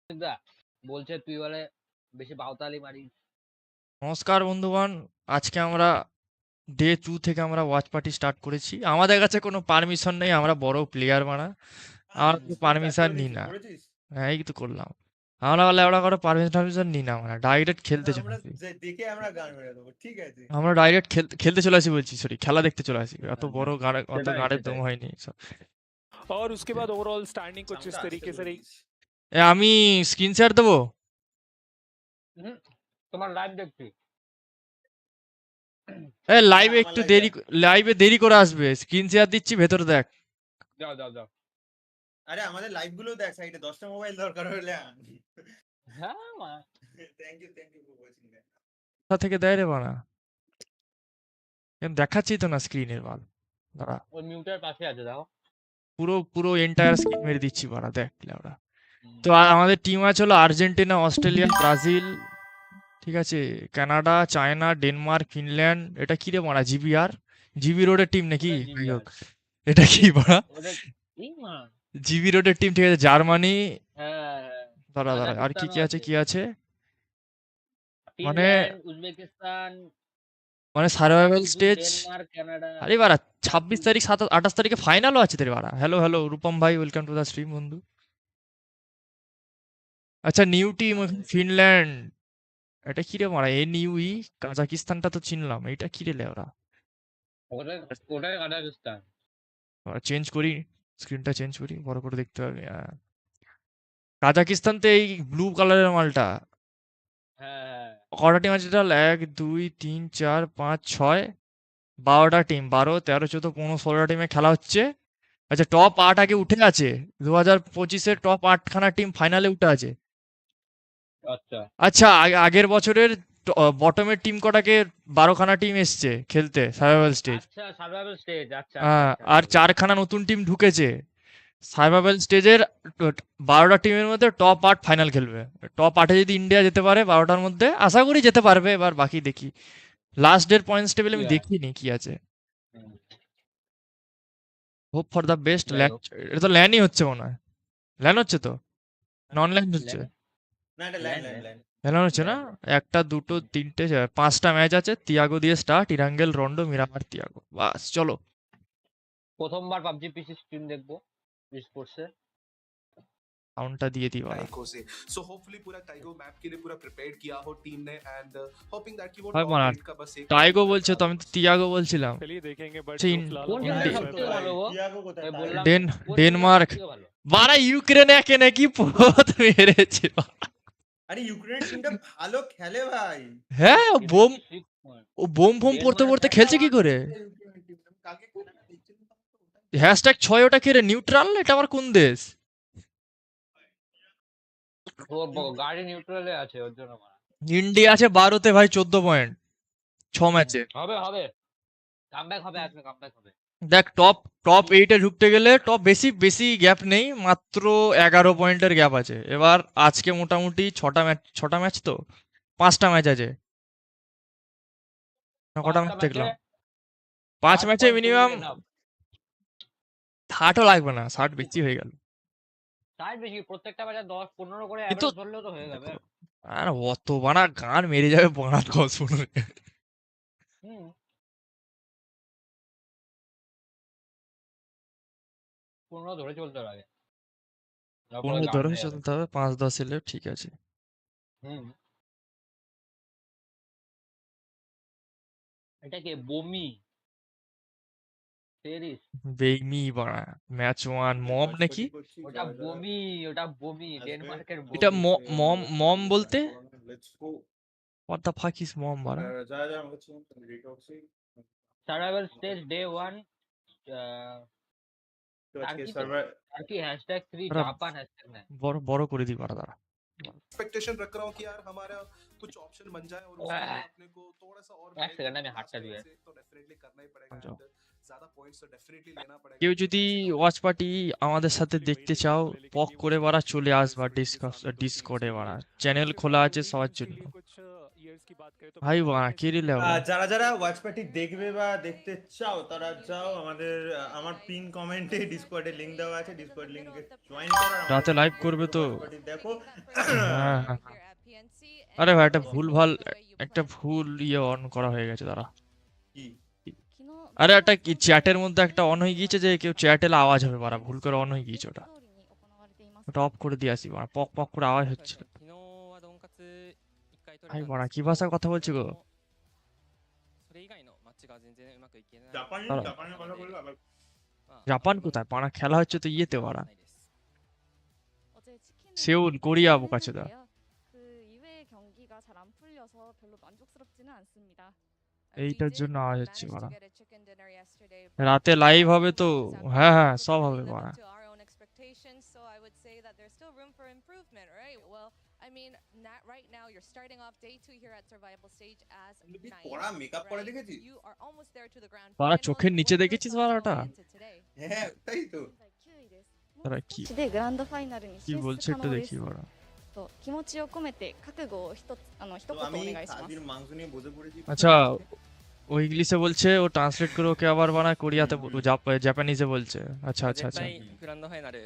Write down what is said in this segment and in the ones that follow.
বলছে তুই বলে বেশি বাউতালি মারিস। নমস্কার বন্ধুগণ, আজকে আমরা ডে 2 থেকে আমরা ওয়াচ পার্টি স্টার্ট করেছি। আমাদের কাছে কোনো পারমিশন নেই, আমরা বড় প্লেয়ার বানা, আমরা পারমিশন নিই না। হ্যাঁ, এই তো করলাম। আমরা বলে ওরা করে পারমিশন নিই না, আমরা ডাইরেক্ট খেলতে চলে আসি। আমরা ডাইরেক্ট খেলতে চলে আসি বলছি, সরি খেলা দেখতে চলে আসি। অত বড় অত গাড়ের দম হয়নি। और उसके बाद ओवरऑल स्टैंडिंग कुछ इस तरीके से रही। আমি স্ক্রিন শেয়ার দেবো। তোমার লাইভ দেখছি। লাইভে একটু দেরি করে আসবে। স্ক্রিন শেয়ার দিচ্ছি, ভেতরে দেখ। যাও যাও যাও। আরে আমাদের লাইভ গুলো দেখ, সাইডে 10টা মোবাইল দরকার হলে হ্যাঁ মা, thank you for watching that. কোথা থেকে দেয় রে বানা? দেখাচ্ছি তো না স্ক্রিনের বাল। দাঁড়া, ওই মিউটের পাশে আছে, দেখো। পুরো এন্টায়ার স্ক্রিন মেরে দিচ্ছি বাড়া, দেখ ওরা। তো আমাদের টিম আছে হলো আর্জেন্টিনা, অস্ট্রেলিয়া, ব্রাজিল, ঠিক আছে, কানাডা, চায়না, ডেনমার্ক, ফিনল্যান্ড। এটা কি রে মারা? জিবি রোডের টিম নাকি? এটা কি বাড়া? জিবি রোডের টিম, ঠিক আছে। জার্মানি, দাঁড়া আর কি আছে মানে সার্ভাইভাল স্টেজ। আরে বাড়া 26 তারিখ 28 তারিখে ফাইনালও আছে তোর বাড়া। হ্যালো রূপম ভাই, ওয়েলকাম টু দ্য স্ট্রিম বন্ধু। আচ্ছা, নিউ টিম ফিনল্যান্ড। এটা কি রে মারা? NUE, কাজাকিস্তানটা তো চিনলাম। এটা কি রে লেওরা? চেঞ্জ করি, স্ক্রিনটা চেঞ্জ করি, বড় করে দেখতে হবে। কাজাকিস্তান তো এই ব্লু কালারের মালটা। কটা টিম আছে টোটাল? 1 2 3 4 5 6, 12টা টিম। 12 13 14 15 16টা টিমে খেলা হচ্ছে। আচ্ছা, টপ 8 আগে উঠে আছে। 2025-এর টপ 8 খানা টিম ফাইনালে উঠে আছে। আচ্ছা, আগের বছরের বটমের টিম কটাকে 12 খানা টিম এসছে খেলতে সার্ভাইভাল স্টেজ। আর 4 খানা নতুন টিম ঢুকেছে সার্ভাইভাল স্টেজের। 12টা টিমের মধ্যে টপ 8 ফাইনাল খেলবে। টপ 8-এ যদি ইন্ডিয়া যেতে পারে 12টার মধ্যে, আশা করি যেতে পারবে। এবার বাকি দেখি। লাস্ট ডের পয়েন্টস টেবিল আমি দেখিনি কি আছে। Hope for the best. এটা তো ল্যানই হচ্ছে মনে হয়। ল্যান হচ্ছে তো, নন ল্যান হচ্ছে। না, এটা ল্যান্ড ল্যান হচ্ছে না? 1টা 2টো 3টে 5টা ম্যাচ আছে। তিয়াগো দিয়ে start, Erangel, Rondo, Miramar, Taego. বাস চলো। প্রথমবার পাবজি পিসি স্ট্রিম দেখবো স্পোর্টস এ। কাউন্টটা দিয়ে দিই বাড়া। सो होपफुली पूरा टाइगो मैप के लिए पूरा प्रिपेयर्ड किया हो टीम ने एंड होपिंग दैट कि वो भाई टॉप बना 8 का बस एक टाइगो बोलছে তো, আমি তো তিয়াগো বলছিলাম। चलिए देखेंगे बट चीन, ডেনমার্ক বাড়া ইউক্রেন একে নাকি পোত মেরেছে। আরে ইউক্রেন টিমটা ভালো খেলে ভাই। হ্যাঁ, ও বোম পড়তে পড়তে খেলছে কি করে? #6 ওটা কি রে? নিউট্রাল? এটা আবার কোন দেশ? গাড়ি নিউট্রালে আছে, ওর জন্য ইন্ডিয়া আছে 12তে ভাই, 14 পয়েন্ট 6 ম্যাচে। হবে কামব্যাক হবে, আজকে কামব্যাক হবে। দেখ, টপ 8-এ ঢুকতে গেলে টপ বেশি গ্যাপ নেই, মাত্র 11 পয়েন্টের গ্যাপ আছে। এবার আজকে মোটামুটি 6টা ম্যাচ তো 5টা ম্যাচ আছে। কটা ম্যাচ দেখলাম? 5 ম্যাচে মিনিমাম 60ও লাগবে না, 60 বেশি হয়ে গেল। প্রত্যেকটা ম্যাচে 10-15 করে কিন্তু এভারেজ ধরলেও তো হয়ে যাবে। আর অত বানা গান মেরে যাবে বানা 10-15। 15 ধরে চলতে লাগে। 15 ধরে চলতে হবে, 5-10 এলে ঠিক আছে। এটা কি বমি? বেইমি বানা ম্যাচ 1 মম নাকি? ওটা বমি ডেনমার্কের বমি। এটা মম বলতে what the fuck is mom বানা? Survival stage day 1 turkey #3 Japan #9 বড় করে দি বাড়া। দাঁড়া, एक्सपेक्टेशन रख रहा हूं कि यार हमारा कुछ ऑप्शन बन जाए और उसके बाद अपने को थोड़ा सा और एक सेकंड में हाथ दिया तो डेफिनेटली करना ही पड़ेगा। ज्यादा पॉइंट्स तो डेफिनेटली लेना पड़ेगा। কেউ যদি ওয়াচ পার্টি আমাদের সাথে দেখতে চাও, পক করে বাড়া চলে আসবা ডিসকর্ডে বাড়া। চ্যানেল খোলা আছে সবার জন্য। प्लेयर्स की बात करें तो ভাই PNC বাড়া में কে রিলে যারা যারা ওয়াচ পার্টি দেখবে বা দেখতে চাও তারা যাও আমাদের আমার পিন কমেন্টে ডিসকর্ডের লিংক দেওয়া আছে, ডিসকর্ড লিংকে জয়েন করো আর রাতে লাইভ করবে তো ওয়াচ পার্টি দেখো। হ্যাঁ হ্যাঁ আরে ভাই একটা ভুল ইয়ে অন করা হয়ে গেছে দাঁড়া কি আরে একটা কি চ্যাটের মধ্যে একটা অন হয়ে গিয়েছে যে কেউ চ্যাটেলে আওয়াজ হবে বাড়া ভুল করে অন হয়ে গিয়েছে ওটা অফ করে দিয়ে আসি বাড়া পক পক করে আওয়াজ হচ্ছে ভাই বাড়া কি ভাষায় কথা বলছি গো জাপানি দাঁড়াও। জাপানে কথা বলবো আবার জাপান কোথায় পাড়া খেলা হচ্ছে তো ইয়েতে বাড়া 세울 কোরিয়া বোকাচোদা এইটার জন্য আওয়াজ হচ্ছে বাড়া রাতে লাইভ হবে তো হ্যাঁ হ্যাঁ সব হবে বাড়া পড়া মেকআপ করে দেখেছিস? বাড়া চোখের নিচে দেখেছিস বাড়াটা হ্যাঁ তাই তো। তারা কি でグランドファイナルに কি 進出 বলছে 可 একটু 能で দেখি す বাড়া と気持ちを込めて覚悟を一তো 言 আমি お願いします খাদির মাংস নিয়ে বসে পড়েছি। আচ্ছা ও ইংলিশে বলছে ও ট্রান্সলেট করে ওকে আবার বানায় কোরিয়াতে জাপানিজে বলছে আচ্ছা আচ্ছা আচ্ছা グランドファイナル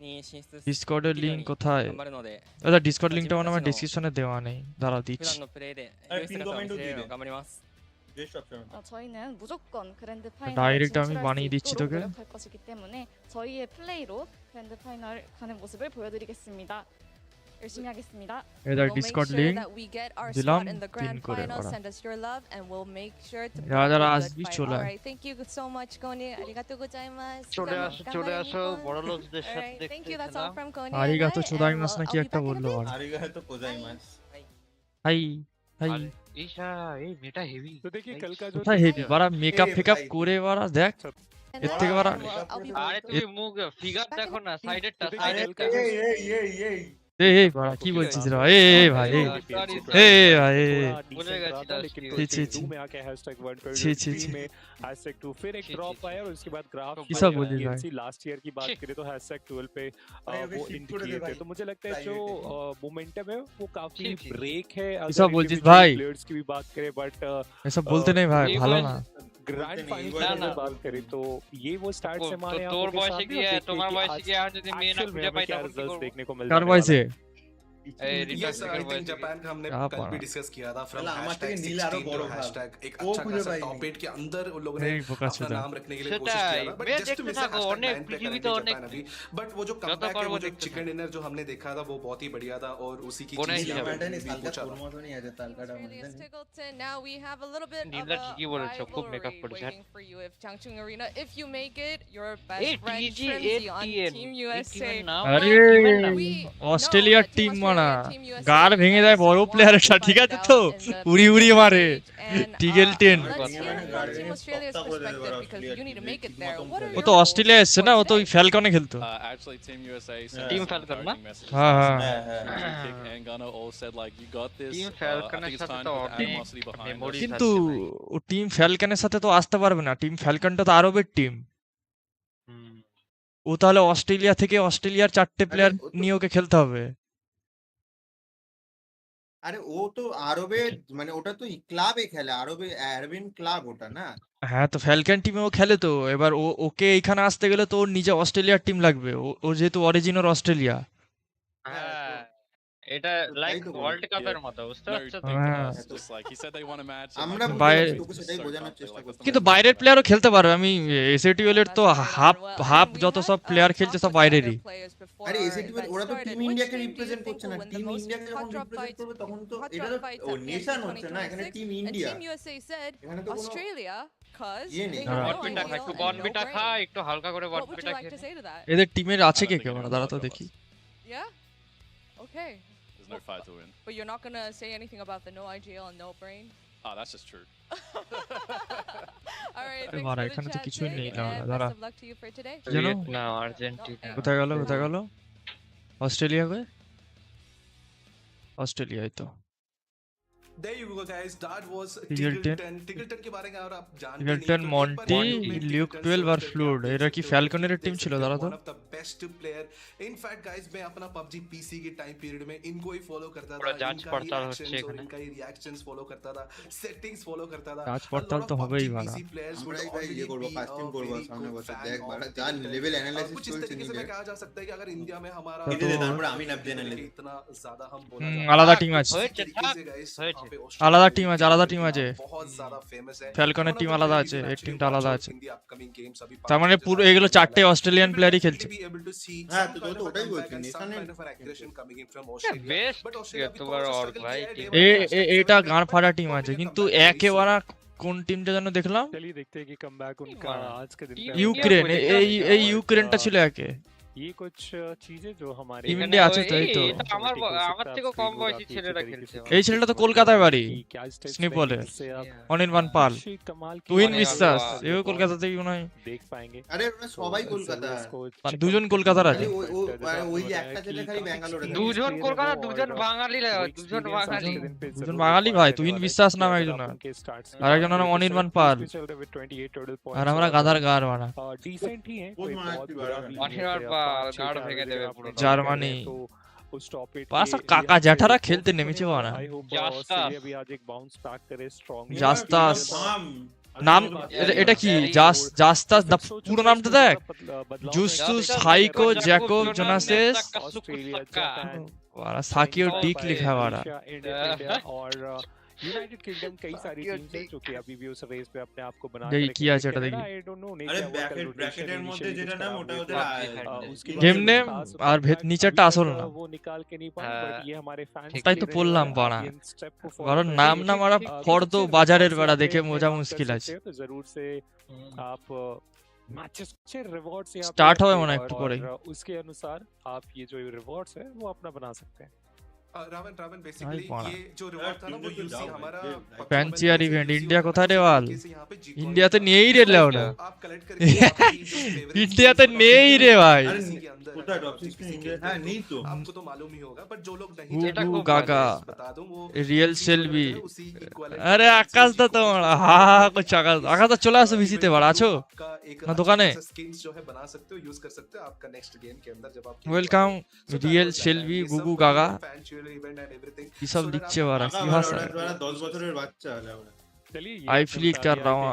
に進出す ডিসকর্ডের るよう লিংক に কোথায় 頑張るので আচ্ছা ডিসকর্ড লিংকটা মনে হয় আমার ডেসক্রিপশনে দেওয়া নেই দাঁড়াও 普 দিচ্ছি 段のプレーであれ良い姿を見せれるよう ピンコメント 頑張ります বেস্ট অপশন। 저희는 무조건 그랜드 파이널에 다이렉트 하면 진출할 많이 수 있도록 리치더게? 노력할 것이기 때문에 저희의 플레이로 그랜드 파이널 가는 모습을 보여드리겠습니다. 열심히 하겠습니다. এদের We'll make Discord sure link that we get our দিলাম, spot in the pin grand করে final. ওরা। Send us your love, and we'll make sure to. যারা যারা put up a আসবি good fight. চলে আয়। Alright, thank you so much, Koni. Arigatou gozaimasu. চলে আসো চলে আসো বড় লোকদের সাথে Alright, thank দেখতে you. That's খেলা all from Koni. আরিগাতো and I, চোদাইমাস and নাকি I'll be একটা back in a বললো bit. বাড়া আরিগাতো গোজাইমাস। হাই হাই আর এইটা এই মেটা হেভি तो देखिए कल का जो কোথায় হেভি বাড়া মেকআপ এ ফেকআপ ভাই। করে বাড়া দেখ And এর then থেকে বাড়া I'll be আরে back. তুমি মুখ ফিগার দেখো না সাইডেরটা আরে, আরে সাইডেরটা এই এই এই এই এই বাড়া কি বলছিস রে ভাই এই ভাই এই Sorry, এই ভাই এই थोड़ा बोले decent गए रहा थे था, last लेकिन year। फिर छी, छी, 2 में आके हैशटैग 1 पर छी, छी, 3 छी। में हैशटैग 2 फिर एक छी, ड्रॉप छी, आया और उसके बाद ग्राफ ये सब बोली भाई। PNC लास्ट ईयर की बात छी। करें तो हैशटैग 12 पे भाई, अभी वो shift कर दे इंडिकेट है भाई। तो मुझे लगता है जो मोमेंटम है वो काफी छी, छी। ब्रेक है सब बोलती भाई। प्लेयर्स की भी बात करें बट এসব বলতে নেই ভাই ये ভালো बोल- না ग्रैंड नहीं, फाइनल ये की वाला अगर ना। बात करें तो ये वो स्टार्ट से हमारे তোর आंखों के বয়সে सामने কি और है देखते তোমার हैं कि বয়সে आज কি আর যদি মেয়ে না actual में খুঁজে हमें পাই क्या তখন কি रिजल्ट्स করবো देखने को मिल কার जाने वाला বয়সে है। এই यस রিটার্न आई বয়সে थिंक जापान का हमने क्या कल भी पढ़ा? डिस्कस किया था फ्रॉम मतलब हमारे हैशटैग नीला आरो 16 बड़ो टू भाग। हैशटैग एक वो अच्छा खुले खासा भाई टॉप नहीं। 8 के अंदर उन लोगों ने नहीं, बोका अपना चुदा। नाम रखने के लिए कोशिश সেটাই किया था बट मैं जस्ट देखते मिस থাকো हैशटैग অনেক 9 पे পৃথিবীতে करेंगे অনেক जापान अभी बट वो जो যত कमबैक है পারবো वो जो দেখতে चिकन डिनर जो हमने देखा था वो बहुत ही बढ़िया था और उसी की কোনে चीज হিসাবে? हमने नीला भी हल्का पूछा था कोरमोसोनी আছে তালকাটা Australia's মানে Tickleton. Now we have a little bit of Nila a ঠিকই বলেছো, খুব makeup rivalry করেছে। waiting for you if Changchung Arena. If you make it, your best এই friend টিজি Trimsy on ATN Team এই USA. টিমের নাম আরে টিমের নাম We অস্ট্রেলিয়ার know that Team টিম মানা Australia and Team USA গার ভেঙে দেয় has বড় won প্লেয়ারটা to ঠিক fight আছে it তো out in the উড়ি উড়ি মারে And, টিগেল টেন let's hear গাড়ি from নিয়ে Team Australia's সপ্তাহ করে দেবে perspective ওরা because অস্ট্রেলিয়ার you need to টিমে, make it ঠিক there. মতন What are খেলে। ও your তো goals অস্ট্রেলিয়া এসছে for না ও তো ওই today? ফ্যালকনে খেলতো Actually, Team USA sent Team out some Falcon, encouraging messages. হ্যাঁ হ্যাঁ হ্যাঁ হ্যাঁ Kick and Gunnar all said like, "You got this." Team I ফ্যালকনের think it's সাথে time তো to put অনেক animosity behind us. মেমোরি কিন্তু ও team ফ্যালকনের সাথে তো আসতে পারবে না টিম ফ্যালকনটা তো আরবের টিম ও তাহলে অস্ট্রেলিয়া থেকে অস্ট্রেলিয়ার 4টে প্লেয়ার ও তো- নিয়ে ওকে খেলতে হবে আরে ও তো আরবে মানে ওটা তো ক্লাবে খেলে আরবে আরবিন ক্লাব ওটা না। হ্যাঁ তো ফ্যালকন টিমে ও খেলে তো এবার ওকে এইখানে আসতে গেলে তো ওর নিজে অস্ট্রেলিয়ার টিম লাগবে ও যেহেতু অরিজিনাল অস্ট্রেলিয়া হ্যাঁ এটা তো লাইক তাই তো বলছি। ওয়ার্ল্ড কাপের মতো বুঝতে No, পারছো তো think হ্যাঁ। it's just like he said they want a match. and, আমরা like, বুঝতে বাইরে- পারছি, তোকে সেটাই so বোঝানোর confident, চেষ্টা like, করছি। কিন্তু বাইরের প্লেয়ারও খেলতে পারবে আমি এসএটিএল এর তো হাফ যত সব প্লেয়ার খেলছে সব বাইরেরই আরে এসএটিভি ওরা তো টিম ইন্ডিয়াকে রিপ্রেজেন্ট করছে না, টিম ইন্ডিয়াকে যখন রিপ্রেজেন্ট করবে তখন তো এটা তো ও নেশন হচ্ছে না, এখানে টিম ইন্ডিয়া, এখানে তো কোনো Australia cuz ইয়ে নেই। they have no বনবিটা খা oil একটু and বনবিটা no খা grain. একটু হালকা করে What would বনবিটা you like to খেয়ে say to that? এদের টিমের আছে I K don't K think ওরা anyone দাঁড়া তো will দেখি Yeah? Okay. There's no fight to win. But you're not gonna say anything about the no IGL and no brain? Oh, that's just true. Alright, আরে thanks বাড়া, for the এখানে তো chat, কিছুই Sig, নেই, and দাঁড়া, best দাঁড়া। of luck to you for today. জানো? Vietnam Argentina কোথায় গেল অস্ট্রেলিয়া কই অস্ট্রেলিয়ায় তো There you go guys, that was Tiggleton Tiggleton के बारे में और आप जानते टिगलटन मॉन्टी ल्यूक 12 और फ्लूड এরা কি ফ্যালকনের टीम ছিল দাঁড়া তো one of the best player. In fact guys, मैं अपना PUBG PC के टाइम पीरियड में इनको ही फॉलो करता था, जांच पड़ताल হচ্ছে actions और এখানে इनका ही रिएक्शंस फॉलो करता था, सेटिंग्स फॉलो करता था। जांच पड़ताल तो হবেই বাড়া আমরা ভাই ये করব কাস্টিং করব সামনে বছর দেখ বাড়া জান লেভেল অ্যানালাইসিস कुछ इस চলছে तरीके से নিজে मैं कहा जा सकता है कि अगर इंडिया में हमारा কেটে দে তারপরে আমি নাম জেনে নিলাম इतना ज्यादा हम बोला আলাদা টিম আছে আলাদা টিম আছে बहुत ज्यादा फेमस है ফ্যালকনের টিম আলাদা আছে এর টিমটা আলাদা আছে তার মানে পুরো এগুলো চারটে অস্ট্রেলিয়ান প্লেয়ারই খেলছে হ্যাঁ তো ওটাই বলছি নেশনের বেস্ট তোমার অর ভাই এটা গান ফাটা টিম আছে কিন্তু একেবারে কোন টিমটা যেন দেখলাম चलिए देखते हैं कि कमबैक उनका आज के दिन पे ইউক্রেন এই ইউক্রেনটা ছিল একে ये कुछ चीजें जो हमारे টিম ইন্ডিয়া আছে তো এই তো আমার থেকে কম বয়সী ছেলেরা খেলছে এই ছেলেটা তো কলকাতায় বাড়ি क्या स्टेप्स স্নিপলে से आप অন ইন ওয়ান পাল कमाल की তুইন বিশ্বাস এও কলকাতাতেই মনে হয় देख पाएंगे আরে ওরা সবাই কলকাতা আর দুজন কলকাতার আছে ওই একটা ছেলে খালি ব্যাঙ্গালোরে দুজন কলকাতা দুজন বাঙালি দুজন বাঙালি দুজন বাঙালি ভাই তুইন বিশ্বাস নাম একজন আর একজন নাম অন ইন ওয়ান পাল আর আমরা গাধার গার বানা डिसेंट ही है कोई बहुत অনিবার গাড় ভেঙে দেবে পুরো জার্মানি उस टॉप 8 পাশা কাকা জ্যাঠারা খেলতে নেমেছে বানা ऑस्ट्रेलिया भी आज एक बाउंस बैक करे स्ट्रांग জাস্তাস নাম এটা কি জাস্তাস পুরো নামটা দেখ জুস্তুস হাইকো জ্যাকব জোনাসেস वाला साकियो डीक लिखा वाला और यूनाइटेड किंगडम कई सारी टीम्स हैं जो कि अभी भी उस रेस पे अपने आप को बना ये के किया चटा देखिए आई डोंट नो আরে ব্র্যাকেটের মধ্যে যেটা নাম ওটা ওদের उसके गेम नेम আর নিচেরটা আসল না वो निकाल के नहीं पाए बट ये हमारे फैंस তাই তো বললাম বাড়া কারণ নাম না মারা ফর্দ বাজারের বেড়া দেখে বোঝা মুশকিল আছে तो जरूर से आप मैचेस अच्छे रिवॉर्ड्स यहां स्टार्ट होए होना একটু পরে उसके अनुसार आप ये जो रिवॉर्ड्स है वो अपना बना सकते हैं रावण बेसिकली ये जो रिवॉर्ड था ना वो यूसी हमारा ফ্যান্সিয়ার ইভেন্ট ইন্ডিয়া কোথায় রে বাল ইন্ডিয়াতে নেই রে লেওনা आप कलेक्ट करके ইন্ডিয়াতে নেই রে ভাই কোথায় টপ 16 ইন্ডিয়া হ্যাঁ নেই তো आपको तो मालूम ही होगा बट जो लोग नहीं গুগু গাগা बता दूं वो রিয়েল সেলভি আরে আকাশ দা তোমার হা কুছ আকাশ দা চলে আসো ভিসিতে বাড়া আছো না দোকানে स्किन्स जो है बना सकते हो यूज कर सकते हो आपका नेक्स्ट गेम के अंदर जब आप ওয়েলকাম রিয়েল সেলভি গুগু গাগা इवेंट एंड एवरीथिंग কি সব লিখছে বাড়া কি ভাষা 10 বছরের বাচ্চা হলে ওরা चलिए आई फ्लीट कर रहा हूं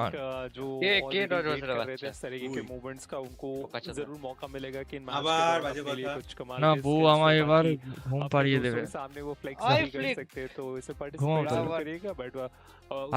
जो के कर रहे थे इस तरीके के मूवमेंट्स का उनको जरूर मौका मिलेगा कि इन मैच আবার के বাজে लिए কথা कुछ कमाल না के বউ skills আমায় से এবার ताकि ঘুম अपने পাড়িয়ে दोस्तों দেবে के सामने वो फ्लेक्स आई नहीं कर flick। सकते तो इसे घुमाओ पार्टिसिपेट तो। जरूर करिएगा बट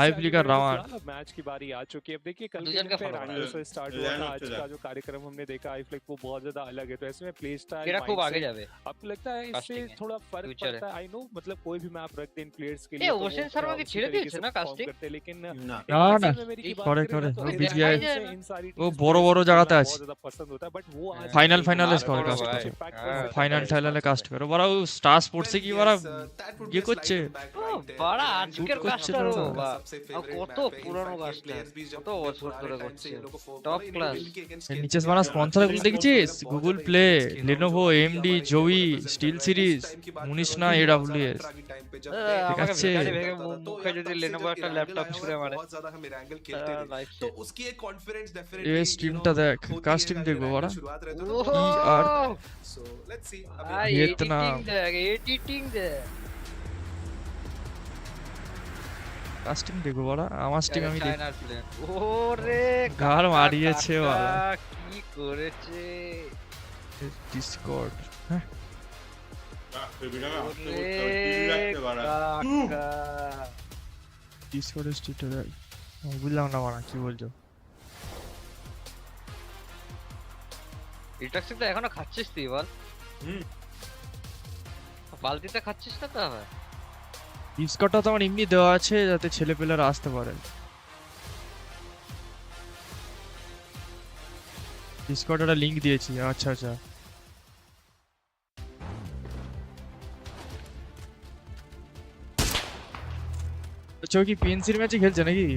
आई फ्लिक कर रहा हूं मैच की बारी आ चुकी है अब देखिए कल दुजन के का दिन पे फॉलो रानियो से स्टार्ट हुआ था आज का जो कार्यक्रम हमने देखा आई फ्लिक वो बहुत ज्यादा अलग है तो ऐसे में प्ले स्टाइल तेरा खूब आगे जावे आपको लगता है इससे Casting है। थोड़ा फर्क Future पड़ता है आई नो मतलब कोई भी मैप रख दे इन प्लेयर्स के ए, लिए तो ओशन वो शर्मा की उसी छिड़े तरीके दिए थे से ना perform casting? करते हैं, लेकिन না না ऐसे না में मेरी की बात করে करें করে ना तो ও इस বিজিআই तरह से इन सारी ও teams বড় को বড় জায়গাতে बहुत আছে ज्यादा पसंद होता है बट वो आज ফাইনাল भी ফাইনালে बहुत স্কোর ज्यादा কাস্ট ভাই। করছে impact হ্যাঁ, कर सकता ফাইনাল है। টাইলালে কাস্ট করে ওরা স্টার স্পোর্টসে কি ওরা ये করছে বড় আজকের করছে কাস্টার তো। ও কত পুরনো কাস্টার কত বছর ধরে করছে টপ ক্লাস এর নিচে মানে স্পন্সর গুলো দেখেছিস গুগল প্লে লেনোভো এমডি জোই স্টিল সিরিজ মুনিশনা এডব্লিউএস ঠিক আমাকে আছে। ভিখারি ভেঙে মুখে যদি লেনোভো একটা ল্যাপটপ ছুঁড়ে মারে बहुत ज्यादा हम रैंगल खेलते थे तो उसकी एक कॉन्फिडेंस ये डेफिनेटली स्ट्रीमটা देख কাস্টিং দেখবো ওরা शुरुआत रहता oh so let's see Vietnam editing দে কাস্টিং দেখবো ওরা আমার স্টিম আমি দেখি চায়নার প্লেয়ার ওরে গার মারিয়েছে ওরা কি করেছে ডিসকর্ড ডিসকর্ডে স্টিটা দেখ বুঝলাম না মানা কি বলছো ইটাক্সি তো এখনো খাচ্ছিস তুই বল বালতিতে খাচ্ছিস না তো আবার ডিসকর্ডটা তো আমার এমনি দেওয়া আছে যাতে ছেলে পেলেরা আসতে পারে ডিসকর্ডে একটা লিংক দিয়েছি আচ্ছা আচ্ছা আচ্ছা ও কি পিএনসির ম্যাচে খেলছে নাকি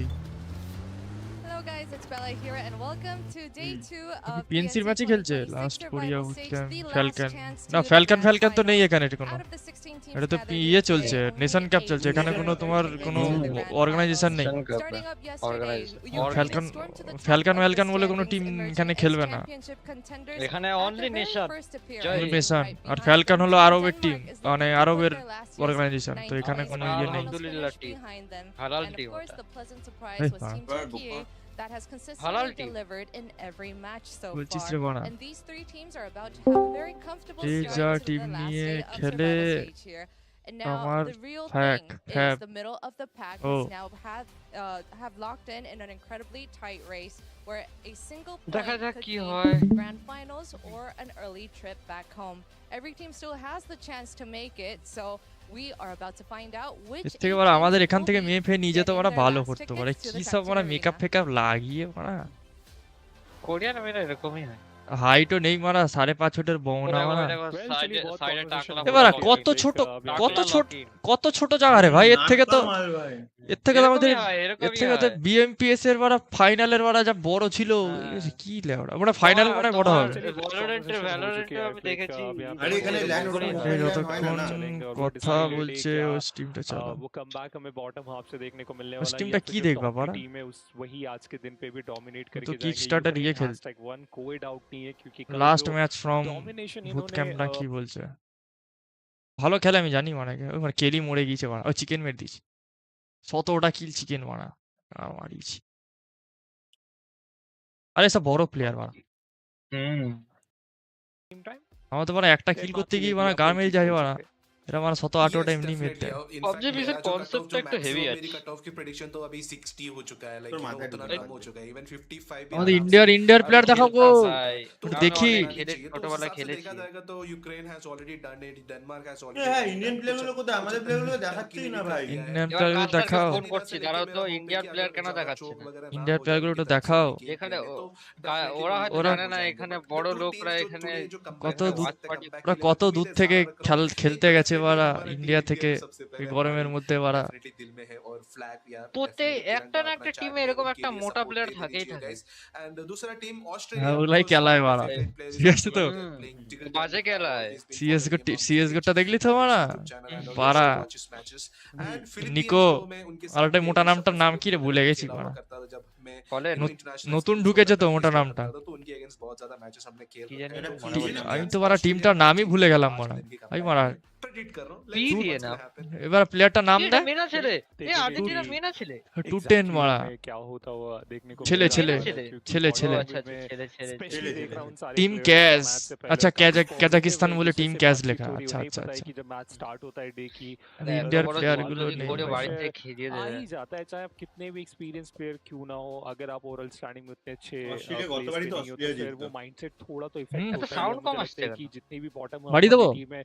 Hello guys, it's Bella here and welcome to day 2 of পিএনসির ম্যাচে খেলছে last Korea survival stage, weekend the last Falcon chance to না the ফ্যালকন grand ফ্যালকন তো final. নেই এখানে কোনো Out of the 16 16 teams এটা তো gathered ইয়ে here চলছে today, নেশন only কাপ 8 চলছে এখানে teams কোনো will তোমার make it কোনো into the grand অর্গানাইজেশন নেই finals. Starting up yesterday, Ukraine Falcon stormed to the top Falcon of the ওয়ালকন বলে কোনো টিম standings, এখানে emerging as খেলবে না championship contenders এখানে at only their very nation first appearance. জয় nation Right আর behind falcon them, হলো Team আরবের টিম Denmark is মানে looking to আরবের put their last year's organisation তো 9th এখানে place কোনো and ইয়ে the নেই finals আলহামদুলিল্লাহ finish টিম behind them. হালাল And of টিম course, ওটা the pleasant surprise এই was বাহ। Team Turkey that has Halal consistently team. delivered in every match so বলছিস far. রে বাড়া And these three teams are about to have a very comfortable যে start যা to team the last নিয়ে day of খেলে survival stage here. And now আমার the real ফ্যাক thing fab is the middle of the pack ও has now have locked in an incredibly tight race where a single দেখা point যাক could কি mean হয় grand finals or an early trip back home. Every team still has the chance to make it, so we are about to find out which এর থেকে 8 বড় teams আমাদের এখান will থেকে be মেয়ে ফেয়ে নিয়ে যেতে getting ওরা their ভালো last করতে tickets পারে to কি the সব ওরা Captain মেকআপ Arena. ফেকআপ লাগিয়ে মারা কোরিয়ান মেয়েরা এরকমই হয় হাইটও নেই মারা 5.5 ফুটের বৌনা মারা Well, সাইডে चलिए बहुत সাইডে conversation টাকলা हो এবার रही है, কত like, ছোট अभी কত টাকলা ছোট লকিং কত ছোট জায়গা রে ভাই এর থেকে তো মাল ভাই এর থেকে তো আমাদের এরকমই হয় এর এরকমই থেকে তো হয় বিএমপিএস এর বড় ফাইনালের বড় যা বড় ছিল হ্যাঁ। কি লেওড়া ওটা ফাইনাল মনে হয় বড় তোমার হবে चलिए बहुत ভ্যালোরেন্টে conversation हो ভ্যালোরেন্টে चुकी है, আমি like, দেখেছি अब यहाँ पे আরে এখানে बहुत ল্যান্ড conversation ওভার এই हो ল্যান্ড হয় না যতক্ষণ না चलेंगे और वो কথা decidedly বলছে क्या ওই স্টিমটা চালা वो कमबैक हमें बॉटम हाफ से देखने को मिलने उस वाला है टीम या का फिर की जो देखबा टॉप की बारा? टीम है उस वही आज के दिन पे भी डोमिनेट तो करके किक जाएंगे स्टार्टर ये खेल #1 कोई डाउट नहीं है क्योंकि कल লাস্ট जो ম্যাচ ফ্রম डोमिनेशन ভূত इन्होंने ক্যাম্প না কি বলছে ভালো খেলে আমি জানি মানে ওই মানে কেলি মরে গিয়েছে মারা ও চিকেন মেরে দিয়েছে 17টা কিল চিকেন মারা মারিয়েছি আরে সব বড় প্লেয়ার মারা হুম टीम टाइम আমার তো মানে একটা কিল করতে গিয়ে মানে গা মেরে যায় মারা এরা মানে 17-18টা এমনি মেরে দেয় PUBG বিশের কনসেপ্টটা একটু হেভি আছে मेरी कट ऑफ की प्रेडिक्शन तो अभी 60 हो चुका है, लाइक तो माथा उतना ढुका कम हो चुका है, इवन 55 भी আমাদের आराम ইন্ডিয়ার से প্লেয়ার দেখাবো ভাই तो আমি দেখি অনেক खेले খেলে ছোটবেলায় খেলেছি देखा जाएगा तो Ukraine has already done it, Denmark has হ্যাঁ ऑलरेडी ইন্ডিয়ান প্লেয়ার গুলো কোথায় আমাদের প্লেয়ার গুলো দেখাচ্ছেই না ভাই ইন্ডিয়ান এবার প্লেয়ার কাস্টারকে দেখাও ফোন করছি দাঁড়াও তো ইন্ডিয়ার প্লেয়ার কেন দেখাচ্ছে না ইন্ডিয়ার প্লেয়ার গুলো একটু দেখাও এখানে ওরা হয়তো ওরা- জানে না এখানে বড় লোকরা এখানে কত একটা দূর watch party ওরা কত দূর থেকে খেলতে গেছে ওরা ইন্ডিয়া থেকে এই গরমের মধ্যে ওরা প্রত্যেক একটা না একটা টিমে এরকম একটা মোটা প্লেয়ার থাকেই থাকে एंड दूसरा टीम হ্যাঁ ऑस्ट्रेलिया ওগুলাই খেলায় মারা ঠিক আছে তো বাজে খেলায় সিএসগো টা দেখলি তো মারা পারা নিকো আর একটা মোটা নামটার নাম কি রে ভুলে গেছি মারা বলেন নতুন ঢুকেছে তো মোটা নামটা কি জানি এটা মনে কি পড়ছে জানি? না। আমি তো মারা টিমটার নামই ভুলে গেলাম মারা আমি মারা পি দিয়ে না এবার প্লেয়ারটার নাম দেয় মেনা ছেলে এ আর্জেন্টিনা মেনা ছেলে 210 মারা में क्या होता हुआ देखने को ছেলে, मिला ছেলে, है, ছেলে, क्योंकि ছেলে, बॉडी ছেলে। আচ্ছা में ছেলে ছেলে स्पेशली देख रहा हूँ उन सारे टीम players कैज को मैच से पहले अच्छा काफी positive कजाकिस्तान है, बोले जिससे टीम बातचीत कैज हो लिखा रही अच्छा उन्हें अच्छा पता है अच्छा कि जब मैच स्टार्ट होता है डे की इंडियन বড় प्लेयर জল गुलो যদি नहीं করে है। বাড়িতে খেয়ে आ দেবে ही जाता है चाहे आप कितने भी एक्सपीरियंस प्लेयर क्यों ना हो, अगर आप ओवरऑल स्टैंडिंग में उतने अच्छे ऑस्ट्रेलिया place गतबारी पे तो नहीं हो, तो ऑस्ट्रेलिया फिर वो जीतता। माइंडसेट थोड़ा तो हम्म। इफेक्ट এত होता है। সাউন্ড मुझे কম लगता আসছে है কেন कि जितनी भी बॉटम बाड़ी दबो? टीम है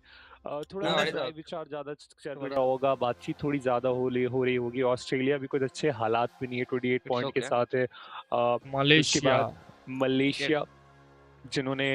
थोड़ा ना, बाड़ी सा दबो। विचार ज्यादा चल रहा होगा, बातचीत थोड़ी ज्यादा हो रही होगी। ऑस्ट्रेलिया भी कुछ अच्छे हालात में नहीं है, 28 पॉइंट के okay. साथ है। उसके मलेशिया बाद मलेशिया जिन्होंने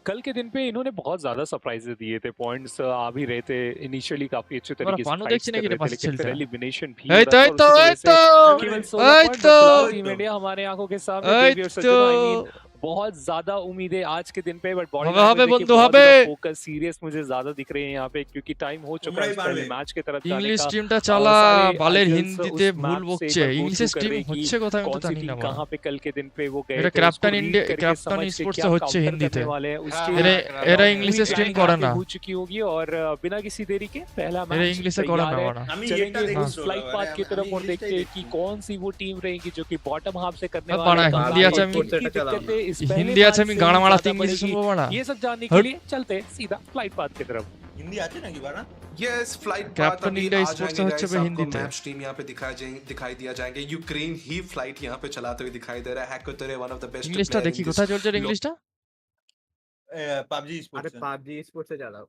कल के दिन पे इन्होंने बहुत ज्यादा सरप्राइजेस दिए थे, पॉइंट्स आ भी रहे थे इनिशियली काफी अच्छे तरीके से पानो फाइट्स देखছি নাকি कर রে रहे थे, পাশে लेकिन फिर চলতে एलिमिनेशन भी এই हो তো रहा এই था তো और এই उसी তো वजह से केवल 16 এই पॉइंट তো बचा टीम इंडिया हमारे आंखों के सामने। এই देवी और তো सज्जनों, आई मीन बहुत ज्यादा उम्मीदें आज के दिन पे, बट बॉडी হবে বন্ধু হবে। फोकस सीरियस मुझे ज्यादा दिख रहे हैं यहाँ पे, क्योंकि टाइम हो चुका है তোমরাই इस पहले পারবে। मैच की तरफ जाने ইংলিশ का। টিমটা চালা सारे বালের idols হিন্দিতে उस ভুল map से বকছে एक बार go ইংলিশে through টিম कर रहे हैं হচ্ছে कि কথা আমি তো कौन सी জানি না टीम মারা कहाँ पे कल के दिन पे वो गए এটা थे, ক্রাফটন उसको इंडिया read करके क्राफ्टन समझ के स्पोर्ट्स क्या হচ্ছে counter হিন্দিতে करने वाले हैं, उसके এরা लिए এরা पूरी ইংলিশে স্ট্রিম planning করে आगे না हो चुकी होगी और बिना किसी देरी के पहला এরা मैच ইংলিশে করে तैयार না है। মারা আমি चलेंगे এটা দেখি उस फ्लाइट पाथ की तरफ और देखते हैं कि कौन सी वो टीम रहेगी जो कि बॉटम हाफ से करने अब वाले बड़ा हैं। हिंदी अच्छा किन मैं- किन दिक्कतें इस पहले হিন্দি আছে मैच আমি से গানা মারাতে ज्यादा ইংলিশে पड़ेगी, শুনবো মারা ये सब जानने हट। के लिए चलते हैं सीधा फ्लाइट पाथ की तरफ। হিন্দি আছে নাকি বাড়া यस फ्लाइट कैप्टन अभी इंडिया आ स्पोर्ट्स जाएंगे হচ্ছে guys, आपको হিন্দিতে मैप स्ट्रीम यहाँ पे दिखाई दिया जाएंगे। यूक्रेन ही फ्लाइट यहाँ पे चलाते हुए दिखाई दे रहा है। हैकोतरे वन ऑफ द बेस्ट ইংলিশটা দেখি কোথায় চলছে রে ইংলিশটা পাবজি স্পোর্টস PUBG Esports এ চালাও।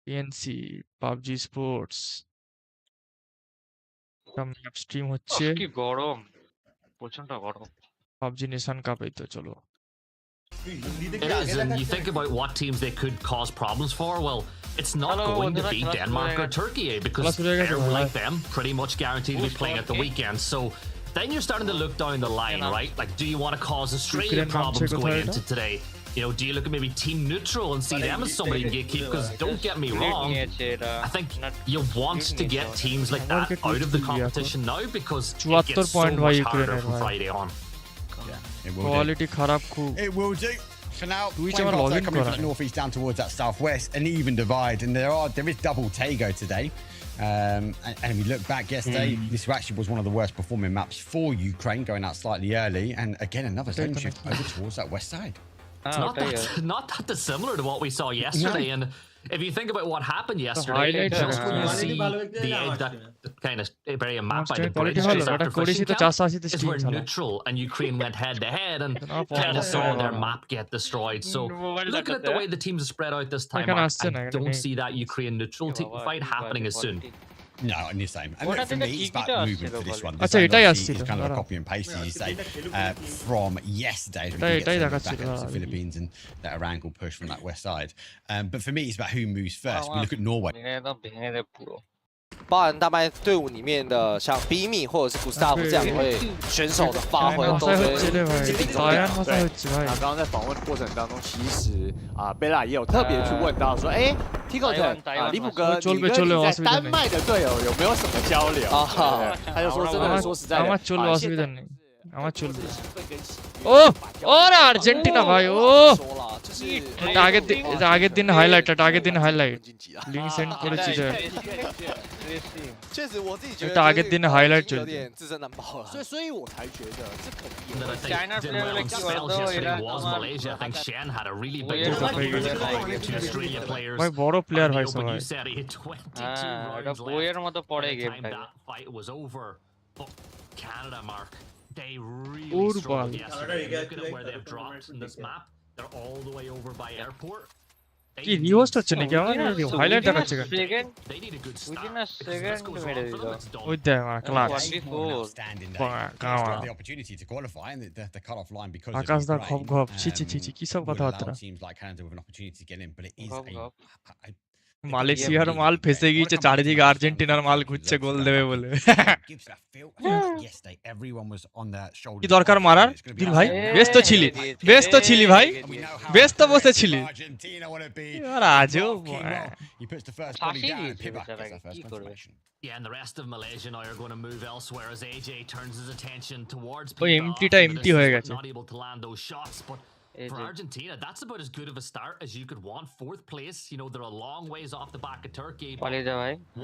PNC PUBG Sports map stream হচ্ছে কি গরম প্রচন্ড গরম PUBG নেশন কাপ এই তো চলো তুই হিন্দিতে কি It আগে is, and you দেখাচ্ছে think about what teams they could cause problems for. Well, it's not Hello, going to Dora, be class Denmark or today. Turkey because Class today, guys, they're hi. like them, pretty much guaranteed to be Who's playing at the okay? weekend. So then you're starting to look down the line, Yeah. right? Like, do you want to cause Australia Ukraine নামছে problems going কোথায় into এটা? today? You know, do you look at maybe Team Neutral and see them as somebody you can keep? Because don't get me wrong, I think you want to get teams like that out of the competition now because it gets so much harder from Friday on. It will quality খারাপ খুব It will do. For now, Twitch playing আমার past login that, coming from করা that northeast down towards that southwest, an even divide, and there is double Tago today. And we look back yesterday, this actually was one of the worst performing maps for Ukraine, going out slightly early, and again another zone shift over towards that west side. It's not that dissimilar to what we saw yesterday, and if you think about what happened yesterday, just when you see that kind of very map by the bridge just after fishing camp, is where Neutral and Ukraine went head to head and kind of saw their map get destroyed. So looking at the way the teams are spread out this time, I don't see that Ukraine-Neutral fight happening as soon. No, and the same. And look, for me, it's about movement for this one. আচ্ছা এটাই আসছিল It's kind of a copy and paste, as you say, from yesterday. We get back up to the Philippines and that Iran push from that west side. But for me, it's about who moves first. We look at Norway. 包含大麦队伍里面的像比米或者是 Gustav 这样的位选手的发挥都是顶重点。对，那刚刚在访问的过程当中，其实贝拉也有特别去问到说，哎 ，Tigoton 李普哥，你跟你在丹麦的队友有没有什么交流？他就说真的说实在的，আমার চলবে ও ওরা Argentina ভাই ও এটা আগের দিন highlight link send করেছি确实我自己觉得এটা আগের দিন highlight চলছে有点自身难保了，所以我才觉得这可能 China yesterday was Malaysia. I think Shen had a really big to Australia players. ভাই বড় প্লেয়ার ভাই সবাই You said he had 22 rounds left. মতো পড়ে By the time that fight was over, but Canada, Mark, they really struggled yesterday. Looking at where they've dropped in this map, they're all the way over by airport. কি রিহোস্ট হচ্ছে নাকি আমার highlight দেখাচ্ছে কেন They need a good start. মেরে দিল ওই দেখ class The opportunity to qualify and the cut-off line because আকাশ দা খপ খপ ছি কি সব কথাবার্তা seems like Canada with an opportunity to get in, but it is মালয়েশিয়ার মাল ফেসে গিয়েছে চারিদিকে আর্জেন্টিনার মাল ঘুরছে গোল দেবে বলে কি দরকার মারার দিল ভাই ব্যস্ত ছিলি ভাই ব্যস্ত বসেছিলি আর আজও Yeah, and the rest of Malaysia now are going to move elsewhere as AJ turns his attention towards ওই এমটিটা এমটি হয়ে গেছে not able to land those shots, but for Argentina, that's about as good of a start as you could want. 4th place, you know, they're a long ways off the back of Turkey.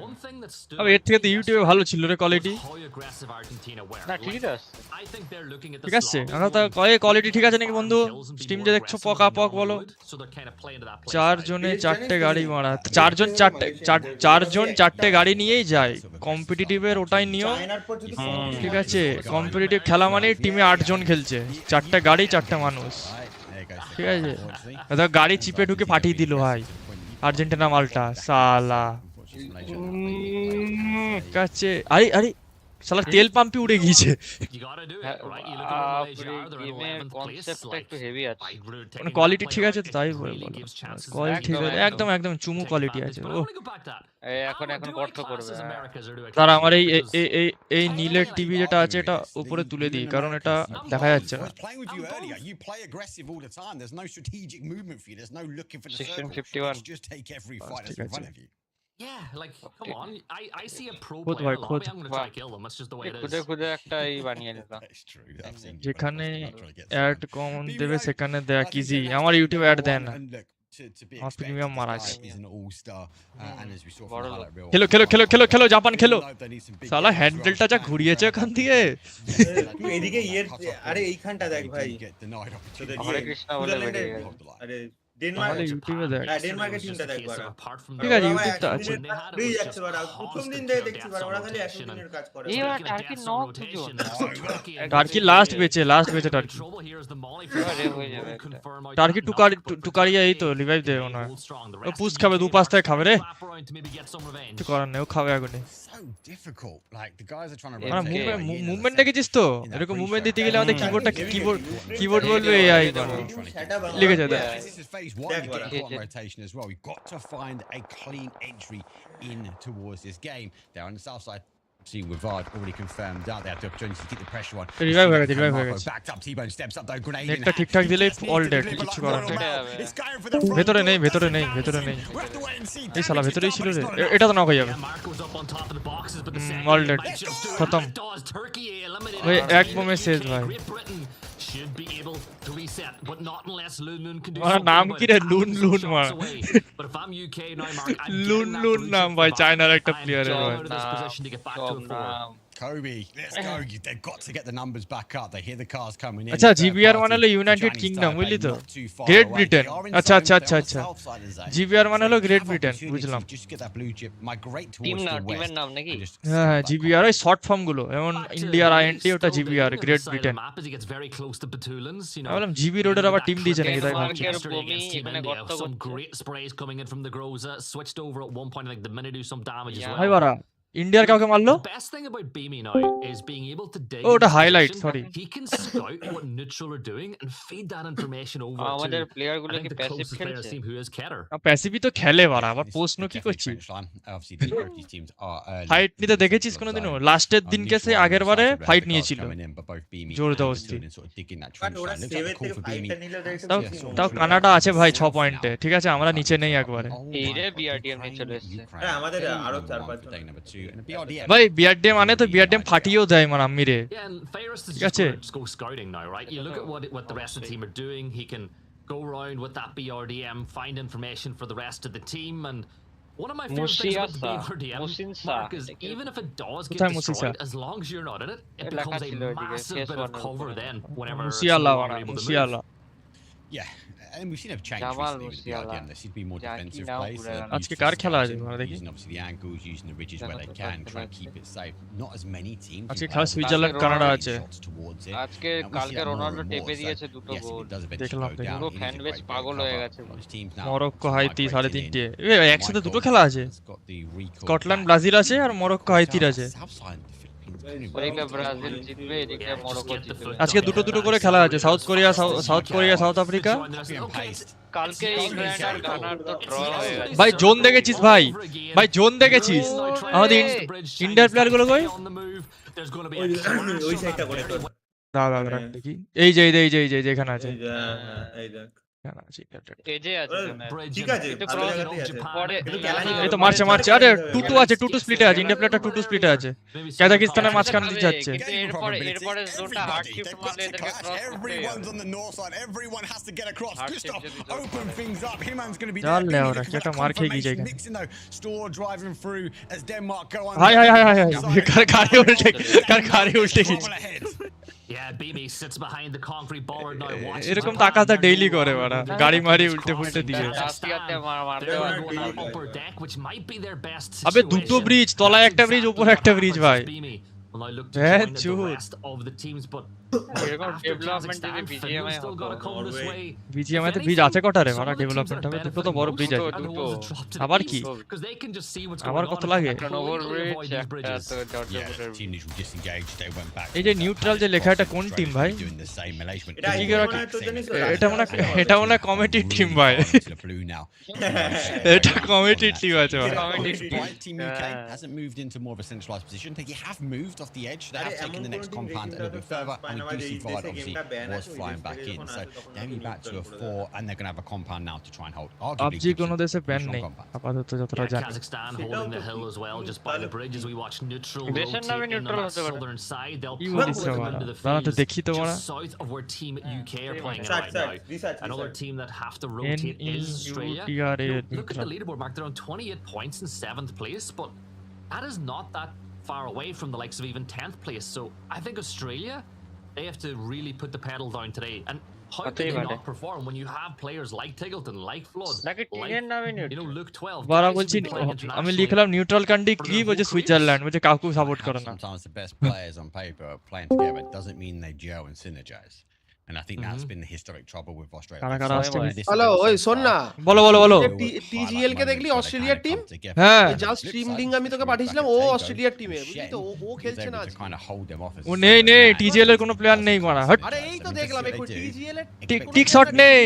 One thing that stood এর থেকে তো ইউটিউবে ভালো ছিল রে quality how aggressive Argentina were. না ঠিক আছে I think they're looking at ঠিক আছে আমরা তো কোয়ালিটি ঠিক আছে নাকি বন্ধু স্টিম যে দেখছো পক বলো 4 জনে 4টে গাড়ি মারা 4 জন 4টে গাড়ি নিয়েই যায় কম্পিটিটিভের ওটাই নিয়ম ঠিক আছে কম্পিটিটিভ খেলা মানে টিমে 8 জন খেলছে 4টে গাড়ি 4টে মানুষ ঠিক আছে এটা গাড়ি চিপে ঢুকে পাঠিয়ে দিল ভাই আর্জেন্টিনা মালটা সালা কাছে আরে শালা তেল পাম্পে উড়ে গিয়েছে কনসেপ্টটা একটু হেভি আছে মানে কোয়ালিটি ঠিক আছে তো তাই বলে কোয়ালিটি ঠিক আছে একদম চুমু কোয়ালিটি আছে ও এখন কষ্ট করবে তার আমার এই নীলের টিভি যেটা আছে এটা উপরে তুলে দিই কারণ এটা দেখা যাচ্ছে না 1651 just take every fight that's in front of you. Yeah, like come on. I see a pro player lobby, I'm going to try to kill them. That's just the way it is. খুদে একটা বানিয়ে নিলাম যেখানে add কম দেবে সেখানে দেয়া easy আমার ইউটিউবে অ্যাড দেন না আমার প্রিমিয়াম মারা আছে খেলো জাপান খেলো শালা হ্যান্ডেলটা যা ঘুরিয়েছে ওখান থেকে এদিকে আরে এইখানটা দেখ ভাই হরে কৃষ্ণ বলে আরে ডেনমার্কের টিমটা দেখ বাড়া ঠিক আছে ইউটিউবটা আছে বেরিয়ে যাচ্ছে বাড়া প্রথম দিন থেকে দেখছি বাড়া ওরা খালি 100 দিনের কাজ করে এবার টার্কি নক দুজন টার্কি লাস্ট বেঁচে টার্কি টার্কি টুকারিয়া এই তো রিভাইভ দেবে মনে হয় ও পুশ খাবে দুপাশ থেকে খাবে রে কিছু করার নেই ও খাবে আগুনে মুভমেন্ট দেখেছিস তো এরকম মুভমেন্ট দিতে গেলে আমাদের কিবোর্ড বলবে এআই লিখেছে দেখ rotation as well. We've got to find a clean entry in towards this game. They're on the south side. See, Wivard already confirmed out. They have the opportunity to keep the pressure on. Revive হয়ে গেছে, revive হয়ে গেছে। Backed up, T-Bone steps up though, grenade in নেটটা hand. ঠিকঠাক দিলেই all dead, কিছু করার নেই। ভেতরে নেই, ভেতরে নেই, ভেতরে নেই। এই শালা ভেতরেই ছিল রে। এটা তো নক হয়ে যাবে। all dead, খতম। ওই এক বোমে শেষ ভাই। Should be able to reset, but not unless Loon Loon can do আমার something. নাম কি রে? লুন লুন মার। But if I'm UK now, Mark, I'm লুন লুন নাম ভাই, চায়নার একটা প্লেয়ারের ভাই। Kobe, let's go. They've got to get the numbers back up. They hear the cars coming in. আচ্ছা জিবিআর মানে হলো ইউনাইটেড কিংডম বুঝলি তো? Great Britain. আচ্ছা আচ্ছা আচ্ছা আচ্ছা। জিবিআর মানে হলো গ্রেট ব্রিটেন, বুঝলাম। টিমের নাম নাকি? হ্যাঁ হ্যাঁ জিবিআর ওই শর্ট ফর্ম গুলো, যেমন ইন্ডিয়ার আইএনটি ওটা জিবিআর, গ্রেট ব্রিটেন। আমি বললাম জিবি রোডের আবার টিম দিয়েছে নাকি তাই ভাবছি। Some great sprays coming in from the Groza, switched over at one point, like the minute do some damage as well. ভাই বারা ইন্ডিয়ার কাউকে মারলো? The best thing about Beamy now is being able to dig. ওটা highlight, sorry. He can scout what neutral are doing and feed that information over to আমাদের player গুলো কি passive closest player খেলছে? team who is Keter. প্যাসিভি তো খেলে বারা, আবার প্রশ্ন কি করছিস? ফাইট নিতে দেখেছিস কোনোদিনও? লাস্টের দিন কেসে আগের বারে ফাইট নিয়েছিল জোরদস্তি। তাও কানাডা আছে ভাই 6 পয়েন্টে, ঠিক আছে আমরা নিচে নেই একবারে। এই রে বিআরডিএম নিয়ে চলে এসেছে। আমাদের আরো 4-5 ভাই বিআরডিএম মানে তো বিআরডিএম ফাটিয়েও দেয় মার আম্মি রে। Yeah, and Ferris is ঠিক just আছে? going to go scouting now, right? You look at what the rest of the team are doing. He can go around with that BRDM, find information for the rest of the team, and one of my favorite things about the BRDM, Mark, is even if it does get destroyed, as long as you're not in it, it becomes a massive bit of cover then whenever Musiala someone বারা, are able to move. Musiala. Yeah, and we've seen a change recently with the BRDM. There seems to be more defensive plays. আজকে কার খেলা আছে তোমরা দেখি? Using obviously the angles, using the ridges where they can, try and keep it safe. Not as many teams. আজকে খেলা Switzerland Canada আছে। আজকে কালকে রোনাল্ডো টেপে দিয়েছে দুটো গোল। দেখলাম পুরো ফ্যান বেস পাগল হয়ে গেছে। মরক্কো হাইতি 3:30 একসাথে দুটো খেলা আছে। স্কটল্যান্ড ব্রাজিল আছে আর মরক্কো হাইতির আছে। ওইদিকে ব্রাজিল জিতবে, এদিকে মরক্কো জিতবে। আজকে দুটো দুটো করে খেলা আছে, সাউথ কোরিয়া সাউথ আফ্রিকা। কালকে ইংল্যান্ড আর গানার তো ড্র হয়ে গেছে। ভাই জোন দেখেছিস ভাই? ভাই জোন দেখেছিস? আমাদের ইন্ডিয়ার প্লেয়ার গুলো কই? ওই সাইডটা করে তো দাঁড়া দেখি। এই যে এখানে আছে। এজে আছে ঠিক আছে, ভালো জায়গাতেই আছে। পরে এই তো মারছে। আরে টুটু আছে, টুটু স্প্লিটে আছে, ইন্ডিয়া প্লেয়ারটা টুটু স্প্লিটে আছে। কাজাকিস্তানের মাঝখানে দিয়ে যাচ্ছে। এরপরে জোনটা হার্ড শিফট মারলে এদেরকে ক্রস করতে Everyone's on the north side. Everyone has to get across. Gustav, open things up. Himan's going to be Dal there. le ora, keta maar khegi jayega. Mixing though. Store driving through as Denmark go on. হাই কারে উল্টে গেছে। Yeah, Beamy sits behind the concrete bollard now watching. এরকম তো আকাশটা daily করে বাড়া, গাড়ি মারি উল্টে ফুলটে দিয়ে। Upper deck, which might be their best আবে দুটো ব্রিজ, তলায় একটা ব্রিজ, উপরে একটা ব্রিজ ভাই। Well, I look to join the rest of the teams, but development যদি BGMI still got to come this way. BGMI তে ব্রিজ আছে কটা রে বাড়া? ডেভেলপমেন্ট হবে দুটো তো বড় ব্রিজ আছে। আবার কি? Because they can just see what's আবার going কত on. লাগে? Team neutral disengaged. They went back. এই যে নিউট্রাল যে লেখা, এটা কোন টিম ভাই? Doing the same management. এটা মনে কমিটি টিম ভাই। এটা কমিটি টিম আছে ভাই। Team UK hasn't moved into more of a centralized position. They have moved off the edge. They have taken the next compound a little bit further, and we do see Vard obviously was flying back in. So they're only back to a 4, and they're going to have a compound now to try and hold. PUBG কোনো দেশে ban নেই আপাতত যতটা জানি। Kazakhstan holding the hill as well, just by the bridge as we watch neutral দেশের নামে rotate in neutral the হতে পারে। southern side. They'll কি probably বলিস come বাড়া? into the দাঁড়া তো field দেখি তো বাড়া। just south of where Team UK are playing in right now. Another team that have to rotate is Australia. Look at the leaderboard, Mark. They're on 28 points in 7th place, but that is not that far away from the likes of even 10th place. So I think Australia, they have to really put the pedal down today. And how can they not perform when you have players like Tiggleton, like Flood, like, Luke 12? বারা বলছি আমি লিখলাম neutral country কি বলছে Switzerland, বলছে কাউকে support করে না। Sometimes the best players on paper are playing together. It doesn't mean they gel and synergize. And I think that's been the historic trouble with Australia. Hello ওই শোন না, বলো টিজিএল কে দেখলি অস্ট্রেলিয়ার টিম? হ্যাঁ জাস্ট স্ট্রিম লিংক আমি তোকে পাঠিয়েছিলাম, ও অস্ট্রেলিয়ার টিমে, বুঝলি তো? ও খেলছে না আজকে। ও নেই টিজিএল এর কোনো প্লেয়ার নেই মারা। হট আরে এই তো দেখলাম একটু টিজিএল এর টিক শট নেই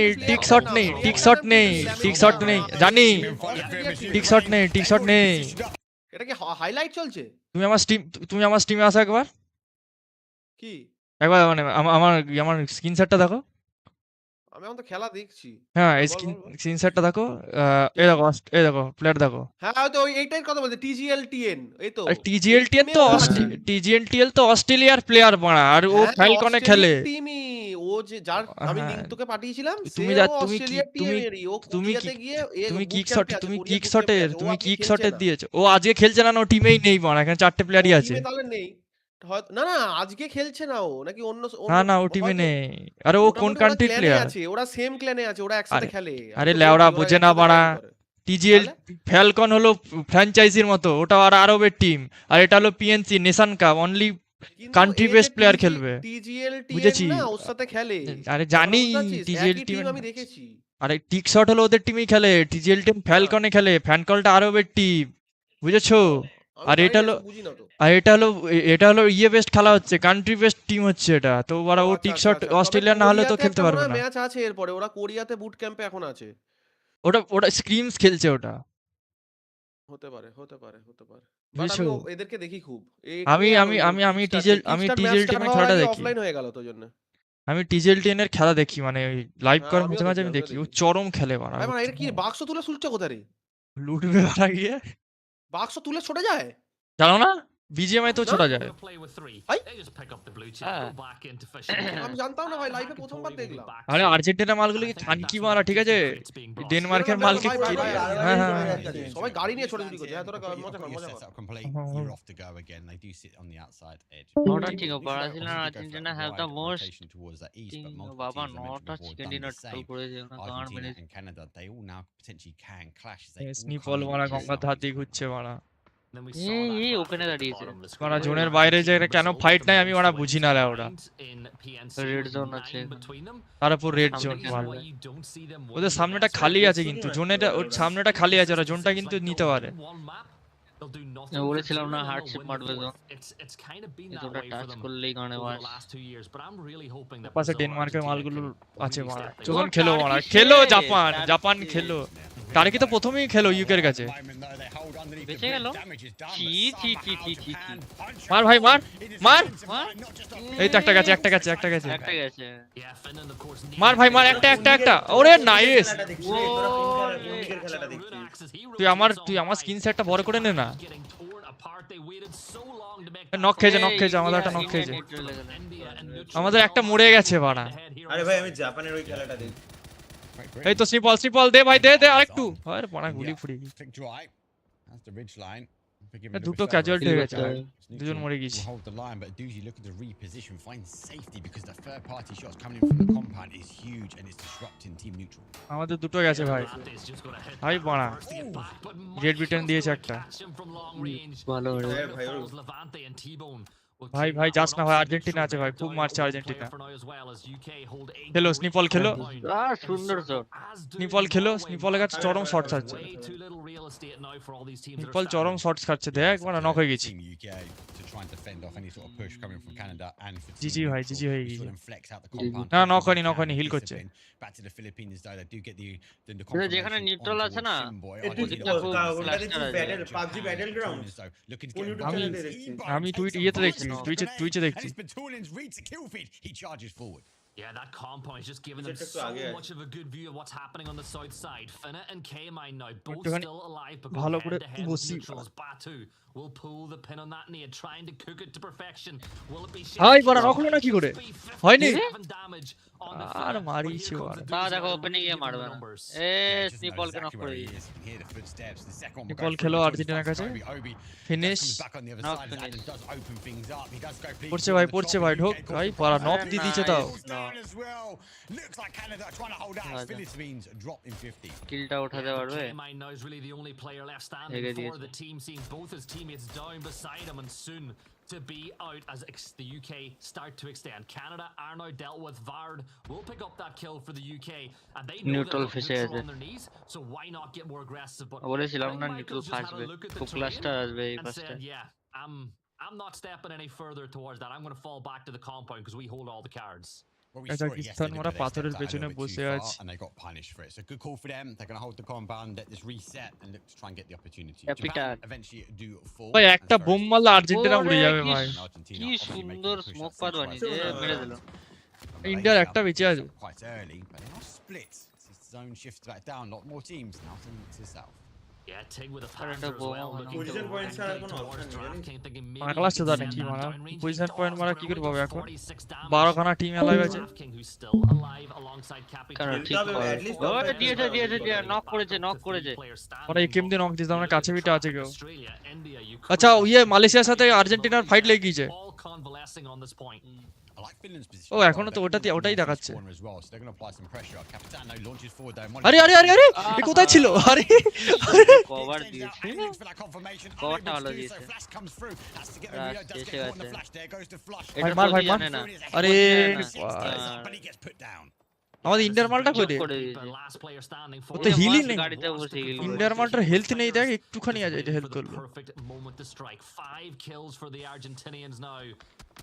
জানি। টিক শট নেই। এটা কি হাইলাইট চলছে? তুমি আমার স্টিমে আসো একবার। কি? একবার মানে আমার স্ক্রিনশটটা দেখো। আমি এখন তো খেলা দেখছি। হ্যাঁ, বল, এই বল, বল। স্ক্রিনশটটা দেখো। এই দেখো প্লেয়ার দেখো। হ্যাঁ তো এইটাই কথা বলছে TGLTN এই তো। আর TGLTL তো অস্ট্রেলিয়ার প্লেয়ার মারা আর ও ফ্যালকনে খেলে। টিমই ও যে যার আমি লিংক তোকে পাঠিয়েছিলাম তুমি কিক শটের দিয়েছো। ও আজকে খেলছে না, ও টিমেই নেই মারা, এখানে 4টে প্লেয়ারই আছে। টিমে তাহলে নেই। না না আজকে খেলছে না ও নাকি অন্য না ও টিমে নেই। আরে ও কোন কান্ট্রি প্লেয়ার আছে? ওরা সেম ক্ল্যানে আছে, ওরা একসাথে খেলে। আরে লেওড়া বোঝে না বাড়া। TGL ফ্যালকন হলো ফ্র্যাঞ্চাইজির মতো, ওটা আর আরবের টিম, আর এটা হলো PNC nation cup, only country best player খেলবে। বুঝেছি না ওর সাথে খেলে। আরে জানি TGL টিম আমি দেখেছি। আরে টিক শট হলো ওদের টিমই খেলে, TGL টিম ফ্যালকনে খেলে, ফ্যানকলটা আরবের টিম, বুঝেছো? আর এটা হলো ইয়ে বেস্ট খেলা হচ্ছে, কান্ট্রি বেস্ট টিম হচ্ছে এটা। তো ওরা ও টিক শট অস্ট্রেলিয়া না হলে তো খেলতে পারবে না। ম্যাচ আছে এরপরে, ওরা কোরিয়াতে বুট ক্যাম্পে এখন আছে। ওটা স্ক্রিমস খেলছে ওটা। হতে পারে। বুঝছো? আমি এদেরকে দেখি খুব। আমি TGL টিমের খেলাটা দেখি। অফলাইন হয়ে গেল তো জন্য। আমি TGL এর খেলা দেখি, মানে ওই লাইভ করে মাঝে আমি দেখি। ও চরম খেলে বাড়া। ভাই মানে এটা কি বাক্স তুলে ছুটছে কোথা রে? লুটবে বাড়া গিয়ে। বাক্স তুলে ছুটে যায়? জানো না? BGMI তো ছোটা যায়। আমি জানতাম না ভাই, লাইভে প্রথমবার দেখলাম। আরে আর্জেন্টিনা মালগুলো কি খানকি মারা, ঠিক আছে? ডেনমার্কের মালকে হ্যাঁ সবাই গাড়ি নিয়ে ছোটাছুটি করছে। তোরা মজা কর। ওটা ঠিক আছে, ব্রাজিল আর আর্জেন্টিনা হ্যাভ দ্য মোস্ট বাবা নটা চিকেন ডিনার টোটাল করেছে না গান মেরেছে। স্নিপল মারা গঙ্গা ধার দিয়ে ঘুরছে মারা। এই ওখানে দাঁড়িয়েছে মারা জোনের বাইরে যে কেন ফাইট নাই আমি মারা বুঝি না। ওরা রেড জোন আছে, তার উপর রেড জোন মারলে ওদের সামনেটা খালি আছে, কিন্তু জোনেটা ওর সামনেটা খালি আছে, ওরা জোনটা কিন্তু নিতে পারে। বলেছিলাম না হার্ডশিপ মারবে জোন, এতটা টাচ করলেই গানে বাস। পাশে ডেনমার্কের মালগুলো আছে মারা। চলুন খেলো মারা, খেলো জাপান খেলো। তার কি তো প্রথমেই খেলো ইউকের কাছে, বেঁচে গেল। মার ভাই মার। এই তো একটা গেছে মার ভাই মার, একটা ওরে নাইস। তুই আমার স্ক্রিন সেটটা বড় করে নে না। নক খেয়েছে আমাদের একটা নক খেয়েছে, আমাদের একটা মরে গেছে বাড়া। আরে ভাই আমি জাপানের ওই খেলাটা দেখি। এই তো স্নিপল দে ভাই, দে আরেকটু। আরে পড়া গুলি ফুড়ি দুটো ক্যাজুয়ালিটি হয়ে গেছে, দুজন মরে গেছে। আমাদের দুটো গেছে ভাই পড়া। গ্রেট ব্রিটেন দিয়েছে একটা। ভালো ভাই যাস না ভাই, আর্জেন্টিনা আছে ভাই, খুব মারছে আর্জেন্টিনা। খেলো স্নিপল খেলো, সুন্দর শট। স্নিপলের কাছে চরম শটস আছে, স্নিপল চরম শটস খাচ্ছে। দেখ মানে নক হয়ে গেছি। জিজি হয়ে গেছে। না নক হয়নি হিল করছে। যেখানে নিউট্রাল আছে না, PUBG Battlegrounds আমি ইয়েতে দেখছি, টুইচে দেখছি। Yeah, that compound is just giving them so much of a good view of what's happening on the south side. Finna and K-Mine now, both still alive, but going head-to-head with neutrals. Batu will pull the pin on that nade, trying to cook it to perfection. Will it be হাই বড় knock হলো না কি করে? হয়নি? damage on the আর মারিছে বড়। তা দেখো ওপেনিং এ মারবে না। স্নিপল কে নক করে দিয়েছে। স্নিপল খেলো আর্জেন্টিনার কাছে। ফিনিশ পড়ছে ভাই ঢোক ভাই, পড়া নক দিয়ে দিয়েছে তাও। কিলটা উঠাতে পারবে। Now is really the only player left standing for the team, seeing both his teammates down beside him, and soon to be out as the UK start to extend. Canada are now dealt with. Vard will pick up that kill for the UK, and they know they're on their knees, so why not get more aggressive? But বলেছিলাম না neutral আসবে, ফোকাসটা আসবে এই পাশে। Yeah, I'm not stepping any further towards that. I'm going to fall back to the compound because we hold all the cards. Kazakhstan ওরা পাথরের পেছনে বসে আছে and they got punished for it. So good call for them. They're going to hold the compound, let this reset, and look to try and get the opportunity. Japan eventually do fall. ভাই একটা bomb মারলে Argentina উড়ে যাবে ভাই কি সুন্দর smoke পাদ বানিয়েছে মেরে দিল ইন্ডিয়ার একটা বেঁচে আছে Quite early, but they are split. This zone shifts back down. A lot more teams now to the south. Yeah, Tig with a Panzer as well. Position point ছাড়া কোনো অপশন নেই পাগলা চোদা নাকি মারা পজিশন পয়েন্ট মারা কি করে পাবে এখন 12 খানা টিম অ্যালাইভ আছে কারণ ঠিক ওই দিয়েছে নক করেছে ওরা এই গেম দিয়ে নক দিতে আমরা কাছে বিটা আছে কেউ আচ্ছা ইয়ে মালয়েশিয়ার সাথে আর্জেন্টিনার ফাইট লেগে গিয়েছে ও এখনো তো ওটাই দেখাচ্ছে আরে আরে আরে আরে এ কোথায় ছিল আরে কভার দিয়েছে কভারটা ভালো দিয়েছে ভাই মার ভাই মার আরে আমাদের ইন্ডিয়ার মালটা কই রে ও তো হিলই নেই গাড়িতে বসে হিল ইন্ডিয়ার মালটার হেলথ নেই দেখ একটুখানি আছে এটা হেলথ করলো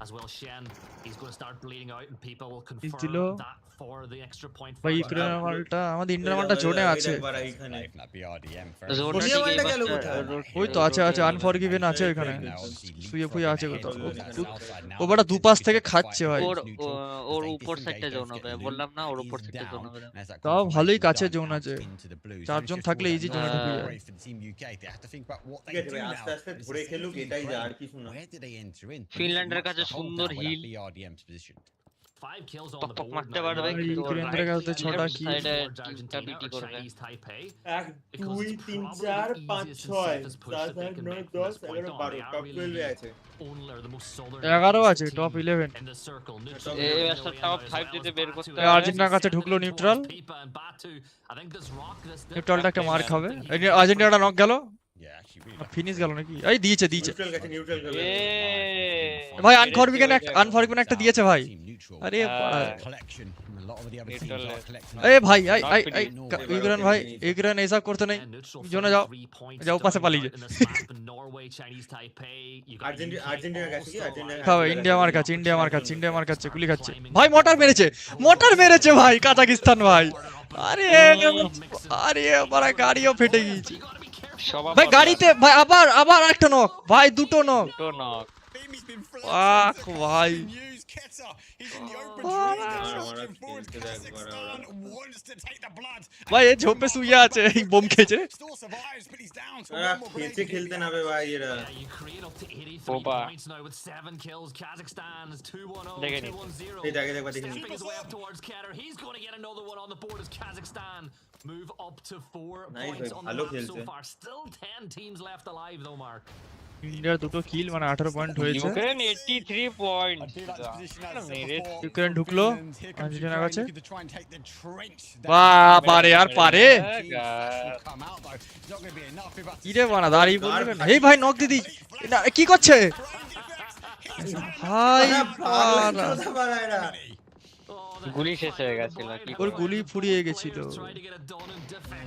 As well, Shen, he's going to start bleeding out, and people will confirm that for the extra point. ভাই ইউক্রেনের মালটা আমাদের ইন্ডিয়ার মালটা জোনে আছে ওই তো আছে আনফরগিভেন আছে ওখানে শুয়ে ফুয়ে আছে কোথাও ও বড় দুপাশ থেকে খাচ্ছে ভাই ওর উপর সাইডটা জোন হবে বললাম না ওর উপর সাইডটা জোন হবে তাও ভালোই কাছে জোন আছে চারজন থাকলে ইজি জোনে ঢুকে যায় আস্তে আস্তে ধরে খেলুক এটাই যা আর কিছু না ফিনল্যান্ডের কাছে সুন্দর হিল 5 kills on the পক board. মারতে পারবে কিন্তু ইউক্রেনের কাছে ছোটা কি সাইডে তিনটা বিটি করবে 1 2 3 4 5 6 7 8 9 10 11 12 টপ 12 এ আছে 11 আছে টপ 11 এই ম্যাচটা টপ 5 দিতে বের করতে আর্জেন্টিনার কাছে ঢুকলো নিউট্রাল নিউট্রালটা একটা মার খাবে আর্জেন্টিনাটা নক গেল ফিনিশ গেল নাকি এই দিয়েছে নিউট্রাল গেল ভাই আনফরগিভেন একটা দিয়েছে ভাই আরে এই ভাই এই ইউক্রেন ভাই ইউক্রেন এইসব করতে নেই জোনে যাও পাশে পালিয়ে আর্জেন্টিনা কাছে কি আর্জেন্টিনা খাবে ইন্ডিয়া মার কাছে গুলি খাচ্ছে ভাই মোটর মেরেছে ভাই কাজাকিস্তান ভাই আরে বড় গাড়িও ফেটে গিয়েছে ভাই গাড়িতে ভাই আবার একটা নক ভাই দুটো নক ভাই ভাই এই ঝোপে শুয়ে আছে এই বোম খেয়েছে খেলতে নাবে ভাই এরা ওবা দেখে move up to 4 points on the map so far. Still 10 teams left alive though, Mark. ইন্ডিয়ার দুটো কিল মানে 18 পয়েন্ট হয়েছে ইউক্রেন 83 পয়েন্ট ইউক্রেন ঢুকলো আর্জেন্টিনার কাছে বাবারে আর পারে ইরে বানা দাঁড়িয়ে বলবে না এই ভাই নক দিদি কি করছে ভাই গুলি শেষ হয়ে গেছিল ওর গুলি ফুরিয়ে গেছিল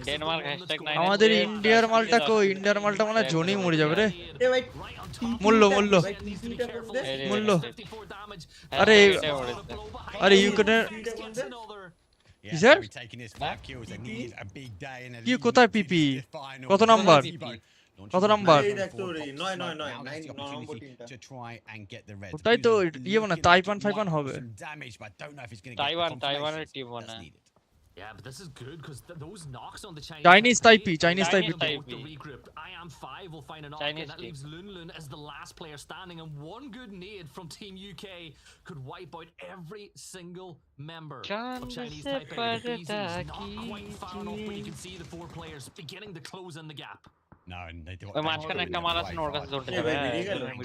ডেনমার্ক #9 আমাদের ইন্ডিয়ার মালটা মানে জোনেই মরে যাবে রে মূল্য আরে ইউক্রেনের কি কোথায় পিপি কত নাম্বার ওটাই তো ইয়ে মানে তাইওয়ান হবে তাইওয়ানের টিম বানা Yeah, but this is good because those knocks on the Chinese Taipei the regrouped. I am 5 will find a knock and that leaves Lunlun as the last player standing, and one good nade from Team UK could wipe out every single member of Chinese Taipei. He's not quite far enough, but you can see the 4 players beginning to close in the gap. No, and they do. মাঝখানে একটা মাল আছে ওর কাছে ধরতে যাবে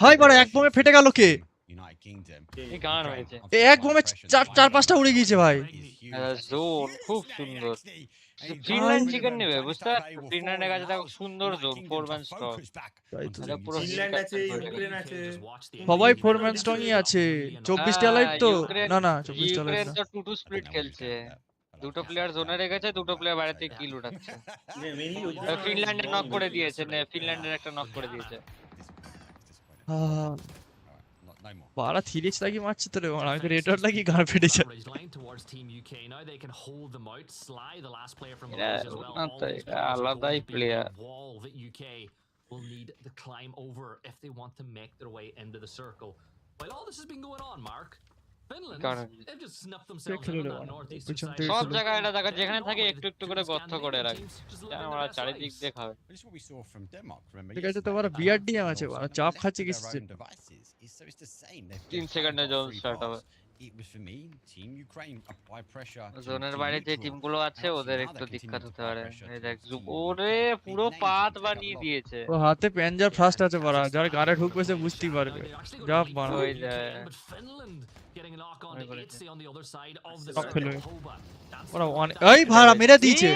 ভাই বড় এক বোমে ফেটে গেল কে United Kingdom. এই গান হয়েছে এক বোমে 4-5টা উড়ে গিয়েছে ভাই জোন খুব সুন্দর ফিনল্যান্ড চিকেন নেবে বুঝতে ফিনল্যান্ডের কাছে দেখো সুন্দর জোন 4 ম্যান স্টক পুরো ফিনল্যান্ড আছে ইউক্রেন আছে সবাই 4 ম্যান স্ট্রংই আছে 24টা লাইভ তো না 24টা লাইভ ইউক্রেন তো 2-2 স্প্লিট খেলছে দুটো প্লেয়ার জোনে রেখেছে দুটো প্লেয়ার বাইরে থেকে কিল উঠাচ্ছে ফিনল্যান্ডের নক করে দিয়েছে ফিনল্যান্ডের একটা নক করে দিয়েছে বাড়া 3x লাগি মারছে তো রে বাড়া, আমি তো রেড ডট লাগি গান ফেটেছে। আলাদাই player. will need to climb over if they want to make their way into the circle. While all this has been going on, Mark, Finland, they've just snuffed themselves in on that northeastern side. সব জায়গায় এটা দেখা যেখানে থাকে একটু একটু করে গর্ত করে রাখে, আমরা চারিদিক দিয়ে খাবে। ঠিক আছে, তোমার বিআরডিএম আছে বাড়া, চাপ খাচ্ছে কিছু। 3 সেকেন্ডে জোন স্টার্ট হবে। জোনের বাইরে যে টিমগুলো আছে ওদের একটু দিক্কত হতে পারে। এই দেখ ওরে পুরো পাত বানিয়ে দিয়েছে। ও হাতে প্যাঞ্জার ফার্স্ট আছে বাড়া, যার গাড়ে ঢুকবে সে বুঝতেই পারবে। যা বাড়া ওই যায় ওরা এই ভাড়া মেরে দিয়েছে।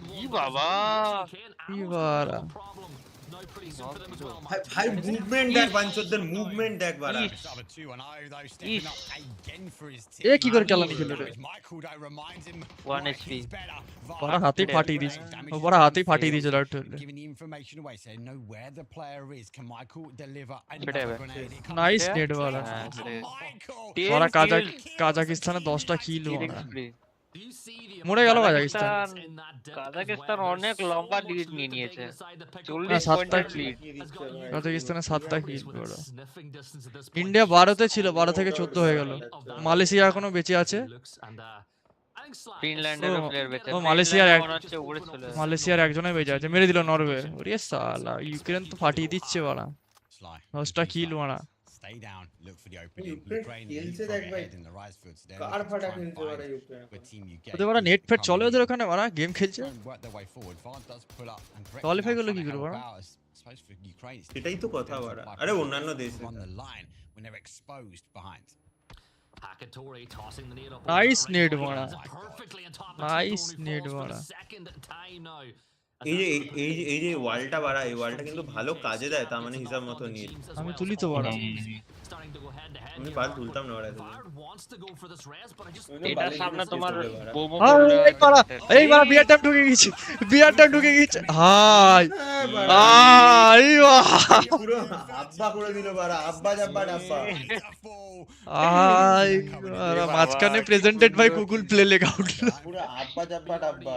কি বাবা, কি বাড়া ভাই মুভমেন্ট দেখ, বাঞ্চোদের মুভমেন্ট দেখ বাড়া। এ কি করে চালানি খেললো রে? 1 HP বড় হাতেই ফাটিয়ে দিয়েছে, বড় হাতেই ফাটিয়ে দিয়েছে লাইট। নাইস নেট বাড়া। বড় কাজাকিস্তানে 10টা কিল মরে গেল কাজাকিস্তান। কাজাকিস্তান অনেক লম্বা লিড নিয়ে নিয়েছে, 7টা কিল কাজাকিস্তানে, 7টা কিল। ইন্ডিয়া 12তে ছিল, 12 থেকে 14 হয়ে গেল। মালয়েশিয়া এখনো বেঁচে আছে। ফিনল্যান্ডেরও প্লেয়ার বেঁচে আছে। মালয়েশিয়ার একজনই বেঁচে আছে, মেরে দিল নরওয়ে। ওরে শালা, ইউক্রেন তো ফাটিয়ে দিচ্ছে বাড়া, 10টা কিল বাড়া। Stay down, look for the opening. Ukraine lead ahead in the rise field today. ওদের বড় নেট ফেট চলে ওদের ওখানে বড় গেম খেলছে। কোয়ালিফাই করলো কি করে বড়? এটাই তো কথা বড়। আরে অন্যান্য দেশ নাইস নেট বড়, নাইস নেট বড়। এই যে ওয়ালটা বাড়া, এই ওয়ালটা কিন্তু ভালো কাজে দেয়, তার মানে হিসাব মতো নিয়ে আমি তুলি তো বড়। আমি বাল তুলতাম না বড়। এটা সামনে তোমার বোমো এই বড়, এই বড় বিয়ার টাইম ঢুকে গেছে, বিয়ার টাইম ঢুকে গেছে। হাই আই পুরো আব্বা করে দিল বড়, আব্বা জাব্বা ডাব্বা। আই বড় মাঝখানে প্রেজেন্টেড বাই গুগল প্লে লেখা উঠলো, পুরো আব্বা জাব্বা ডাব্বা।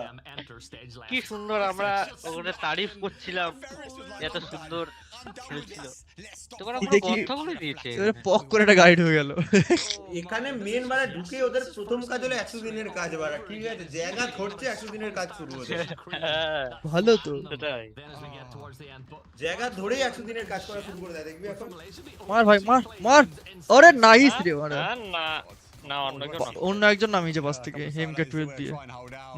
কি সুন্দর আমরা ওরে তারিফ করছিলাম, এত সুন্দর খেলছিল। তোমরা পুরো বন্ধ করে দিয়েছে, এবারে পক করে একটা গাইড হয়ে গেল। এখানে মেন বাড়া ঢুকে ওদের প্রথম কাজ হলো 100 দিনের কাজ বাড়া, ঠিক আছে? জায়গা ধরছে 100 দিনের কাজ শুরু হচ্ছে। ভালো তো, সেটাই জায়গা ধরেই 100 দিনের কাজ করা শুরু করে দেয়, দেখবি এখন। মার ভাই মার মার। ওরে নাইস রে মারা। না না অন্য একজন নামিয়েছে বাস থেকে হেমকে 12 দিয়ে।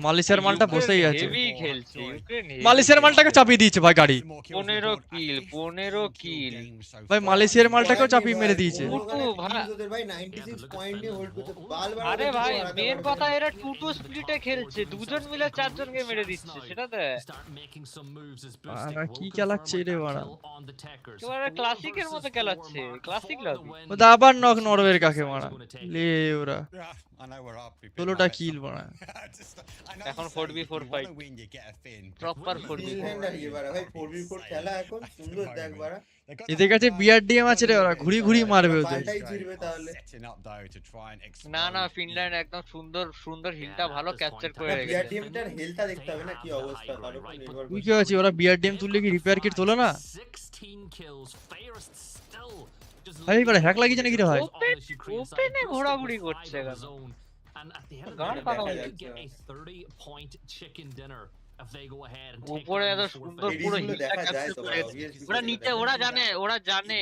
মালয়েশিয়ার মালটা বসেই আছে, হেভি খেলছে ইউক্রেন। মালয়েশিয়ার মালটাকে চাপিয়ে দিয়েছে ভাই গাড়ি। 15 কিল ভাই মালয়েশিয়ার মালটাকেও চাপিয়ে মেরে দিয়েছে। ওদের ভাই 96 পয়েন্ট নিয়ে হোল্ড করতে বাল বাল। আরে ভাই মেন কথা এরা 2-2 স্প্লিটে খেলছে, দুজন মিলে চারজনকে মেরে দিচ্ছে, সেটা দেখ। আরে কি খেলাচ্ছে রে বাড়া, এবারে ক্লাসিকের মতো খেলাচ্ছে, ক্লাসিক লবি। ওটা আবার নক নরওয়ের কাকে মারা লে ওরা 16টা কিল বাড়া। এখন 4v4 ফাইট, প্রপার 4v4 ভাই 4v4 খেলা এখন সুন্দর দেখ বাড়া। এদের কাছে বিআরডিএম আছে রে, ওরা ঘুরি ঘুরি মারবে ওদের। না ফিনল্যান্ড একদম সুন্দর হিলটা ভালো ক্যাপচার করে রেখেছে। বিআরডিএমটার হেলটা দেখতে হবে না কি অবস্থা, তার উপর নির্ভর করে। কি আছে ওরা বিআরডিএম তুললে কি রিপেয়ার কিট তোলে না? এই বড় হ্যাক লাগিয়ে জানে কি রে ভাই, ওপেনে ঘোরাঘুরি করছে কেন? গান পাকা উপরে এত সুন্দর পুরো হিলটা ক্যাপচার করে ওরা নিচে, ওরা জানে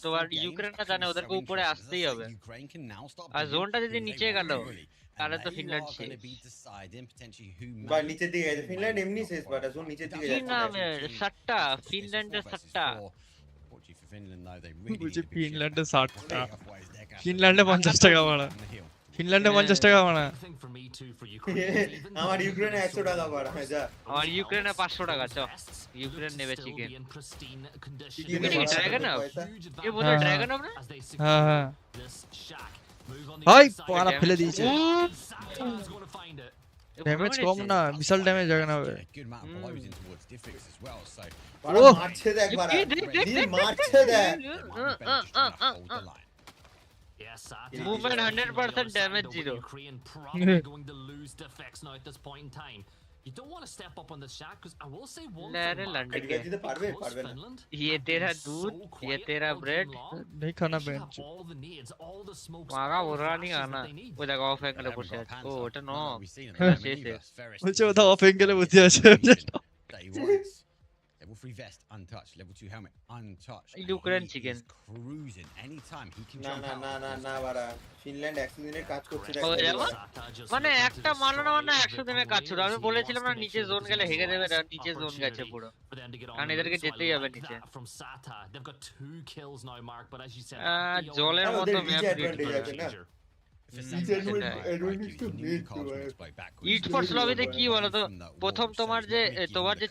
তো, আর ইউক্রেনটা জানে ওদেরকে উপরে আসতেই হবে। আর জোনটা যদি নিচে গেল তাহলে তো ফিনল্যান্ড শেষ। বা নিচে দিকে গেছে ফিনল্যান্ড, এমনি শেষ বাটা। জোন নিচে দিকে যাচ্ছে। কি নামে সাট্টা, ফিনল্যান্ডের সাট্টা। বুঝি ফিনল্যান্ডে 60টা, ফিনল্যান্ডে 50 টাকা ভাড়া, ফিনল্যান্ডে 50 টাকা ভাড়া। আমার ইউক্রেনে 100 টাকা ভাড়া। যা আমার ইউক্রেনে 500 টাকা। চ ইউক্রেন নেবে চিকেন। ড্রাগন আপ, এ বোধহয় ড্রাগন আপ না? হ্যাঁ ভাই পাড়া ফেলে দিয়েছে। ড্যামেজ কম না, বিশাল ড্যামেজ হয় না ভাই। মারছে দেখ বাড়া, নীল মারছে দেখ। Movement 100% damage 0। You don't want to step up on the shot because I will say one अरे लंडे के पारवे ना ये तेरा दूध ये तेरा ब्रेड नहीं खाना बेंच मागा उड़ा नहीं आना वो जगह ऑफ एंगल पर से ओ ওটা নো বলছে ওটা অফ এঙ্গেলে বুঝি আছে Level 3 vest untouched, level 2 helmet untouched. Ukraine chicken cruising anytime he can jump out. না বাড়া, ফিনল্যান্ড 100 দিনের কাজ করছে দেখ। মানে একটা মানো না মানে 100 দিনের কাজ ছিল। আমি বলেছিলাম না নিচে জোন গেলে হেগে দেবে, নিচে জোন গেছে পুরো। কারণ এদেরকে যেতেই হবে নিচে। জলের মতো ম্যাপ ক্রিয়েট করেছে না। ইস্পোর্টস লবিতে কি বলতো, প্রথম তোমার যে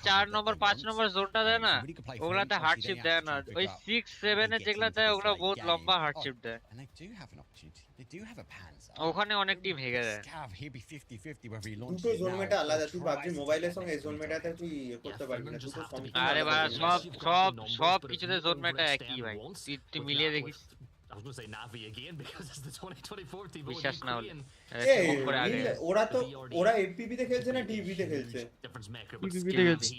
4 নম্বর 5 নম্বর জোনটা দেয় না, ওগুলাতে হার্ডশিপ দেয় না। ওই 6 7 এ যেগুলা দেয় ওগুলা বহুত লম্বা হার্ডশিপ দেয়। ওখানে অনেক টিম হেগে দেয়। দুটো জোন মেটা আলাদা, তুই PUBG মোবাইলের সঙ্গে জোন মেটাতে তুই করতে পারবি না। দুটো আরে ভাই সব কিছুতে জোন মেটা একই ভাই, তুই মিলিয়ে দেখিস। I was going to say Navi again because it's the 2024 team. বিশ্বাস না হলে ওরা এফপিপি তে খেলছে না টিভি তে খেলছে? টিভি তে খেলছে,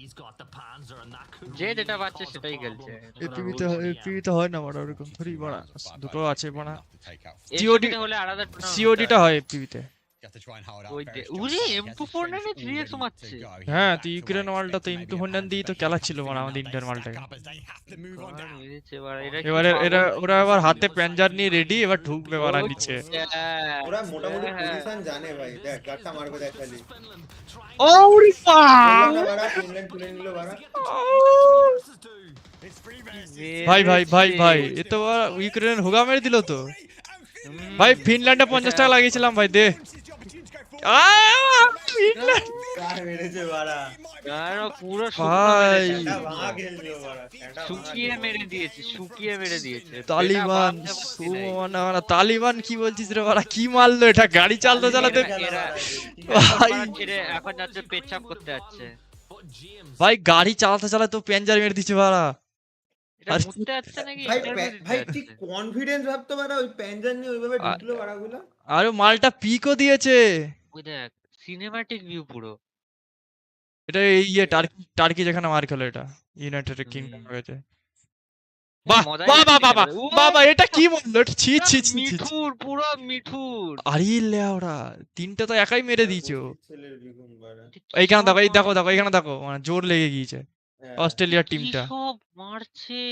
যে যেটা পাচ্ছে সেটাই খেলছে। এফপিপি তে হয় না বড় এরকম থরি বড়, দুটো আছে বড়। সিওডি হলে আলাদা, সিওডিটা হয় এফপিপি তে। ওরে M249 এ 3x মারছে। হ্যাঁ, তুই ইউক্রেন ওয়ার্ল্ডটা তো M249 দিয়ে তো খেলা ছিল মানে আমাদের ইন্ডিয়ান ওয়ার্ল্ডটাকে। এবারে ওরা আবার হাতে প্যাঞ্জার নিয়ে রেডি, এবার ঢুকবে ওরা নিচে। ওরা মোটামুটি পজিশন জানে ভাই, দেখ গাটটা মারবে দেখ খালি। ওরে বাবা, ফিনল্যান্ড তুলে নিল বাড়া। ভাই এ তো ইউক্রেন হুগা মেরে দিল তো ভাই। ফিনল্যান্ডে 50 টাকা লাগিয়েছিলাম ভাই, দে। তালিবান কি বলছিস রে বাড়া, কি মারলো এটা গাড়ি চালাতে চালাতে এখন যাচ্ছে পেচ্ছাপ করতে যাচ্ছে ভাই, গাড়ি চালাতে চালাতে প্যাঞ্জার মেরে দিচ্ছে বাড়া। ভাই ঠিক কনফিডেন্স ভাবতো বাড়া, ওই প্যাঞ্জার নিয়ে ওইভাবে ঢুকলো বাড়াগুলো। আরে মালটা পিকও দিয়েছে, ওই দেখ সিনেম্যাটিক ভিউ পুরো। এটা এই টার্কি যেখানে মার খেলো, এটা ইউনাইটেড কিংডম হয়েছে। বাবা এটা কি বললো, ছি ছি ছি, মিঠুর পুরো মিঠুর। আরে লেওড়া, তিনটা তো একাই মেরে দিয়েছো। এইখানে দেখো, দেখো এখানে দেখো, মানে জোর লেগে গিয়েছে অস্ট্রেলিয়ার টিমটা। সব মারছে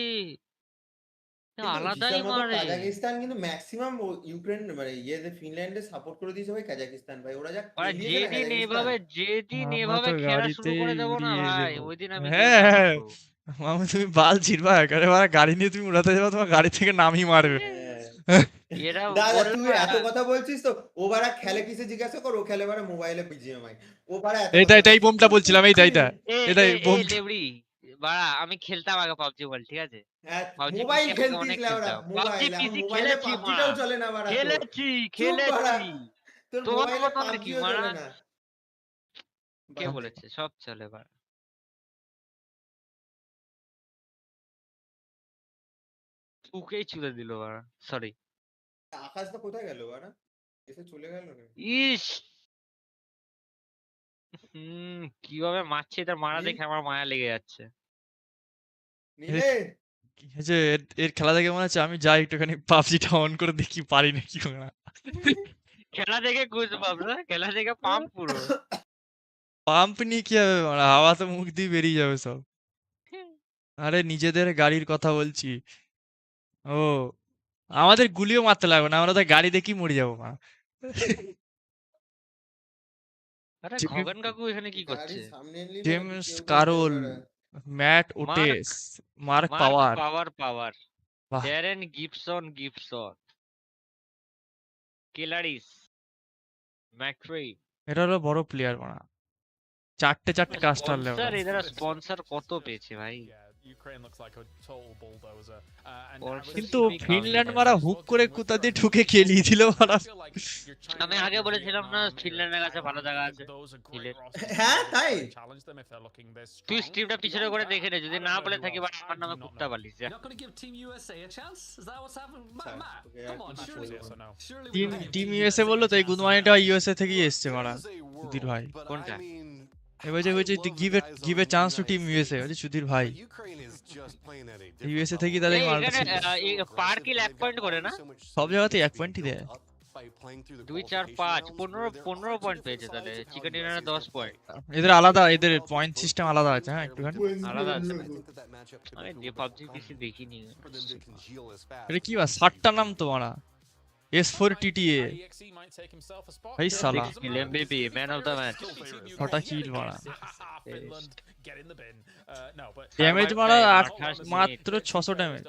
আলাদাই মারে। কাজাকিস্তান কিন্তু ম্যাক্সিমাম ইউক্রেন মানে ফিনল্যান্ডে সাপোর্ট করে দিয়েছে ভাই কাজাকিস্তান ভাই। ওরা যা যেদিন এভাবে খেলা শুরু করে দেব না ভাই, ওইদিন আমি মামা তুমি বাল ছিড়বা একেবারে, গাড়ি নিয়ে তুমি উড়াতে যাবে, তোমার গাড়ি থেকে নামই মারবে। দাদা তুই এত কথা বলছিস তো, ও বারা খেলে কিসে জিজ্ঞাসা কর, ও খেলে বারা মোবাইলে বিজিএমআই। ও বারা এই বোমটা বলছিলাম, এটাই বোম। বাড়া আমি খেলতাম আগে পাবজি মোবাইল, ঠিক আছে? মোবাইল খেলতিস লেওড়া, মোবাইলে পাবজিটাও চলে না বাড়া। খেলেছি তোর মোবাইলে পাবজিও চলে না। কে বলেছে সব চলে বাড়া? উকেই চুলে দিল বাড়া, সরি। আকাশটা কোথায় গেল বাড়া? এসে চলে গেল না। ইস কিভাবে মারছে, তার মারা দেখে আমার মায়া লেগে যাচ্ছে। এর খেলা দেখে মনে হচ্ছে আমি যাই একটুখানি পাবজিটা অন করে দেখি পারি নাকি। খেলা দেখে খেলা দেখে পাম্প পুরো। পাম্প নিয়ে কি হবে, হাওয়া তো মুখ দিয়ে বেরিয়ে যাবে সব। আরে নিজেদের গাড়ির কথা বলছি। ও আমাদের গুলিও মারতে লাগবে না, আমরা তো গাড়ি দেখি মরে যাবো। আরে খগন কাকু এখানে কি করছে? জেমস কারোল, ম্যাট ওটেস, মার্ক পাওয়ার, ড্যারেন গিবসন, কেলারিস, ম্যাক্ট্রি। এরা হলো বড় প্লেয়ার বানা, চারটে কাস্টার লেভেল। স্যার এরা স্পন্সর কত পেয়েছে ভাই? Ukraine looks like a total bulldozer. কিন্তু ফিনল্যান্ড মারা হুক করে কোথা দিয়ে ঢুকে খেলিয়ে দিল মারা। আমি আগে বলেছিলাম না ফিনল্যান্ডের কাছে ভালো জায়গা আছে। হ্যাঁ তাই তুই স্ট্রিমটা পিছনে করে দেখে নে, যদি না বলে থাকি আমার নামে কুত্তা বালিশ যা। টিম ইউএসএ বললো তো এই গুড মর্নিংটা ইউএসএ থেকেই এসছে মারা সুধীর ভাই। কোনটা? এবার যে বলছে give a chance to team USA বলছে সুধীর ভাই ইউএসএ থেকে তাদের মারটা ছিল। পার কিল 1 পয়েন্ট করে না সব জায়গাতে 1 পয়েন্টই দেয়। 2 4 5 15 পয়েন্ট পেয়েছে তাহলে। চিকেন ডিনারে 10 পয়েন্ট। এদের আলাদা, এদের পয়েন্ট সিস্টেম আলাদা আছে। হ্যাঁ একটুখানি আলাদা আছে। আমি যে পাবজি পিসি দেখিনি। এটা কি বা 60টা নাম তো মারা S4 TTA ভাই সালা MVP man of the match. ছটা কিল মারা, ড্যামেজ মারা মাত্র 600 ড্যামেজ।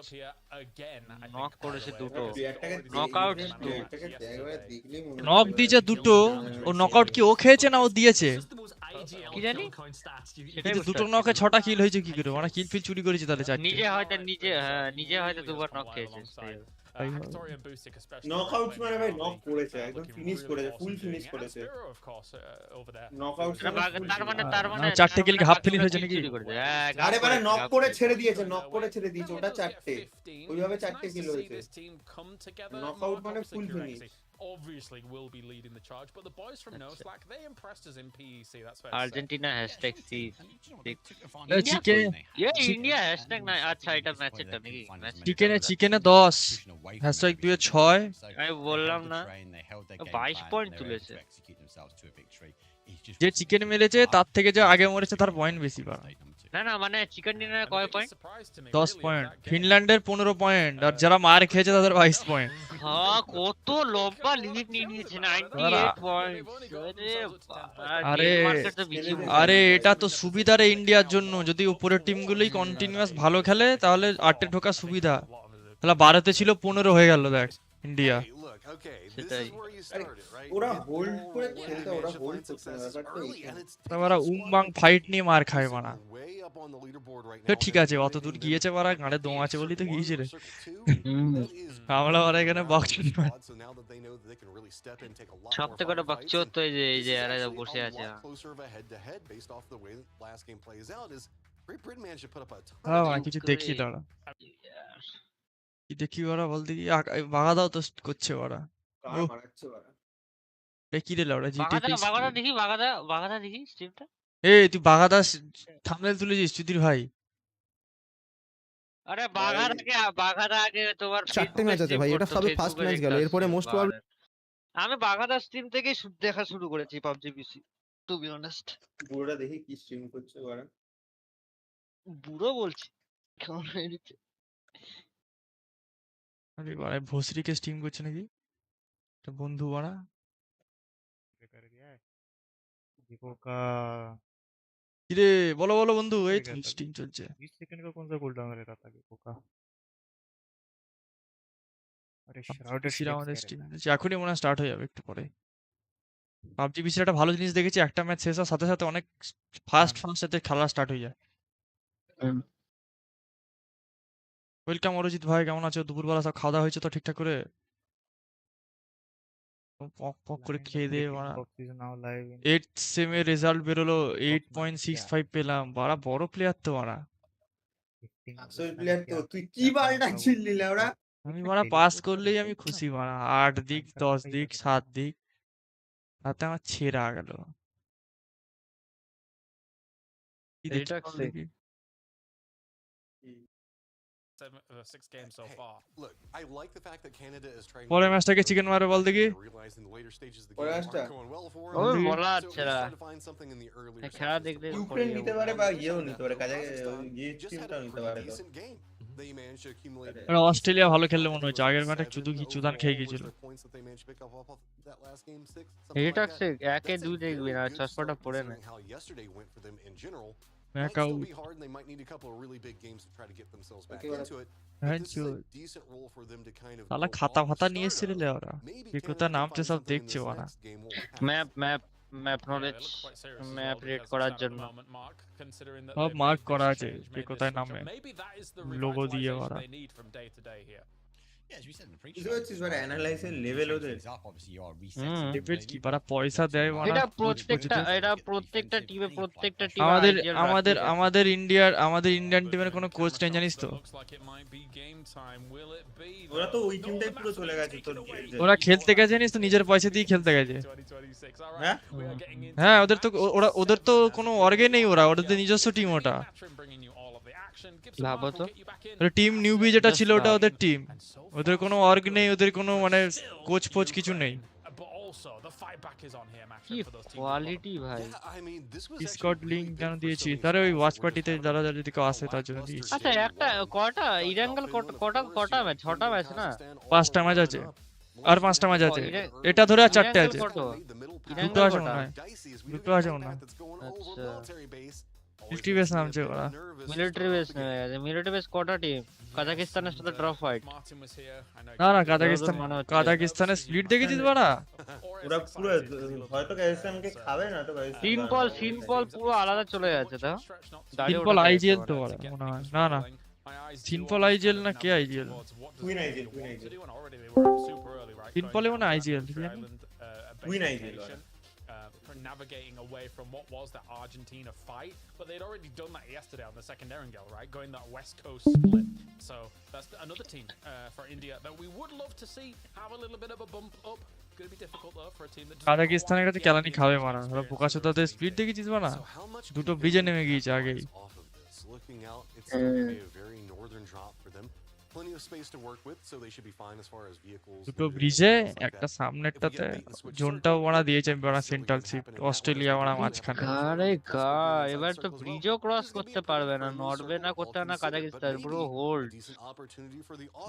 নক করেছে দুটো, নকআউট নক দিয়েছে দুটো। ও নকআউট কি ও খেয়েছে না ও দিয়েছে কি জানি। কিন্তু দুটো নকে 6টা কিল হয়েছে কি করে? মানে কিল ফিল চুরি করেছে তাহলে চারটে। নিজে হয়তো দুবার নক খেয়েছে। নকআউট মানে ভাই নক করেছে, একদম ফিনিশ করেছে, ফুল ফিনিশ করেছে। নকআউট তার মানে চারটে কিল কি হাফ ফিনিশ হয়েছে নাকি? আরে মানে নক করে ছেড়ে দিয়েছে, নক করে ছেড়ে দিয়েছে, ওটা চারটে, ওইভাবে চারটে কিল হয়েছে। নকআউট মানে full finish. Obviously will be leading the charge, but the boys from No Slack, they impressed us in PEC, that's fair. Argentina #C chicken India hashtag না। আচ্ছা এটা ম্যাচের টা নাকি? চিকেনে 10 #2 6 আমি বললাম না 22 পয়েন্ট তুলেছে। যে চিকেন মেরেছে তার থেকে যে আগে মরেছে তার পয়েন্ট বেশি পায়। না মানে চিকেন ডিনারে কয় পয়েন্ট? 10 পয়েন্ট। ফিনল্যান্ডের 15 পয়েন্ট, আর যারা মার খেয়েছে তাদের 22 পয়েন্ট। হ্যাঁ কত লম্বা লিড নিয়ে নিয়েছে 98 পয়েন্ট। আরে এটা তো সুবিধা রে ইন্ডিয়ার জন্য। যদি উপরের টিমগুলোই কন্টিনিউয়াস ভালো খেলে তাহলে 8-এ ঢোকা সুবিধা। তাহলে 12তে ছিল 15 হয়ে গেল দেখ ইন্ডিয়া। সেটাই ওরা হোল্ড করে খেলতে, ওরা হোল্ড করতে ব্যাপারটা। ওরা উমবাং ফাইট নিয়ে মার খায় মানা। ঠিক আছে অত দূর গিয়েছে মারা, গাড়ে দম আছে বলি তো গিয়েছে রে। আমরা ওরা এখানে বক্সিং সবথেকে বড় বকচোদ তো এই যে এরা বসে আছে। হ্যাঁ কিছু দেখি দাঁড়া, কি দেখি ওরা বল দেখি। বাগা দাও তো করছে ওরা। কি রে লাউড়া জিটিপি বাগাদা দেখি, বাগাদা দেখি স্ট্রিমটা। এই তুই বাগাদা থাম্বনেল তুলেছিস সুধীর ভাই? আরে বাগাদা আগে তোমার 4টে ম্যাচ আছে ভাই, এটা সবে ফার্স্ট ম্যাচ গেল, এরপরে মোস্ট প্রবাবলি আমি বাগাদা স্ট্রিম থেকে দেখা শুরু করেছি PUBG PC, to be honest. বুড়োটা দেখি কি স্ট্রিম করছে ওরা। বুড়ো বলছি কেমন হয়ে গেছে। আরে বাড়া ভোসরিকে স্ট্রিম করছে নাকি এটা বন্ধু বাড়া? কিরে বলো বন্ধু। এই তো স্ট্রিম চলছে। 20 सेकंड का कौन सा कूलडाउन रहता था कोका? अरे श्राउडेड পিসির আমাদের স্ট্রিম এখনই মনে হয় স্টার্ট হয়ে যাবে একটু পরে। পাবজি পিসির একটা ভালো জিনিস দেখেছি, একটা ম্যাচ শেষ হওয়ার সাথে সাথে অনেক ফাস্ট সাথে খেলা স্টার্ট হয়ে যায়। ওয়েলকাম অরিজিৎ ভাই, কেমন আছো? দুপুরবেলা সব খাওয়া দাওয়া হয়েছে তো ঠিকঠাক করে? পক পক করে খেয়ে দিয়ে মারা 8 সেমে রেজাল্ট বেরোলো, 8.65 পেলাম। বাড়া বড় প্লেয়ার তো মারা। আসল প্লেয়ার তো তুই কি বালটা ছিললি লাউড়া? আমি মারা পাস করলেই আমি খুশি মারা। 8 দিক 10 দিক 7 দিক তাতে আমার ছেঁড়া গেল। কি দেখি six games so far. Look, I like the fact that Canada is trying পরের ম্যাচটাকে চিকেন মারবে বল দেখি। পরের ম্যাচটা ওই বলা আছেরা খেলা দেখলে ইউক্রেন নিতে পারে বা ইয়েও নিতে পারে, কাজে গিয়ে টিমটাও নিতে পারে তো। আর অস্ট্রেলিয়া ভালো খেললে মনে হচ্ছে। আগের ম্যাচে চুদান খেয়ে গিয়েছিল। এটা একে দুই দেখবি না, চশমাটা পরে না। সালা খাতা ফাতা নিয়ে এসেছিল ওরা, বিকৃতা নামছে সব দেখছে ওরা। Map map knowledge map red করার জন্য সব মার্ক করা আছে কে কোথায় নামে লোগো দিয়ে ওরা বুঝতে পারছিস ওরা অ্যানালাইসের লেভেল ওদের লেভেল কি পারা পয়সা দেয় ওরা এটা প্রত্যেকটা টিমে আমাদের ইন্ডিয়ান টিমের কোনো কোচ নেই জানিস তো ওরা তো ওই টিমটাই পুরো চলে গেছে তোর ওরা খেলতে গেছে জানিস তো নিজের পয়সা দিয়ে খেলতে গেছে হ্যাঁ হ্যাঁ ওদের তো কোনো অর্গে নেই ওদের তো নিজস্ব টিম ওটা ভাবো তো টিম নিউবি যেটা ছিল ওটা ওদের টিম ওদের কোনো অর্গ নেই ওদের কোনো মানে কোচ ফোচ কিছু নেই কি কোয়ালিটি ভাই ডিসকর্ড লিংক কেন দিয়েছি তারে ওই ওয়াচ পার্টিতে যারা যদি কেউ আসে তার জন্য দিয়েছি আচ্ছা একটা কটা ইরাঙ্গল কটা ম্যাচ 6টা ম্যাচ না 5টা ম্যাচ আছে আর 5টা ম্যাচ আছে এটা ধরে আর 4টে আছে দুটো আছে মনে হয় আচ্ছা মিলিটারি বেস নামছে ওরা মিলিটারি বেস কটা টিম কাজাকিস্তানের সাথে ড্র ফাইট না কাজাকিস্তানের স্প্লিট দেখেছিস বাড়া ওরা পুরো হয়তো কাজাকিস্তানকে খাবে না তো সিনপল পুরো আলাদা চলে যাচ্ছে তো সিনপল আইজিএল তো ওরা মনে হয় না সিনপল আইজিএল না কে আইজিএল কুইন আইজিএল সিনপলে মনে IGL queen IGL navigating away from what was the Argentina fight, but they'd already done that yesterday on the second Erangel, right? Going that West Coast split. So that's another team for India that we would love to see have a little bit of a bump up. Going to be difficult though for a team that কাজাকিস্তানের কাছে কেলানি খাবে মারা ওরা বোকাচোদাদের speed দেখেছিস না দুটো ব্রিজে নেমে গিয়েছে আগেই দুটো ব্রিজে একটা সামনেরটাতে জোনটাও বড়া দিয়েছে বড়া সেন্ট্রাল শিফট অস্ট্রেলিয়া বড়া মাঝখানে আরে গা এবার তো ব্রিজও ক্রস করতে পারবে না নড়বে না করতে না কাজাকিস্তান পুরো হোল্ড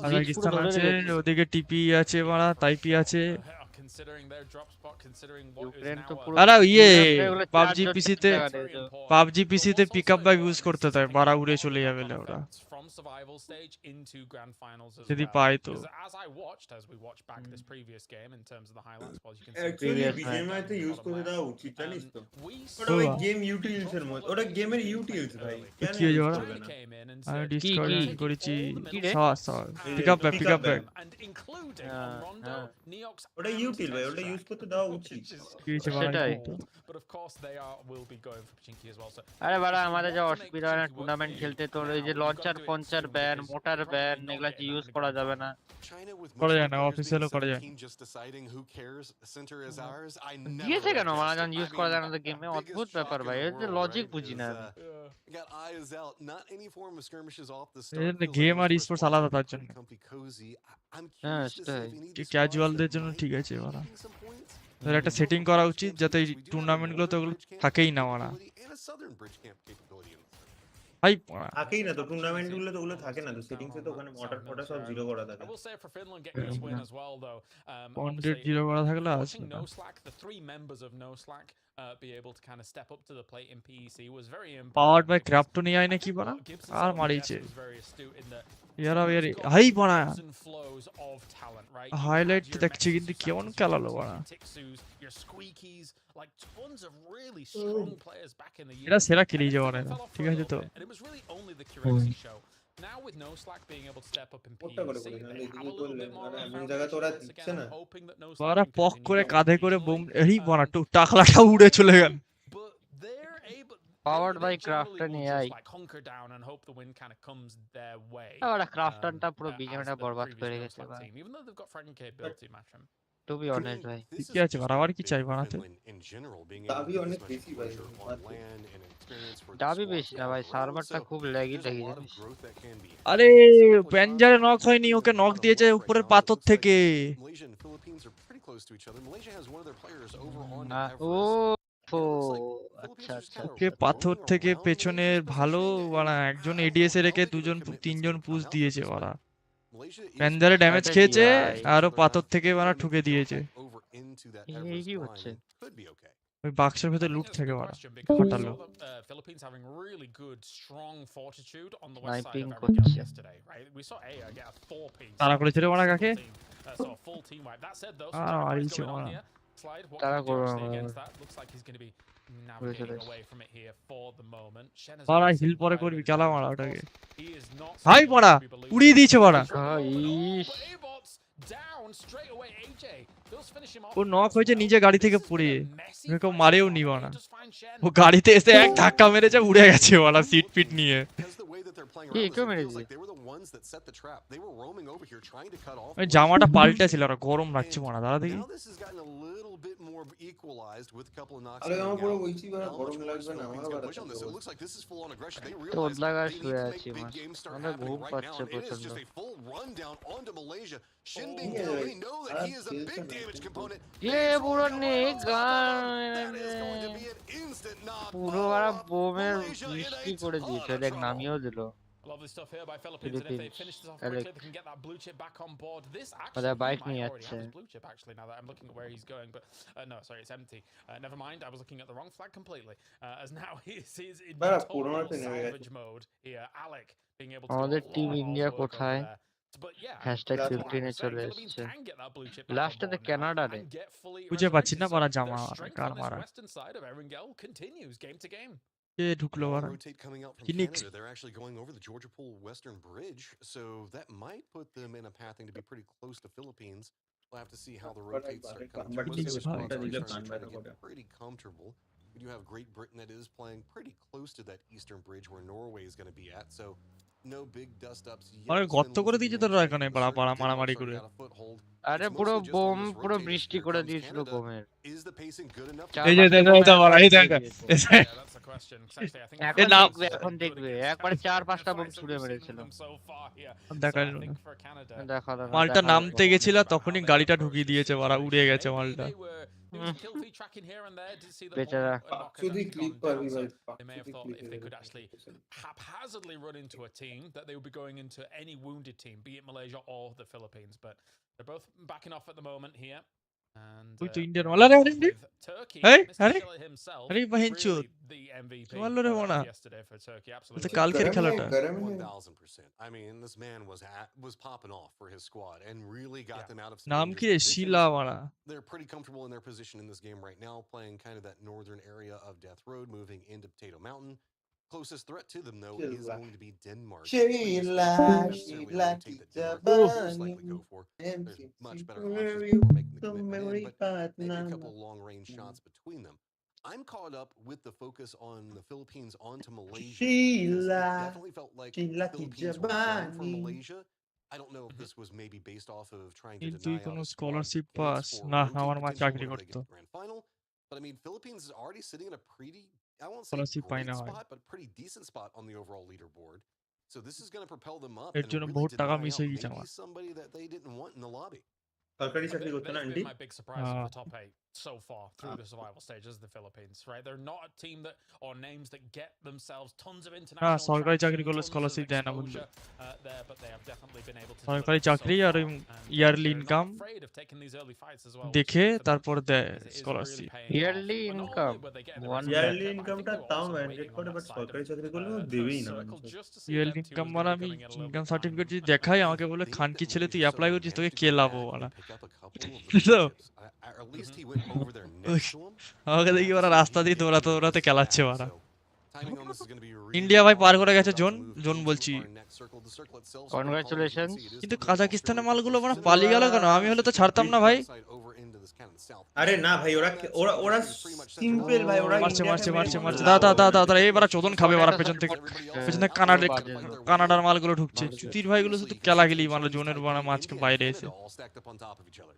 কাজাকিস্তান আছে ওদিকে টিপি আছে বড়া তাইপি আছে আরে পাবজি পিসিতে পিকআপ ব্যাগ ইউজ করতে হয় বাড়া উড়ে চলে যাবে ওরা যদি পাই তো বিজিএমআইতে ইউজ করে দেওয়া উচিত জানিস তো ওটা ওই গেম ইউটিলস এর মত ওটা গেমের ইউটিলস ভাই কেন কি হলো আমি ডিসকার্ড করেছি পিকআপ ব্যাগ ওটা ইউটিল ভাই ওটা ইউজ করতে দেওয়া উচিত সেটাই আরে বাড়া আমাদের যা অসুবিধা হয় না টুর্নামেন্ট খেলতে তোর ওই যে লঞ্চার পঞ্চার ব্যান মোটর ব্যান এগুলা ইউজ করা যাবে না করা যায় না অফিসিয়ালও করা যায় দিয়েছে কেন মারাজান ইউজ করা যায় না তো গেমে অদ্ভুত ব্যাপার ভাই এর যে লজিক বুঝি না গেম আর স্পোর্টস আলাদা তার জন্য হ্যাঁ সেটাই ক্যাজুয়ালদের জন্য ঠিক আছে ওরা একটা সেটিং করা উচিত যাতে এই টুর্নামেন্টগুলো তো ওগুলো থাকেই না ওরা ভাই থাকেই না তো টুর্নামেন্টগুলো তো ওগুলো থাকে না তো সেটিংসে তো ওখানে মোটর সব জিরো করা থাকে পয়েন্ট জিরো করা থাকলে আছে পাওয়ার্ড বাই ক্রাফটন এআই নাকি বড়া আর মারিছে ইয়ারা হাই বড়া হাইলাইট দেখছি কিন্তু কেমন খেলালো বড়া এটা সেরা খেলি যাওয়ার ঠিক আছে তো Now with no Slack being able to step up in PNC, they have a little bit more of a again, hoping that no Slack বড়া পক করে কাঁধে করে বোম এই বড়া টাকলাটা উড়ে চলে গেল powered by KRAFTON AI আরে KRAFTONটা পুরো বিজেমটা বরবাদ করে গেছে ভাই to be honest ভাই কি আছে বরাবর কি চাই বানাতে দাবি অনেক বেশি ভাই দাবি বেশি না ভাই সার্ভারটা খুব ল্যাগি দেখি আরে প্যাঞ্জারে নক হয়নি ওকে নক দিয়েছে উপরের পাথর থেকে ও আচ্ছা আচ্ছা ওকে পাথর থেকে পেছনের ভালো ওরা একজন এডিএস এ রেখে দুজন তিনজন পুশ দিয়েছে ওরা প্যাঞ্জারে ড্যামেজ খেয়েছে আর পাথর থেকে ওরা ঠুকে দিয়েছে এই কি হচ্ছে ওই বাক্সের ভিতরে লুট থাকে ওরা ফাটালো স্নাইপিং করছে তারা করেছিল ওরা কাকে আর আইছে ওরা slide. What তারা can he do করবে actually না against that? Looks like he's going to be navigating away from it here for the moment. Shen has বাড়া already হিল taken পরে the করবি island খেলা damage, মারা of ওটাকে course. He is not ভাই someone পড়া to be believed উড়িয়ে in. দিয়েছে বাড়া But A-Bots down straight away. AJ does finish him off. ও নক হয়েছে নিজে গাড়ি থেকে পড়ে Messy কেউ fight মারেও so far, নিবা but না he does find Shen. ও গাড়িতে এসে এক ধাক্কা মেরেছে উড়ে গেছে বাড়া সিট পিট নিয়ে Because the way that they're playing এই around this, কেউ it feels মেরেছে like they were the ones that set the trap. They were roaming over here trying to cut off. ওই জামাটা পাল্টে ছিল ওরা গরম লাগছে মারা দাঁড়া দেখি Now this has gotten a little bit more equalized with a couple of knocks. আরে আমার coming পুরো out. বলছি বাড়া How গরম much লাগবে worse না Philippines আমার gonna বাড়া push on this? It looks like this is full on aggression. They তো realize লাগা they need শুয়ে to আছি make big মাস games start আমাদের happening ঘুম right now, পাচ্ছে and it is প্রচন্ড just a full rundown onto Malaysia. Shin being Yeah, down, like, they know that he is a big damage component. এ পুরো নে গান That is going to be an instant knock. পুরো ওরা বোমের বৃষ্টি করে দিয়েছে দেখ নামিয়েও দিল Lovely stuff here by Philippines, and if they finish this off quickly, they can get that blue chip back on board. This actually their bike he might নিয়ে already have যাচ্ছে his blue chip actually. Now that I'm looking at where he's going, but no, sorry, it's empty. Never mind, I was looking at the wrong flag completely. As now he's in বাড়া total পুরোনোতে নেমে গেছে salvage mode here. Alec being able to do আমাদের a team lot India of work over কোথায় there. But yeah, hashtag that's what I 15 A was saying. চলে Philippines এসেছে can get that blue chip back on লাস্টে board now Canada রে and get fully খুঁজে পাচ্ছি resurrected. না So বাড়া their জামা strength কার on this মারা western side of Erangel continues game to game. কে ঢুকলো বাড়া Rotate coming out from Phoenix. Canada. They're actually going over the Georgia Pool Western Bridge, so that might put them in a pathing to be pretty close to Philippines. We'll have to see how the rotates start coming through. Phoenix Most of ভাই। the squads are starting to get pretty comfortable. We do have Great Britain that is playing pretty close to that eastern bridge where Norway is going to be at, so no big dust ups yet. আরে It's গর্ত been করে looking দিয়েছে good. তোরা এখানে The পাড়া circuit পাড়া did মারামারি start করে to get a foothold. আরে It's পুরো mostly just on bomb this পুরো rotator. বৃষ্টি Here করে comes দিয়েছিল Canada. বোমের Is the pacing good enough to চার এই যে পাঁচটা দেখো বোম এটা বাড়া এই একবারে দেখো ছুড়ে দিয়েছে। Yeah, that's the question. 'Cause actually, I think এখন নাম- দেখবে এখন দেখবে একবারে চার পাঁচটা বোম ছুড়ে মেরেছিল so far here. দেখাই So I না think for Canada, দেখালো না মালটা দেখালো নামতে না। গেছিল তখনই গাড়িটা ঢুকিয়ে দিয়েছে বাড়া উড়ে গেছে মালটা there was a kill feed tracking here and there. Did see that বেচারা knock has যদি actually ক্লিক gone করবি down, ভাই so they may have thought if they could actually haphazardly run into a team that they would be going into any wounded team, be it Malaysia or the Philippines. But they're both backing off at the moment here. And ওই তো Indian মাল আরে আরে with Turkey, এই Mr. আরে Schiller himself, আরে বাহিনচোদ really the MVP মারলো রে মানা yesterday for Turkey. তো Absolutely. কালকের খেলাটা 1000%. I mean, this man was popping off for his squad and really got them out of some নাম dangerous কি রে positions. শিলা মারা They're pretty comfortable in their position in this game right now, playing kind of that northern area of Death Road, moving into Potato Mountain. Closest threat to them, though, is going to be Denmark. Sheila, Sheila, Rotate that Denmark will most likely go for. There's much better options before making the commitment in, but maybe a couple long-range shots between them. I'm caught up with the focus on the Philippines onto Malaysia. because it definitely felt like Philippines were done for Malaysia. I don't know if this was maybe based off of trying to তুই deny কোনো out a squad scholarship points pass for না rotate আমার মা potential চাকরি whenever they করতো get to grand final. But I mean, Philippines is already sitting in a pretty, I won't say scholarship pi great না হয় spot, but pretty decent spot on the overall leaderboard. So this is going to propel them up এর and জন্য really বহুত টাকা deny miss out হয়ে গেছে maybe আমার somebody that they didn't want in the lobby. সরকারি চাকরি করতে না They've aunty been my big surprise of the top 8 so far through the survival stages, the Philippines, right? They're not a team that, or names that get themselves tons of হ্যাঁ international সরকারি চাকরি traction, করলে tons of scholarship দেয় না বন্ধু exposure there, but they have definitely been able to সরকারি deliver so চাকরি আর far. ওই And yearly they're not income afraid of taking these early fights as well, which is দেখে good for them, তারপর দেয় because it is really scholarship paying off. Yearly But not income only were they getting the one results, yearly I think ইনকামটা they were তাও also mandate waiting করে on but that side সরকারি of চাকরি করলে the দেবেই না circle just to see yearly them two income as মারা maybe আমি becoming a little income bit certificate যদি I দেখাই think আমাকে বলে that খানকি ছেলে তুই Malaysia অ্যাপ্লাই so করছিস তোকে managed to কে go লাভো back বলা and pick up a couple of the তো chips. Or at least he went over there next to him. আমাকে দেখি ওরা রাস্তা দিয়ে দৌড়াতে দৌড়াতে খেলাচ্ছে ওরা So timing on this is going to be really India ভাই পার করে important. গেছে We're zone about to move zone into বলছি our next circle. The circle itself is Congratulations. it is কিন্তু the কাজাকিস্তানের Australia মালগুলো মানে Pacific. পালিয়ে গেল কেন আমি হলে তো ছাড়তাম না ভাই Side over into this kind of south. আরে না ভাই ওরা ওরা ওরা সিম্পল ভাই ওরা মারছে মারছে মারছে মারছে ইন্ডিয়াকে দাদা মেরে দাদা দাদা এবারে চোদন খাবে ওরা পেছন থেকে পেছন থেকে কানাডার মালগুলো ঢুকছে Honestly, চুতির ভাইগুলো শুধু কেলাগিলি মানে জোনের বানা মাঝকে বাইরে এসে all stacked up on top of each other.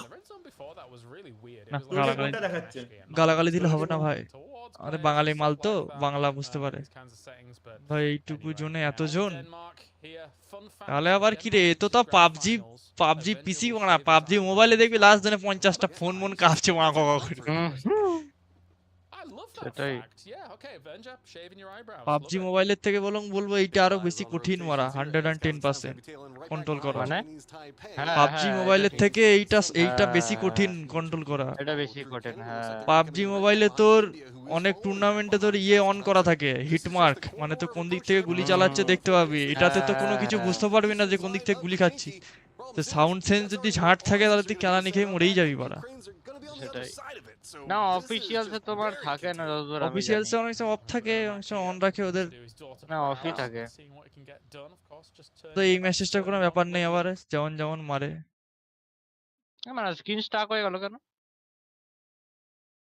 The red zone before that was really weird. It না was like গালাগালি কোনটা দেখাচ্ছে? গালাগালি দিলে হবে না ভাই towards আমাদের players বাঙালি and মাল stuff তো like that, বাংলা বুঝতে পারে these kinds of settings, but ভাই এইটুকু anyway, জোনে এত now zone Denmark here, fun fact, তাহলে আবার কি রে Denmark তো reached তাও grand PUBG finals, PUBG eventually PC will বানা save the পাবজি title. মোবাইলে দেখবি লাস্ট দিনে 50টা ফোন মন কাঁপছে মা কাকা করে I love that সেটাই fact. Yeah, okay, Avenger, shaving your eyebrows. PUBG love it. মোবাইলের থেকে বলবো এইটা আরো বেশি কঠিন মারা 110% কন্ট্রোল করা মানে পাবজি মোবাইলের থেকে এইটা বেশি কঠিন কন্ট্রোল করা এটা বেশি কঠিন হ্যাঁ পাবজি মোবাইলে তোর অনেক টুর্নামেন্টে তোর অন করা থাকে হিট মার্ক মানে তো কোন দিক থেকে গুলি চালাচ্ছে দেখতে পাবি এটাতে তো কোনো কিছু বুঝতে পারবি না যে কোন দিক থেকে গুলি খাচ্ছি তো সাউন্ড সেন্স যদি ঝাঁট থাকে তাহলে তুই কেলানি খেয়ে মরেই যাবি বাড়া সেটাই না অফিশিয়ালস এ তোমার থাকে না যতদূর আমি অফিশিয়ালস জানি অনেক সময় অফ থাকে অনেক সময় অন রাখে ওদের না অফই থাকে তো এই মেসেজটার কোনো ব্যাপার নেই আবার যেমন যেমন মারে মানে স্ক্রিন স্টাক হয়ে গেল কেন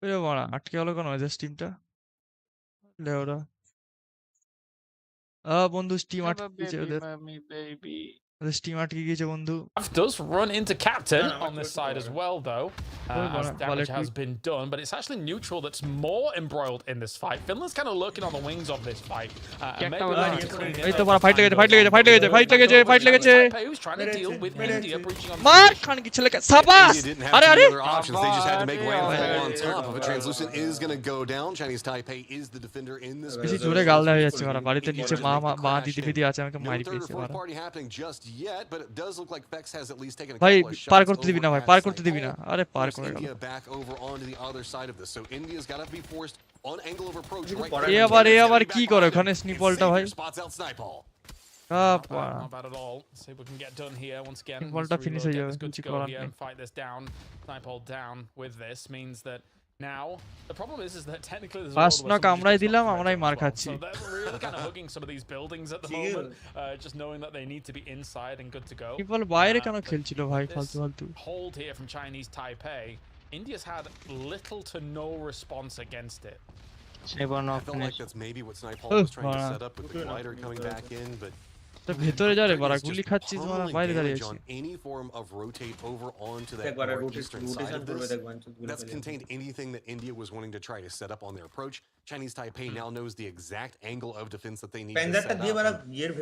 ওরে বাড়া আটকে গেল কেন ওদের স্টিমটা লেওরা বন্ধু স্টিম আটকে গেছে ওদের ওদের স্টিম আটকে গেছে বন্ধু Does run into Captain on this side as well, though, as damage has been done, but it's actually Neutral that's more embroiled in this fight. Finland's kind of lurking on the wings of this fight. এই তো বড় fight লেগেছে Who's trying to deal with India breaching on মার খান কি ছেলে সাবাস আরে They just had to make landfall on top of it. Translucent is going to go down. Chinese Taipei is the defender in this. বেশি জোরে গাল দেওয়া যাচ্ছে মারা বাড়িতে নিচে মা দিদি ফিদি আছে আমাকে মারি পেয়েছে মারা Yet, but it does look like Fex has at least taken a ভাই couple of shots. পার করতে দিবি না ভাই পার করতে দিবি না আরে পার করে গেল India back over onto the other side of this. So India's got to be forced on angle of approach right. এ আবার কি করে ওখানে স্নিপলটা ভাই Spots out Snipeball. Not bad at all. See if we can get done here once again. Ballটা finish হয়ে যাবে Good কিছু to go করার here নেই and fight this down. Snipeball down with this means that now the problem is that technically there's পাঁচ knock আমরাই দিলাম আমরাই মার খাচ্ছি so they're really kind of hugging some of these buildings at the moment, just knowing that they need to be inside and good to go. স্নিপল বাইরে কেন খেলছিল ভাই ফালতু Hold here from Chinese Taipei. India's had little to no response against it. I felt like that's maybe what Snipeball was trying to set up with the glider coming back in, but তো ভেতরে যা রে বাড়া গুলি খাচ্ছিস মারা বাইরে দাঁড়িয়ে আছিস any form of rotate over onto that northeastern side of this that's contained anything that India was wanting to try to set up on their approach. Chinese Taipei now knows the exact angle of defense that they need to set up.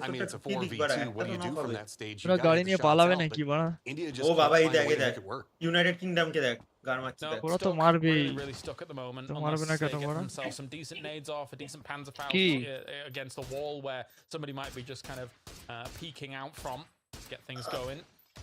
I mean, it's a 4v2. What do you do from that stage? পুরো গাড়ি নিয়ে পালাবে নাকি বাড়া India just ও বাবা এই can't find a way to দেখ make it work. United Kingdom কে দেখ গান মারছে দেখ ওরা তো মারবেই really stuck at the moment তো মারবে না কেন বড় themselves some decent nades off a decent Panzerfaust against the wall where somebody might be just kind of peeking out from get things going.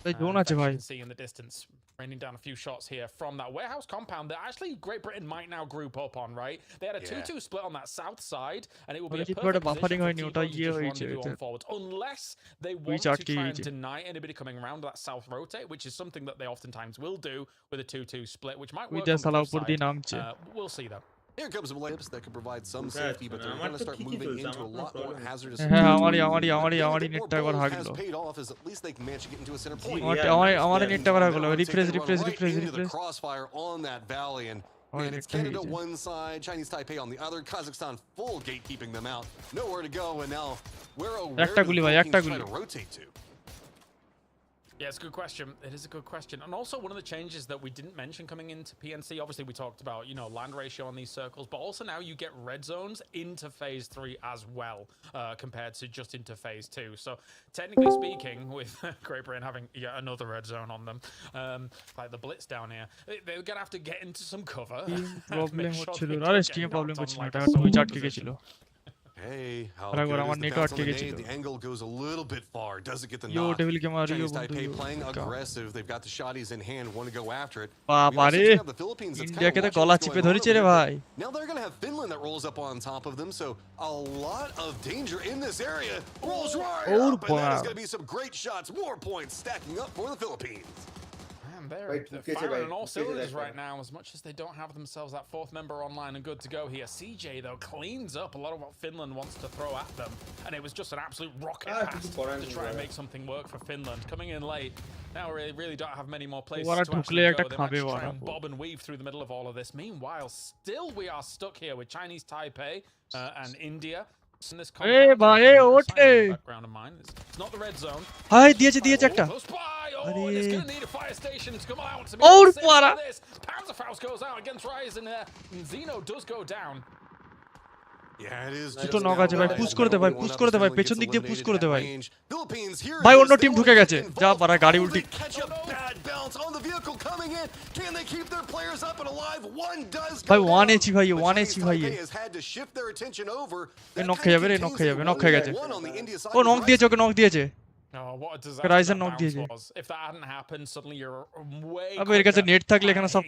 এই জোন আছে ভাই See in the distance raining down a few shots here from that warehouse compound that actually Great Britain might now group up on, right? They had a 2-2 split on that south side and it will be a perfect buffering হয়নি ওটা ইয়ে position হয়েছে to run forwards unless they want to try and deny anybody coming around that south rotate, which is something that they oftentimes will do with a 2-2 split, which might work on the side. We'll see though. Here comes some lips that could provide some safety, but they're going to start moving into a lot more hazardous. আমারই নেটটা একবার হাগলো paid off as at least they can manage to get into a center point. আমারই নেটটা একবার হাগলো refresh Crossfire on that valley and man, it's Canada one side, Chinese Taipei on the other, Kazakhstan full gatekeeping them out. Nowhere to go, and now where are the Philippines trying to rotate to? Yeah, it's a good question. It is a good question. And also one of the changes that we didn't mention coming into PNC, obviously we talked about, you know, land ratio on these circles, but also now you get red zones into phase 3 as well, compared to just into phase 2. So technically speaking, with Great Britain having yet another red zone on them, like the Blitz down here, they're going to have to get into some cover. Hey, how good is the bounce on the nade? The angle goes a little bit far. Doesn't get the knock. Chinese Taipei playing aggressive. They've got the shotties in hand, want to go after it. The Philippines that's kind of watching what's going on over here. Now they're going to have Finland that rolls up on top of them, so a lot of danger in this area. Rolls right up, and that is going to be some great shots. More points stacking up for the Philippines. They're firing on all cylinders right now, as much as they don't have themselves that fourth member online and good to go here. CJ, though, cleans up a lot of what Finland wants to throw at them, and it was just an absolute rocket pass to try and make something work for Finland. Coming in late, now we really don't have many more places to actually go. They might try and bob and weave through the middle of all of this. Meanwhile, still we are stuck here with Chinese Taipei and India. Hey, bhai, ote. Background of mine. It's not the red zone. Hi, diyeche একটা Oh, it's going to need a fire station to come out. Panzerfaust goes out against Ryzen there. And Zeno does go down. Yeah, it is. দুটো knock আছে ভাই push করে দে ভাই পেছন দিক দিয়ে push করে দে ভাই ভাই অন্য টিম ঢুকে গেছে যা পারা গাড়ি উল্টি ভাই 1 এইচ ভাই 1 এইচ ভাই এ নক খেয়ে গেছে ও নক দিয়েছে Oh, what a disaster that bounce was. If that hadn't happened, suddenly you're way এর কাছে নেট থাকলে এখানে সব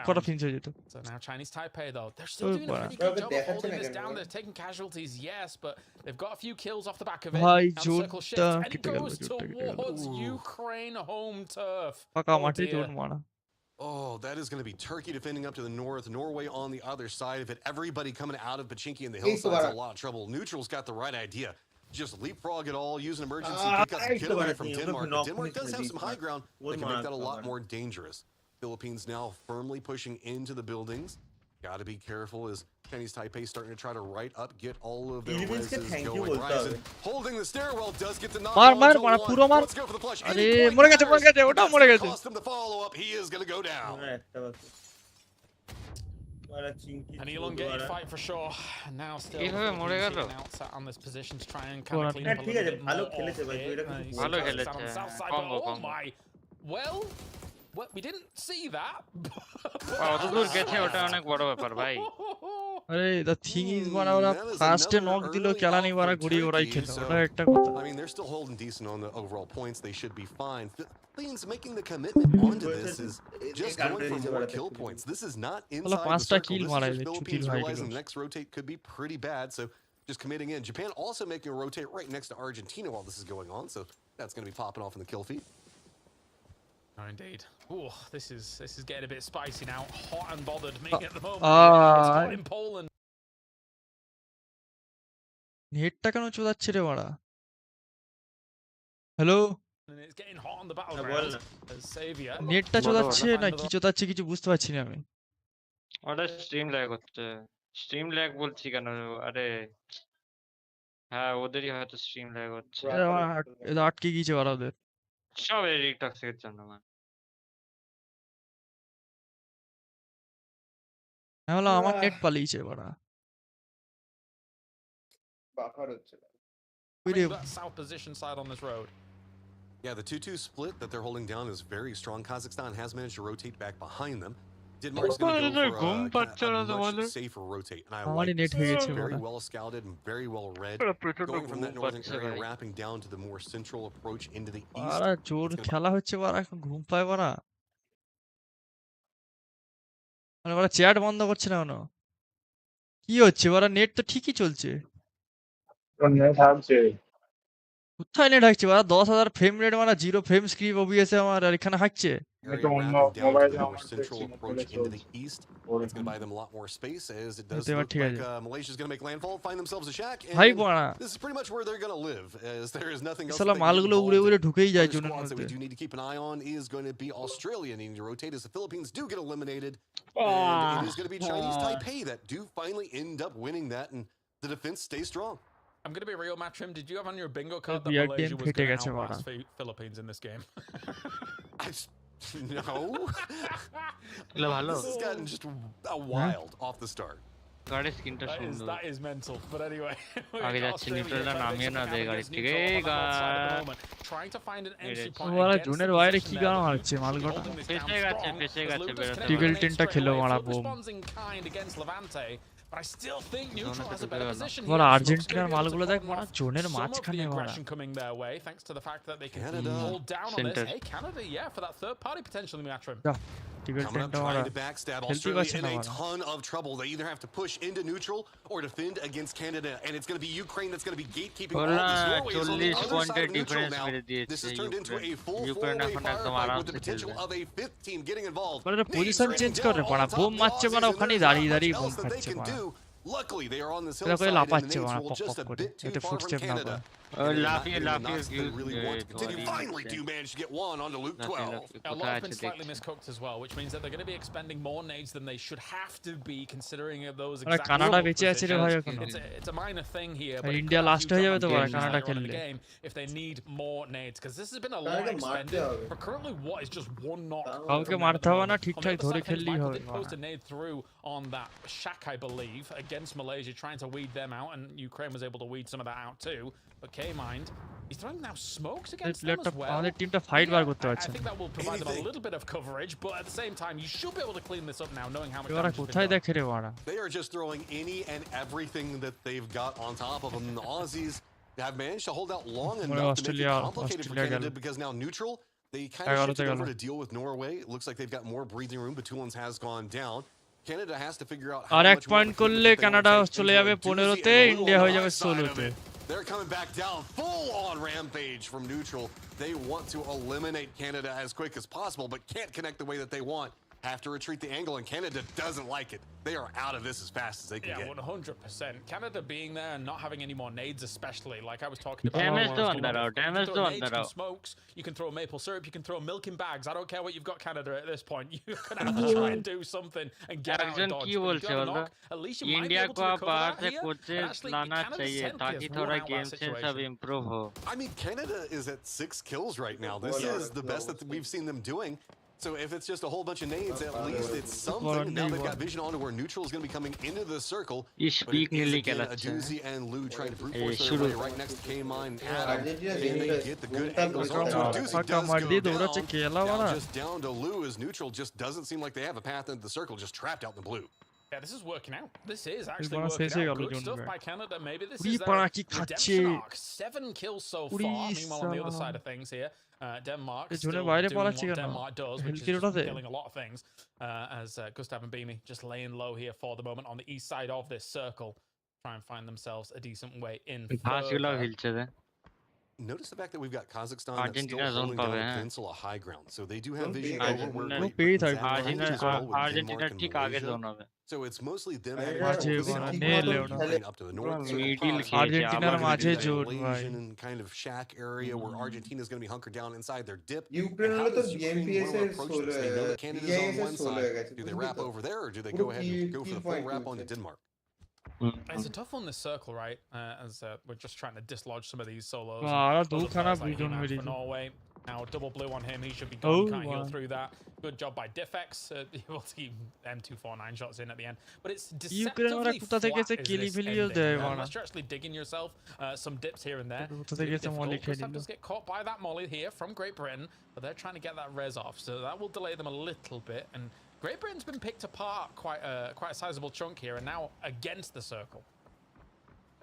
কটা ফিনিশ হয়ে যেত So now Chinese Taipei though, they're still doing a pretty good job of holding this down. They're taking casualties, yes, but they've got a few kills off the back of it. ভাই circle shifts and it goes towards Ukraine home turf. ফাঁকা মাঠে zone মারা Oh, that is going to be Turkey defending up to the north, Norway on the other side of it. Everybody coming out of Pachinki and the hillsides in a lot of trouble. Neutral's got the right idea. Just leapfrog it all, use an emergency pickup, get away from Denmark. But Denmark does have some high ground that can make that a lot more dangerous. Philippines now firmly pushing into the buildings. Got to be careful as Chinese Taipei starting to try to right up, get all of their reses going. Ryzen holding the stairwell does get the knock. Let's go for the flush. Cost him the follow up. He is going to go down. An elongated fight for sure. Now still outside on this position to try and kind of clean up a little bit more of it. On the south side, but oh my. Well, we didn't see that. আরে the thing is ওরা ফার্স্টে knock দিল কেলানি ওরা ঘুরি ওরাই খেলো ওটা একটা কথা I mean, they're still holding decent on the overall points. They should be fine. Philippines making the commitment onto this is just going for more kill points. This is not inside the circle. This is Philippines realizing the next rotate could be pretty bad, so just committing in. Japan also making a rotate right next to Argentina while this is going on, so that's going to be popping off in the kill feed. Oh, indeed. Oh, this is getting a bit spicy now. Hot and bothered me at the moment. It's hot in Poland. নেটটা কেন চোদাচ্ছে রে বাড়া hello And it's getting hot on the battleground. Savior. নেটটা চোদাচ্ছে না কি চোদাচ্ছে কিছু বুঝতে পারছি না আমি ওটা স্ট্রিম ল্যাগ হচ্ছে স্ট্রিম ল্যাগ বলছি কেন আরে হ্যাঁ ওদেরই হয়তো স্ট্রিম ল্যাগ হচ্ছে এটা আটকে গিয়েছে বাড়া ওদের সব এডিট টক্সিকের জন্য হলো আমার নেট পালিয়েছে বাড়া বাফার হচ্ছে That south position side on this road. Yeah, the 2-2 split that they're holding down is very strong. Kazakhstan has managed to rotate back behind them. Denmark's going to go for a much safer rotate. And I like this. Very well scouted and very well read. Going from that northern area, wrapping down to the more central approach into the east. বাড়া জোর খেলা হচ্ছে বাড়া এখন ঘুম পায় বাড়া মানে বাড়া চ্যাট বন্ধ করছে না কেন কি হচ্ছে বাড়া নেট তো ঠিকই চলছে কোথায় নেট হাঁকছে বাড়া 10,000 ফ্রেম রেট মানে 0 ফ্রেম স্ক্রিপ ওবিএস আমার আর এখানে হাঁকছে Central approach into the east. It's going to buy them a lot more space as it does look like Malaysia's going to make landfall, find themselves a shack, and this is pretty much where they're going to live as there is nothing else. মালগুলো উড়ে উড়ে ঢুকেই যায় জুনের mধ্যে. That we do need to keep an eye on is going to be Australia needing to rotate as the Philippines do get eliminated. And it is going to be Chinese Taipei that do finally end up winning that, and the defense stays strong. I'm going to be real, Matrim. Did you have on your bingo card that Malaysia was going to outlast Philippines in this game? No. This has gotten just a wild off the start. That is mental. But anyway, trying to find an entry point. জুনের বাইরে কি গান মারছে মালগোটা টিগল টিনটা খেলো মারা bomb But I still think Neutral has a better position here. আর্জেন্টিনার মালগুলো দেখ মারা জোনের মাঝখানে মারা coming their way thanks to the fact that they can hold down on this. Hey, Canada, yeah, for that third party potentially Matrim. Coming up trying to backstab Australia in a ton of trouble. They either have to push into neutral or defend against Canada, and it's going to be Ukraine that's going to be gatekeeping all this. Norway is on the other side of neutral now. This has turned into a full four-way firefight with the potential of a fifth team getting involved. Position change করে পড়া bomb মারছে মানে ওখানে দাঁড়িয়ে দাঁড়িয়ে bomb খাচ্ছে Luckily, they are on this hillside and the names will just a bit too far with Canada. Really want to continue. Finally, do manage to get one onto Luke 12. A lot has been slightly miscooked as well, which means that they're going to be expending more nades than they should have to be, considering those exact it's a minor thing here, but India last হয়ে যাবে তো বড় Canada খেললে if they need more nades, because this has been a lot expended for currently what is just one knock. কাউকে মারতে হবে না ঠিকঠাক ধরে খেললেই হবে post a nade through on that shack, I believe, against Malaysia, trying to weed them out, and Ukraine was able to weed some of that out too. But K-Mind, he's throwing now smokes against them as well. আমাদের টিমটা fight বার করতে I পারছে think that will provide them a little bit of coverage, but at the same time, you should be able to clean this up now, knowing how much ওরা কোথায় দেখে রে ওরা They are just throwing any and everything that they've got on top of them. The Aussies have managed to hold out long enough to make it complicated for Canada because now neutral, they kind of shifted over to deal with Norway. It looks like they've got more breathing room, but Tulans has gone down. Canada has to figure out how much point করলে Canada চলে যাবে 15 তে India হয়ে যাবে 16 তে They're coming back down full on rampage from neutral. They want to eliminate Canada as quick as possible, but can't connect the way that they want. have to retreat the angle, and Canada doesn't like it. They are out of this as fast as they can get. 100%. Canada being there and not having any more nades, especially, like I was talking about. Damage the under out. Damage the under out. Smokes. You can throw maple syrup. You can throw milk in bags. I don't care what you've got, Canada. At this point, you're gonna have to try and do something and get out of dodge. At least you might be able to recover that here. I mean, Canada is at 6 kills right now. This is the best that we've seen them doing. So if it's just a whole bunch of nades, at least it's something. Now they've got vision onto where neutral is going to be coming into the circle. But it is again a Doozy and Lou trying to brute force their way right next to K-Mine and Adam. And they get the good angles onto it. Doozy does go down. Now just down to Lou as neutral just doesn't seem like they have a path into the circle, just trapped out in the blue. Yeah, this is working out. This is actually working out. Good stuff by Canada. Maybe this is their redemption arc. 7 kills so far. Meanwhile, on the other side of things here, Denmark still doing what Denmark does, which is just killing a lot of things. As Gustav and Beamy just laying low here for the moment on the east side of this circle, try and find themselves a decent way in. Notice the fact that we've got Kazakhstan that's still holding down the peninsula high ground. So they do have vision over where so it's mostly them up to the north. Asian kind of shack area where Argentina's going to be hunkered down inside their dip. Ukraine want to approach this? They know that Canada's on one side. Do they wrap over there, or do they go ahead and go for the full wrap onto Denmark? It's a tough one, this circle, right? As we're just trying to dislodge some of these solos. For Norway. Now double blue on him. He should be gone. Can't heal through that. Good job by Diffex. Able to keep M249 shots in at the end. But it's deceptively flat is this ending. Unless you're actually digging yourself some dips here and there. Gustav does get caught by that molly here from Great Britain, but they're trying to get that res off, so that will delay them a little bit. And Great Britain's been picked apart quite a sizable chunk here, and now against the circle.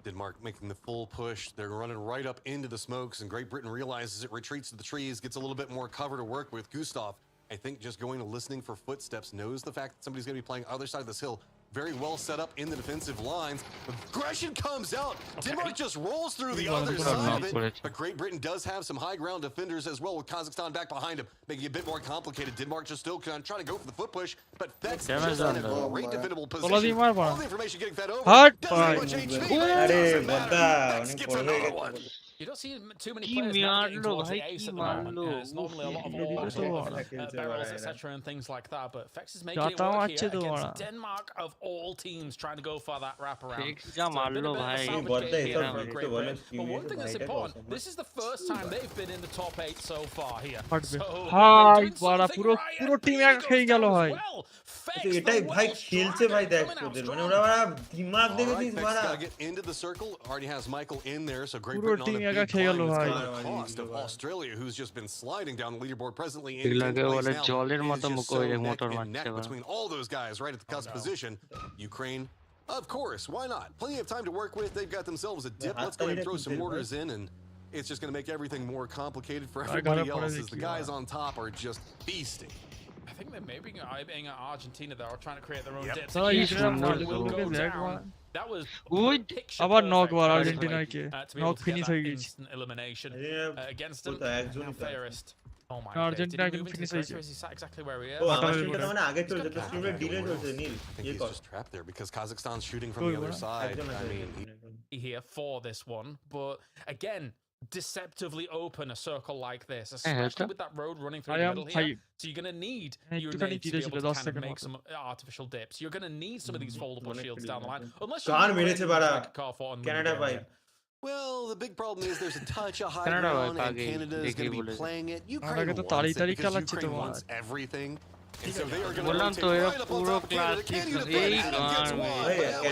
Denmark making the full push. They're running right up into the smokes, and Great Britain realizes it, retreats to the trees, gets a little bit more cover to work with. Gustav, I think, just going to listening for footsteps, knows the fact that somebody's going to be playing other side of this hill. Very well set up in the defensive lines. Aggression comes out. Denmark just rolls through the other side of it. But Great Britain does have some high ground defenders as well, with Kazakhstan back behind him, making it a bit more complicated. Denmark just still trying to go for the foot push, but Fex just in a great defendable position. All the information getting fed over. Doesn't have much HP. Fex gets another one. You don't see too many players navigating towards the ace at the moment. It's normally a lot of barrels, etc. and things like that, but Fex is making it work here against Denmark of all teams trying to go for that wraparound. But one thing that's important, this is the first time they've been in the top 8 so far here. এটাই ভাই খেলছে ভাই দেখ ওদের মানে ওরা দিমাগ দেখেছিস মারা get into the circle. Already has Michael in there, so Great Britain on a big cost of Australia, who's just been sliding down the leaderboard presently in place now. Between all those guys right at the cusp position. Ukraine, of course, why not? Plenty of time to work with. They've got themselves a dip. Let's go ahead and throw some mortars in, and it's just going to make everything more complicated for everybody else as the guys on top are just feasting. I think they may be aiming at Argentina though, or trying to create their own dips. That was আবার knock war Argentina কে knock finish হয়ে গেছে instant elimination against them. Fairest. Oh my god. Argentina can finish হয়েছে exactly where we are. ও আমারটা মানে আগে চলে যেত স্ট্রিমে delay হচ্ছে নীল He's just trapped there because Kazakhstan's shooting from the other side. I mean, here for this one, but again, deceptively open a circle like this, especially with that road running through the middle here. So you're going to need your nades to be able to kind of make some artificial dips. You're going to need some of these foldable shields down the line. Unless you're Canada by. Well, the big problem is there's a touch of high ground, and Canada is going to be playing it. Ukraine wants it because Ukraine wants everything. And so they are going to rotate right up on top of Canada. Can you defend it? Gets one.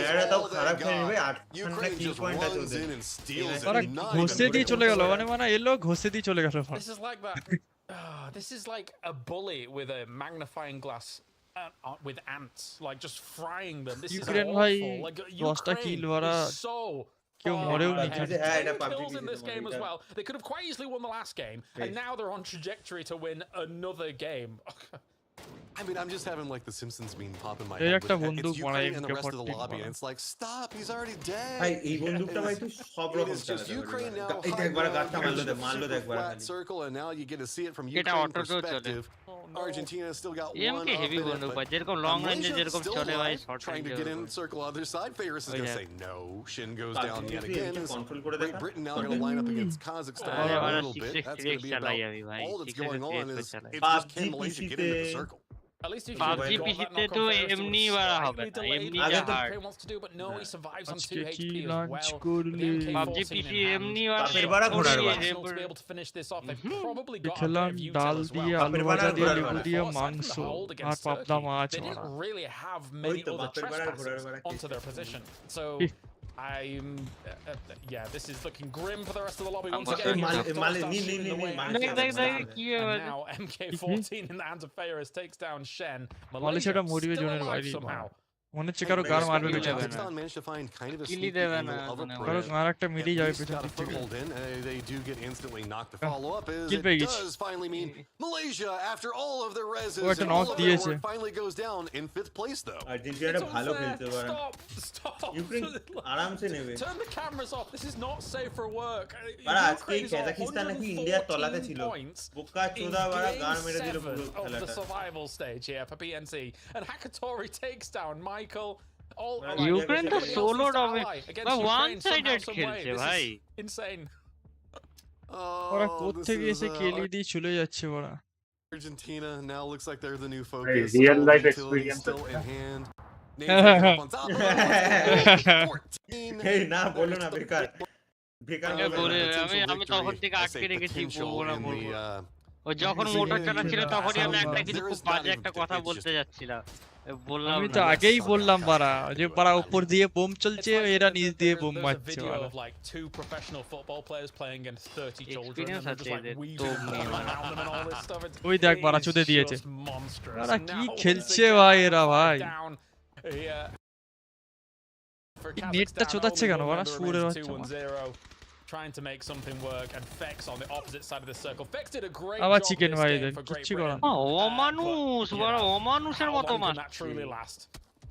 Canada তো খারাপ খেলবে 8 Ukraine just runs in and steals it. ঘষে দিয়ে চলে গেল মানে এলো ঘষে দিয়ে চলে গেল This is like that. This is like a bully with a magnifying glass with ants, like just frying them. This is awful. Like Ukraine is so কেউ মরেও নি kills in this game as well. They could have quite easily won the last game, and now they're on trajectory to win another game. I mean, I'm just having like the Simpsons meme pop in my এই head. একটা With, বন্দুক it's বানাই Ukraine and the rest of the MK14 lobby, and বানাই it's like, stop, he's already dead. ভাই এই বন্দুকটা ভাই তুই সব It রকম is just চালাতে Ukraine পারবি now. এই High একবার ground, গাছটা মারলো here's দে a মারলো দে super একবার flat খালি circle, and now you get to see it from এটা Ukraine অটো চলে perspective. Argentina still got one এমকে হেভি up in it, বন্দুক but ভাই যেরকম লং রেঞ্জে Malaysia যেরকম still চলে ভাই alive, শর্ট trying to রেঞ্জে get in circle other side. Faris is Oh, going to yeah. say no. Shin goes PUBG down yet কি again. এমকে As control করে Great দেখা Britain now going to line up against Kazakhstan আরে in a বাড়া little bit. That's 6x3x going to be চালাই about আমি ভাই all that's 6x3x going on. Is চালাই it's just PUBG can Malaysia get into the circle? At least if PUBG you got PC that তে knock তো on Ferris, it এমনি was বাড়া হবে slightly না delayed এমনি by যা what hard Ukraine wants to do, but no, he survives on আজকে 2 কি HP as lunch well. With করলি the PUBG MK14 PC in এমনি hand, বাড়া বাপের বাড়া ঘোড়ার বাড়া Arsenal to be able to finish this off. They've probably got a bit খেলাম of util ডাল as দিয়ে well. আলু বাপের ভাজা বাড়ার দিয়ে ঘোড়ার লেবু বাড়া দিয়ে Aside from মাংস the hold আর against পাবদা Turkey, মাছ they মারা didn't really have ওই many তো other বাপের বাড়ার ঘোড়ার trespassers বাড়া onto their position. So ইহ, I'm yeah, this is looking grim for the rest of the lobby once আমার again. মালে Start মালে নি নি shooting নি নি away মালে দেখ at দেখ দেখ Kazakhstan. কি And হবে now MK14 in the hands of Ferris takes down Shen. মালয়েশিয়াটা Malaysia মরিবে still জোনের alive বাইরে somehow. মনে হচ্ছে কারো গান মারবে কিল পেছন দেবে থেকে না Kazakhstan managed to find kind of a Keely sneaky দেবে না angle of a মনে কারো prayer. গান একটা At মিলিয়ে যাবে least পেছন got a দিক থেকে foothold in. They do get instantly knocked. The ah, follow-up is kill it পেয়ে গেছি does finally mean Malaysia, after all of their ও reses একটা and knock all of their দিয়েছে work, finally goes down in 5th place, though. আর্জেন্টিনাটা It's ভালো unfair. খেলতে পারে Stop. Ukraine আরামসে নেবে Turn the cameras off. This is not safe for work. বাড়া আজকে Ukraine is on কাজাকিস্তান নাকি ইন্ডিয়ার তলাতে 114 ছিল points বোকা in চোদা বাড়া গান game মেরে দিল 7 পুরো of the খেলাটা survival stage here for PNC. And Hakatori takes down Michael. All Well, right, Ukraine তো everybody else solo needs to ডমে ally against বা one Ukraine sided somehow, some way. খেলছে This ভাই is insane. ওরা Oh, this কোত্থেকে is এসে কেলি দিয়ে চলে যাচ্ছে ওরা Argentina now looks like they're the new focus. real All life utilities experience still in আছে। hand. Nathan up on top. Oh, 14. এই না বলো না বেকার বেকার আগে বলো বলে না আমি আমি তখন থেকে I আটকে say রেখেছি potential বলবো না in বলবো the ও যখন মোটর চালাচ্ছিল তখনই আমি একটা There কিছু is খুব not বাজে even একটা কথা it's বলতে just যাচ্ছিলাম বললাম আমি না তো আগেই বললাম বাড়া যে বাড়া উপর দিয়ে বোম চলছে এরা নিচ দিয়ে বোম There's a মারছে video বাড়া of like 2 professional football players playing against 30 children Experience and they're just আছে like এদের, weaving তো নিয়ে around them and all this stuff. ওই দেখ বাড়া It চুদে is দিয়েছে just monstrous. বাড়া And কি now খেলছে once ভাই again, এরা ভাই down, for এই নেটটা Kazakhstan, চোদাচ্ছে only কেন one বাড়া member সুরের remains বাচ্চা 2-1-0. Trying to make something work, and Fex on the opposite side of the circle. Fex did a great আবার job চিকেন this ভাই game এদের for Great কিচ্ছু করার Britain. অমানুষ বড় অমানুষের How মতো long can that মারছে truly last?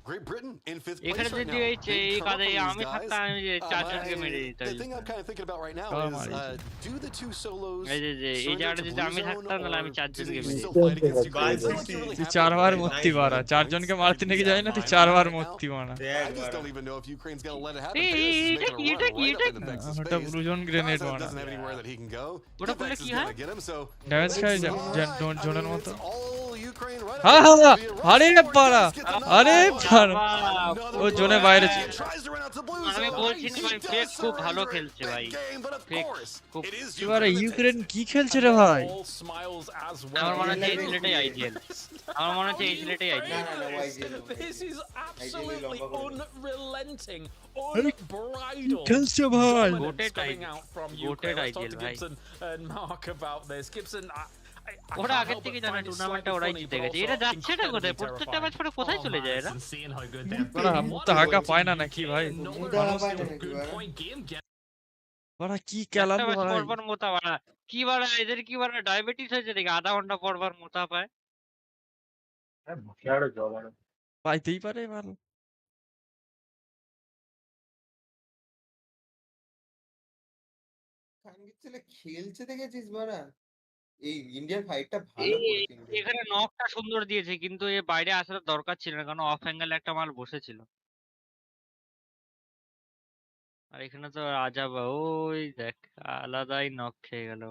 Great Britain in 5th এখানে place right যদি now. এই Big এই come up কাজে on these আমি guys. থাকতাম আমি যে চারজনকে মেরে দিতাম The thing I'm kind of thinking about right now car is মারিয়েছে do the two solos এই যে এই surrender জায়গাটা to যদি blue আমি zone, থাকতাম তাহলে আমি or do চারজনকে they মেরে still দিতাম fight against Ukraine? I feel like you really তুই have চারবার to মূর্তি find মারা points. চারজনকে মারতে নাকি Argentina's যায় না তুই fine চারবার right now. মূর্তি মারা I just don't even know if Ukraine's gonna let it happen. Hey, Ferris is এটা making কি, a run এটা কি, right up into Fex's ওটা face. ব্লুজন গ্রেনেড Kaza মারা doesn't have anywhere that he can go. ওটা করলে Fex কি is হয় gonna get him, so damage খায় it's all right. I জোনের mean, মতো it's all Ukraine right up হ্যাঁ there. হ্যাঁ Be a rush আরে for it. পাড়া Does get the আরে knock. পাড়া Another ও one. জোনে বাইরে He ছিল tries to run out to blue আমি zone. বলছি না He ভাই does ফেক খুব ভালো surrender it. খেলছে ভাই Big game, but of fake course, খুব it is এবারে Ukraine that Ukraine takes it. কি খেলছে রে ভাই All smiles as আমার মনে well. হচ্ছে এই ছেলেটাই আইডিয়াল আমার মনে হচ্ছে এই ছেলেটাই না আইডিয়াল না না YGL This is absolutely লম্বা করে unrelenting, আরে unbridled. খেলছে ভাই dominance Goated coming ideal. out from Goated Ukraine. Let's talk ideal, to ভাই। Gibson and Mark about this. Gibson, I ওরা can't আগের help থেকে but জানে find it টুর্নামেন্টটা slightly ওরাই funny, জিতে but গেছে also এরা যাচ্ছে না কোথায় incredibly প্রত্যেকটা ম্যাচ terrifying. পরে কোথায় চলে যায় এরা And seeing how good them ওরা হামুতে হাঁকা পায় না নাকি ভাই মুদারা পায় না নাকি বাড়া point game get ওরা কি একটা খেলালো ম্যাচ ভাই পরবার মোতা বাড়া কি বাড়া এদের কি বাড়া ডায়াবেটিস হয়েছে দেখি আধা ঘন্টা পরবার মোতা পায় পাইতেই পারে ভালো কানগির ছেলে খেলছে দেখেছিস বাড়া এই ইন্ডিয়ার ফাইটটা ভালো করেছে ইন্ডিয়া এখানে নকটা সুন্দর দিয়েছে কিন্তু এ বাইরে আসার দরকার ছিল না কারণ অফ অ্যাঙ্গেলে একটা মাল বসেছিল আর এখানে তো আজাবা ওই দেখ আলাদাই নক খেয়ে গেল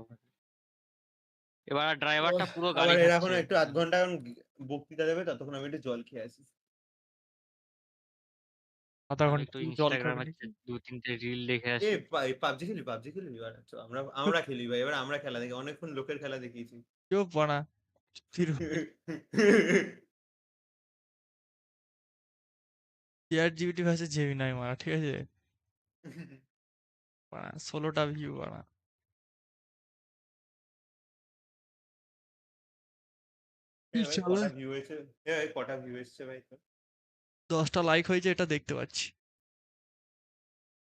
এবার ড্রাইভারটা পুরো গাড়ি আবার এরা এখন খাচ্ছে একটু আধ ঘন্টা এখন বক্তৃতা দেবে ততক্ষণ আমি একটু জল খেয়ে আসি আধা আমি ঘন্টা একটু জল ইনস্টাগ্রামে খাবি 2-3টে রিল দেখে এ আসি পাবজি খেলি বাড়া চ, আমরা খেলি ভাই এবার আমরা খেলা দেখি অনেকক্ষণ লোকের খেলা দেখিয়েছি চুপ বানা ChatGPT ভার্সেস জেমিনাই মারা ঠিক আছে বানা 16টা ভিউ বানা কি ভাই, চলে কটা ভিউ হয়েছে ভাই কটা ভিউ এসছে ভাই তো 10টা লাইক হয়েছে এটা দেখতে পাচ্ছি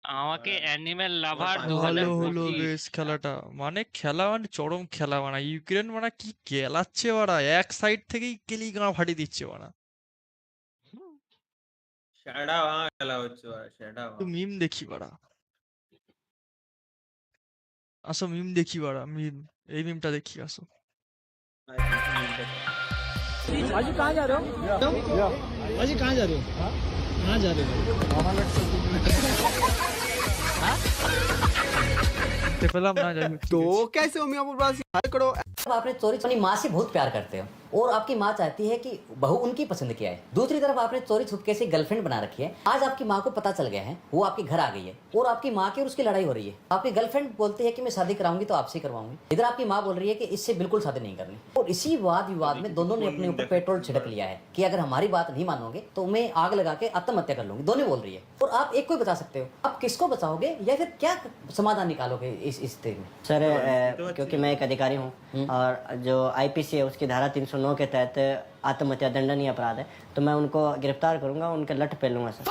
আমাকে অ্যানিমেল লাভার ভালো হলো 2025 বেশ খেলাটা, মানে খেলা মানে চরম খেলা, মানে ইউক্রেন মানে কি গেলাচ্ছে ওরা, এক সাইড থেকেই কেলি গাঁ ফাটিয়ে দিচ্ছে ওরা। সেটা ভাঙা খেলা হচ্ছে সেটা তো মিম দেখি বাড়া, আসো মিম দেখি বাড়া, মিম এই মিমটা দেখি আসো। बाजी कहाँ जा रहे हो? बाजी कहाँ जा रहे हो? कहाँ जा रहे हो? तो कैसे हो मियां बुब्रासी? हाय करो। आपने चोरी अपनी माँ से बहुत प्यार करते हो और आपकी माँ चाहती है कि बहू उनकी पसंद की आए। दूसरी तरफ आपने चोरी छुपके से गर्लफ्रेंड बना रखी है। आज आपकी माँ को पता चल गया है, वो आपके घर आ गई है और आपकी माँ की और उसकी लड़ाई हो रही है। आपकी गर्लफ्रेंड बोलती है कि मैं शादी कराऊंगी तो आपसे करवाऊंगी। इधर आपकी माँ बोल रही है कि इससे बिल्कुल शादी नहीं करनी। और इसी वाद विवाद में दोनों ने अपने ऊपर पेट्रोल छिड़क लिया है कि अगर हमारी बात नहीं मानोगे तो मैं आग लगा के आत्महत्या कर लूंगी। दोनों बोल रही है और आप एक को ही बचा सकते हो। आप किसको बचाओगे या फिर क्या समाधान निकालोगे इस स्थिति में? सर क्योंकि मैं एक अधिकारी हूँ और जो आईपीसी है उसकी धारा 309 के तहत आत्महत्या दंडनीय अपराध है, तो मैं उनको गिरफ्तार करूंगा, उनके लट पेलूंगा sir.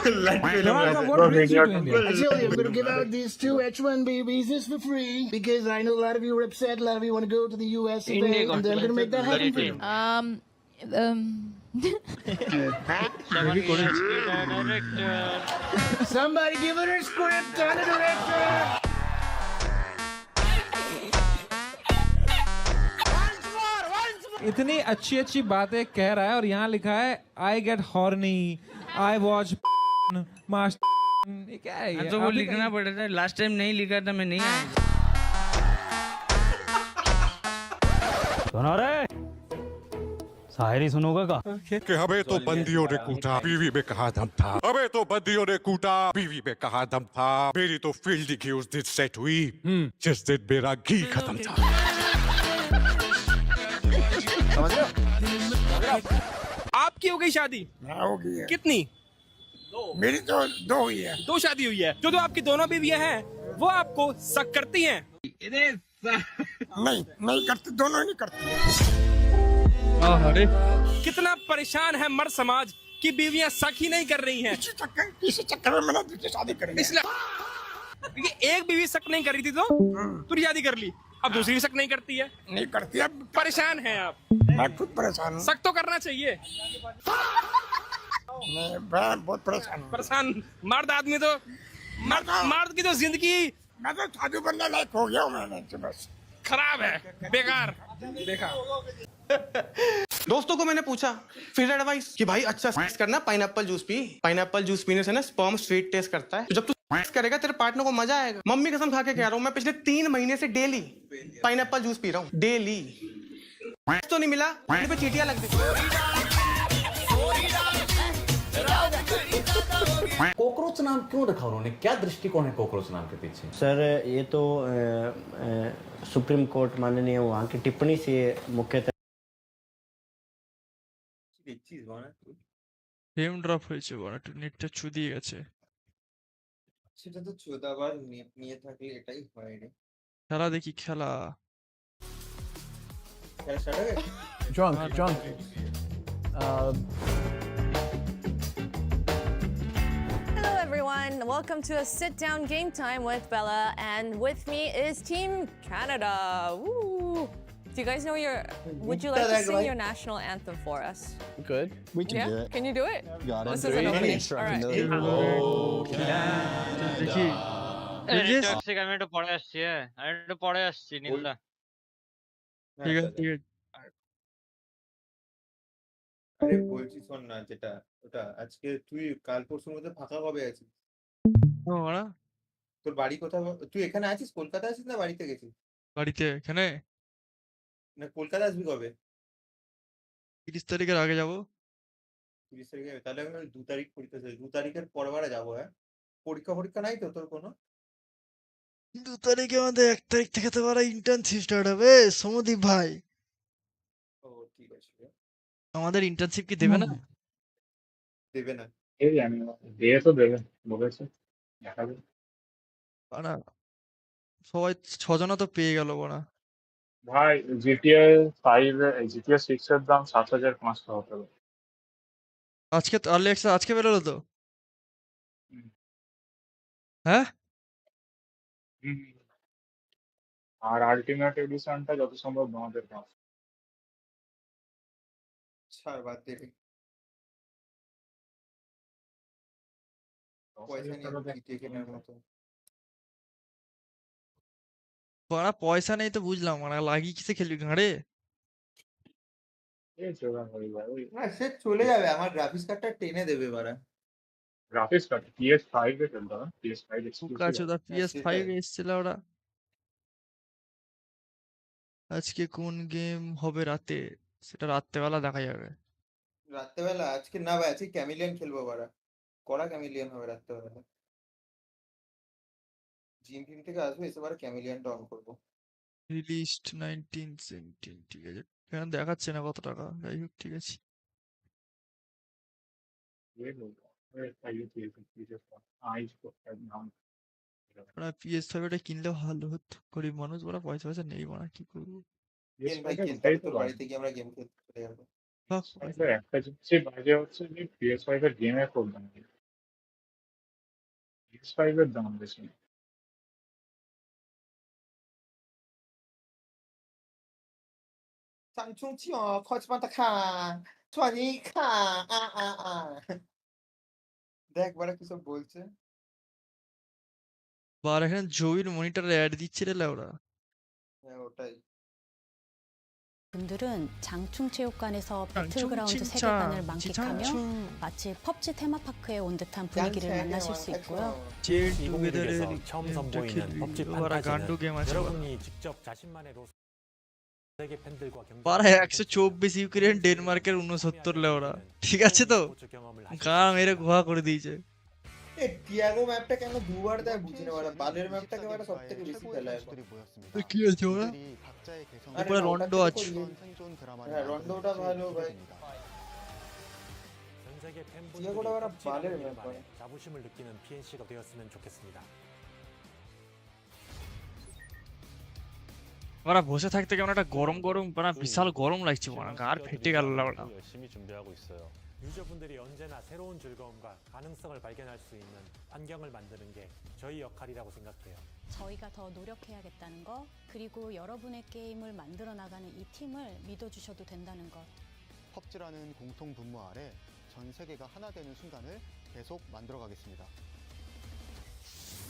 Actually, I'm going to give out these 2 H1B visas for free because I know a lot of you are upset, a lot of you want to go to the US and I'm going to make that happen for you. Somebody give her a script on the director. इतनी अच्छी अच्छी बातें कह रहा है और यहाँ लिखा है I get horny, I watch master. क्या है ये? तो वो लिखना पड़ा था, लास्ट टाइम नहीं लिखा था, मैं नहीं आया। सुनो रे, शायरी सुनोगे का? कि अबे तो बंदियों ने कूटा, बीवी में कहा दम था। अबे तो बंदियों ने कूटा, बीवी में कहा दम था। मेरी तो फील्ड की उस दिन सेट हुई जिस दिन मेरा घी खत्म था। आपकी हो गई शादी? हो गई है। कितनी? मेरी तो 2 हुई है। 2 शादी हुई है। जो आपकी दोनों बीवियां हैं वो आपको शक करती हैं? नहीं करती, दोनों नहीं करती। कितना परेशान है मर्द समाज कि बीवियां शक ही नहीं कर रही हैं। इसी चक्कर में मैंने दूसरी शादी करी है। इसलिए एक बीवी शक नहीं कर रही थी तो दूसरी शादी कर ली, अब दूसरी शक नहीं करती है। नहीं करती, अब परेशान है आप। मैं खुद परेशान हूँ। शक तो करना चाहिए। मैं बहुत परेशान हूँ। परेशान मर्द आदमी तो मर्द की तो जिंदगी, मैं तो साधु बनने लायक हो गया हूँ, मैंने बस खराब है, बेकार। दोस्तों को मैंने पूछा फिर एडवाइस कि भाई अच्छा सेक्स करना, pineapple juice P. Pineapple juice पीने से ना स्पर्म स्वीट टेस्ट करता है, तो जब तू सेक्स करेगा तेरे पार्टनर को मजा आएगा। मम्मी कसम खा के कह रहा हूँ, मैं पिछले 3 महीने से डेली पाइनएप्पल जूस पी रहा हूँ, डेली। तो नहीं मिला, पे चीटियां लग गई। कॉकरोच नाम क्यों रखा उन्होंने? क्या दृष्टिकोण है कॉकरोच नाम के पीछे? सर ये तो सुप्रीम कोर्ट माननीय वहाँ की टिप्पणी से मुख्यतः ফ্রেম ড্রপ হয়েছে বড়, একটু নেটটা চুদিয়ে গেছে। সেটা তো চোদাবার নিয়ে থাকলে এটাই হয় রে। খেলা দেখি খেলা। খেলা স্টার্ট হয়ে গেছে? John. Hello everyone, welcome to a sit-down game time with Bella, and with me is Team Canada. Woo! Do you guys know would you like to sing your national anthem for us? Good. We can do it. Can you do it? Got it. This is an opening. All right. দেখি আমি একটু পরে আসছি। আমি একটু পরে আসছি নীলদা। ঠিক আছে। আরে বলছি শোন না, যেটা ওটা আজকে তুই কাল পরশুর মধ্যে ফাঁকা কবে আছিস? তোর বাড়ি কোথাও? তুই এখানে আছিস, কলকাতা আছিস না বাড়িতে গেছিস? বাড়িতে। এখানে না, কলকাতা আসবি কবে? 30 তারিখের আগে যাব। 30 তারিখে? তাহলে আমি 2 তারিখ পরীক্ষা শেষ, 2 তারিখের পরবারে যাবো। হ্যাঁ, পরীক্ষা নাই তো তোর কোনো? 2 তারিখে আমাদের 1 তারিখ থেকে তো আবার ইন্টার্নশিপ স্টার্ট হবে সমদীপ ভাই। ও ঠিক আছে। আমাদের ইন্টার্নশিপ কি দেবে না? দেবে না। এই জানি না, দিয়ে তো দেবে বলেছে, দেখা যাবে। না সবাই 6 জনা তো পেয়ে গেল বড়া। ভাই জিটিএ 5 জিটিএ 6 এর দাম 7500 হতে পারে। আজকে বেরোলো তো। হ্যাঁ আর আলটিমেট এডিশনটা যত সম্ভব আমাদের পাস ছাড় বাদ দে রে। পয়সা নিয়ে জিতে কেনার মতো। বাড়া পয়সা নেই তো বুঝলাম, মানে লাগিয়ে কিসে খেলবি ঘাড়ে? এই জোগাড় হয়ে যায় ওই না সে চলে যাবে, আমার গ্রাফিক্স কার্ডটা টেনে দেবে বাড়া। গ্রাফিক্স কার্ড PS5 এ খেলতে হবে, PS5 এক্সক্লুসিভ চোদা PS5 এসেছিল ওরা। আজকে কোন গেম হবে রাতে, সেটা রাত্রেবেলা দেখা যাবে। রাত্রেবেলা আজকে না ভাই, আজকে ক্যামিলিয়ন খেলবো বাড়া। কড়া ক্যামিলিয়ন হবে রাত্রেবেলা। জিম ফিম থেকে আসবে, এসে বাড়া ক্যামিলিয়নটা অন করবো। রিলিজড 1917, ঠিক আছে। এখানে দেখাচ্ছে না কত টাকা, যাই হোক ঠিক আছে। ওরা PS5 এটা কিনলে ভালো হতো, গরিব মানুষ ওরা পয়সা পয়সা নেই, ওরা কি করবো। কেন ভাই কেন, তবে তোর বাড়িতে গিয়ে আমরা গেম খেলতে চলে যাবো। একটা জিনিসই বাজে হচ্ছে যে PS5 এর গেমের খুব দাম, PS5 এর দাম বেশি। সামসুং চিও খচমাতা খা সোয়ানি খা আ দেখ বাড়া কি সব বলছে। বার এখানে জয়ীর মনিটরে অ্যাড দিচ্ছে রে ওরা। হ্যাঁ ওটাই। 분들은 장충 체육관에서 장충 배틀그라운드 칭찬, 세계관을 만끽하며 장충. 마치 펍지 테마파크에 온 듯한 분위기를 만나실 수 있고요. 제일 투게더를 처음 선보이는 PUBG 봐라 간도 판타지는 게임 하죠. 여러분이 직접 자신만의 로스 세계 팬들과 পারা 124 ইউক্রেন ডেনমার্কের 69 লেওরা, ঠিক আছে তো? গা মেরে গুহা করে দিয়েছে। এ টিয়াগো ম্যাপটা কেন দুবার দেয় বুঝি না বাড়া। বালের ম্যাপটাকে বাড়া সবথেকে বেশি খেলা এখন। কি আছে ওরা? উপরে রন্ডো আছে। হ্যাঁ রন্ডোটা ভালো ভাই। 전 세계 팬분들이 টিয়াগোটা বাড়া বালের PUBG ম্যাপ 만에 বাড়া। 자부심을 느끼는 PNC가 되었으면 좋겠습니다. ওরা বসে থাকতে কেমন একটা গরম গরম, মানে বিশাল গরম লাগছে, মানে গা আর ফেটে গেল ওরা। 열심히 준비하고 있어요. 유저분들이 언제나 새로운 즐거움과 가능성을 발견할 수 있는 환경을 만드는 게 저희 역할이라고 생각해요. 저희가 더 노력해야겠다는 거, 그리고 여러분의 게임을 만들어 나가는 이 팀을 믿어주셔도 된다는 것. 펍지라는 공통 분모 아래 전 세계가 하나 되는 순간을 계속 만들어 가겠습니다.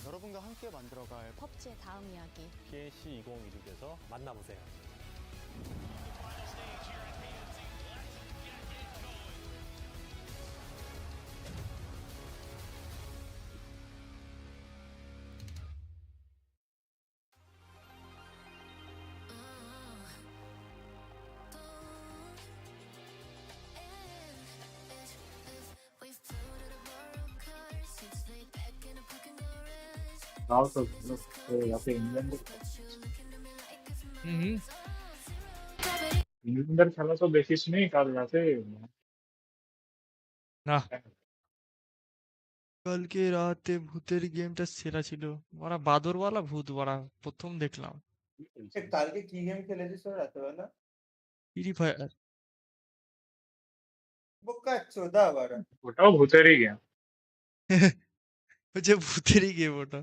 여러분과 함께 만들어갈 펍지의 다음 이야기. PNC 2016에서 만나보세요. তাও তো রাতে ইংল্যান্ডের খেলা তো দেখিস নি কাল রাতে? না কালকে রাতে ভূতের গেমটা সেরা ছিল, ওরা বাদরওয়ালা ভূত, ওরা প্রথম দেখলাম। কালকে কি গেম খেলেছিস তোর রাতেবেলা? Free fire. বোকা চোদা বাড়া। ওটাও ভূতেরই গেম। হচ্ছে ভূতেরই গেম ওটা।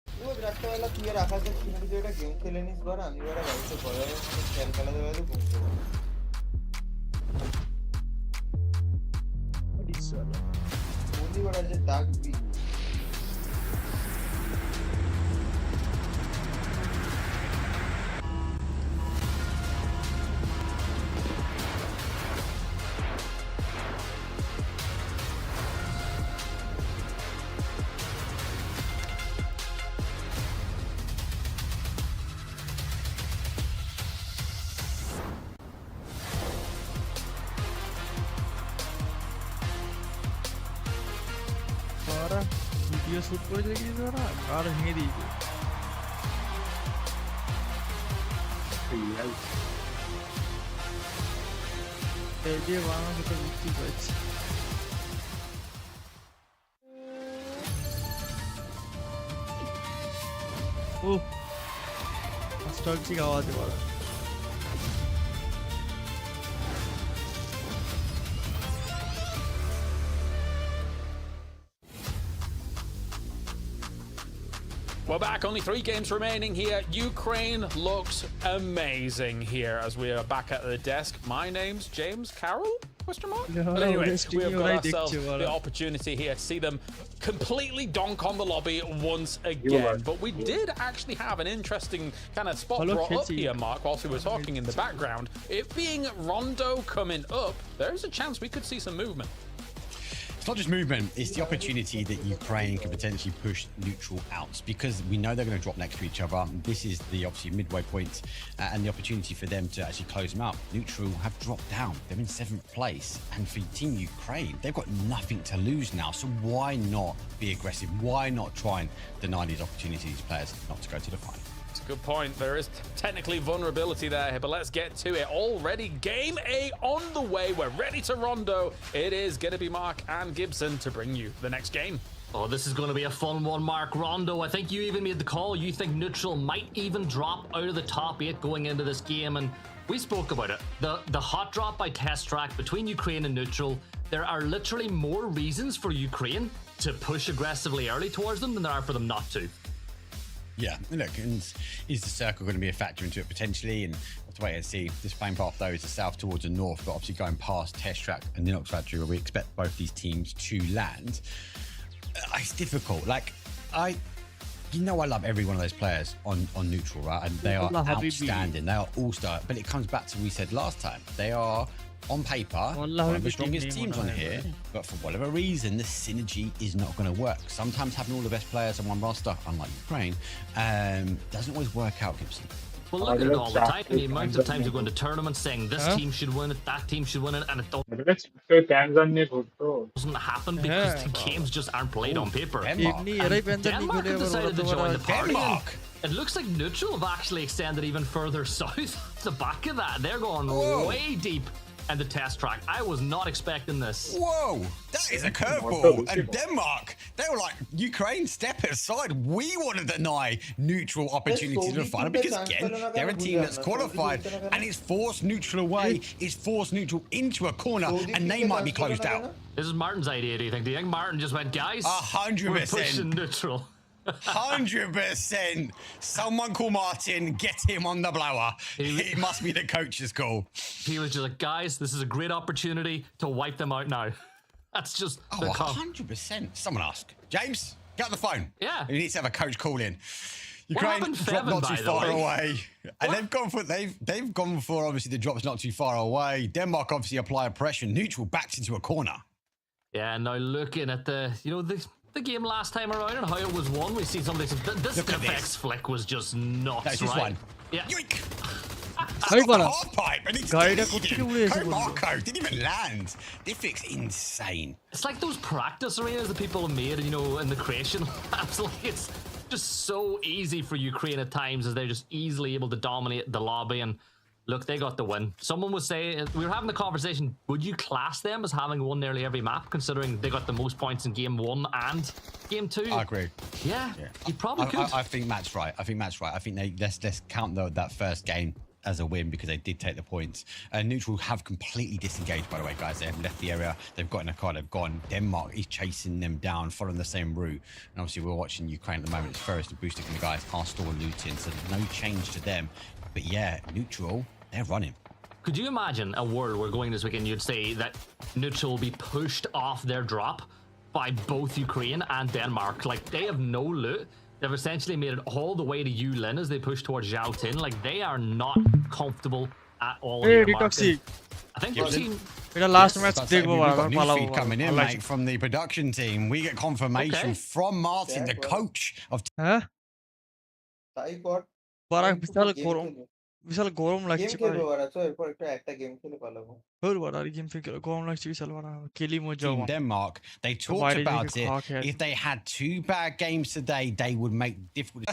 রোজ রাত্রেবেলা তুই আর আকাশের কিনে যদি একটা গেম খেলে নিস বাড়া, আমি বাড়া বাড়িতে পড়ে খেল খেলাতে পারলে ঘুম দেবো। বলি বাড়া যে ডাকবি। ওরা ভিডিও শুট করে দেখিয়েছে, ওরা আর ভেঙে দিয়েছে। এই যে বাংলা তো বুঝতেই পারছি। ও নস্টালজিক আওয়াজ বলা। We're back, only 3 games remaining here. Ukraine looks amazing here as we are back at the desk. My name's James Carroll? Question mark? No, but anyway, we have got already ourselves the opportunity here to see them completely donk on the lobby once again. But we did actually have an interesting kind of spot brought up here, Mark, whilst we were talking in the background. It being Rondo coming up, there's a chance we could see some movement. It's not just movement, it's the opportunity that Ukraine can potentially push neutral out, because we know they're going to drop next to each other. This is the obviously midway point and the opportunity for them to actually close them out. Neutral have dropped down. They're in 7th place. And for Team Ukraine, they've got nothing to lose now. So why not be aggressive? Why not try and deny these opportunities, these players, not to go to the final? Good point. There is technically vulnerability there, but let's get to it. Already game A on the way. We're ready to Rondo. It is going to be Mark and Gibson to bring you the next game. Oh, this is going to be a fun one, Mark. Rondo, I think you even made the call. You think neutral might even drop out of the top 8 going into this game, and we spoke about it. The hot drop by Test Track between Ukraine and neutral. There are literally more reasons for Ukraine to push aggressively early towards them than there are for them not to. Yeah, look, and is the circle going to be a factor into it potentially? And we'll have to wait and see. This playing path, though, is the south towards the north, but obviously going past Test Track and Linux Factory, where we expect both these teams to land. It's difficult. Like, you know, I love every one of those players on neutral, right? And they are outstanding. They are all-star. But it comes back to what we said last time. They are, on paper, one of the strongest teams on here, but for whatever reason, the synergy is not going to work. Sometimes having all the best players on one roster, unlike Ukraine, doesn't always work out, Gibson. Well, look at it all the time. The amount of times we go into tournaments saying this team should win it, that team should win it, and it doesn't happen because the games just aren't played on paper. Denmark have decided to join the party. It looks like neutral have actually extended even further south. The back of that, they're going way deep. And the Test Track. I was not expecting this. Whoa, that is a curveball. And Denmark, they were like, Ukraine, step aside. We want to deny neutral opportunity to the final because, again, they're a team that's qualified and it's forced neutral away, it's forced neutral into a corner, and they might be closed out. This is Martin's idea, do you think? Do you think Martin just went, guys, 100%. we're pushing neutral? 100%. Someone call Martin, get him on the blower. It must be the coach's call. He was just like, guys, this is a great opportunity to wipe them out now. That's just 100%. Someone ask. James, get on the phone. Yeah. You need to have a coach call in. Ukraine dropped not too far away. And they've gone for obviously the drop's not too far away. Denmark obviously apply pressure. Neutral backs into a corner. Yeah, now looking at the game last time around and how it was won, we see something. This FX flick was just nuts, That's just right? one. Yeah. Yoink! half pipe, and it's Marco didn't even land. This flick's insane. It's like those practice arenas that people have made, you know, in the creation labs. Like, it's just so easy for Ukraine at times as they're just easily able to dominate the lobby. And look, they got the win. Someone was saying, we were having the conversation, would you class them as having won nearly every map, considering they got the most points in game 1 and game 2? I agree. Yeah. You probably could. I think Matt's right. I think let's count that first game as a win because they did take the points. Neutral have completely disengaged, by the way, guys. They have left the area. They've got in a car. They've gone. Denmark is chasing them down, following the same route. And obviously, we're watching Ukraine at the moment. It's Ferris and Boosting, and the guys are still looting, so there's no change to them. But yeah, neutral, they're running. Could you imagine a world where going this weekend you'd say that neutral will be pushed off their drop by both Ukraine and Denmark? Like, they have no loot. They've essentially made it all the way to Yulin as they push towards Zhaotin. Like, they are not comfortable at all. Hey, Detoxy. I think we've seen... last match feed coming in, mate, from the production team. We get confirmation from Martin, the coach of... Huh? বিশাল গরম লাগছে Denmark, they talked about it. If they had 2 bad games today, they would make difficult.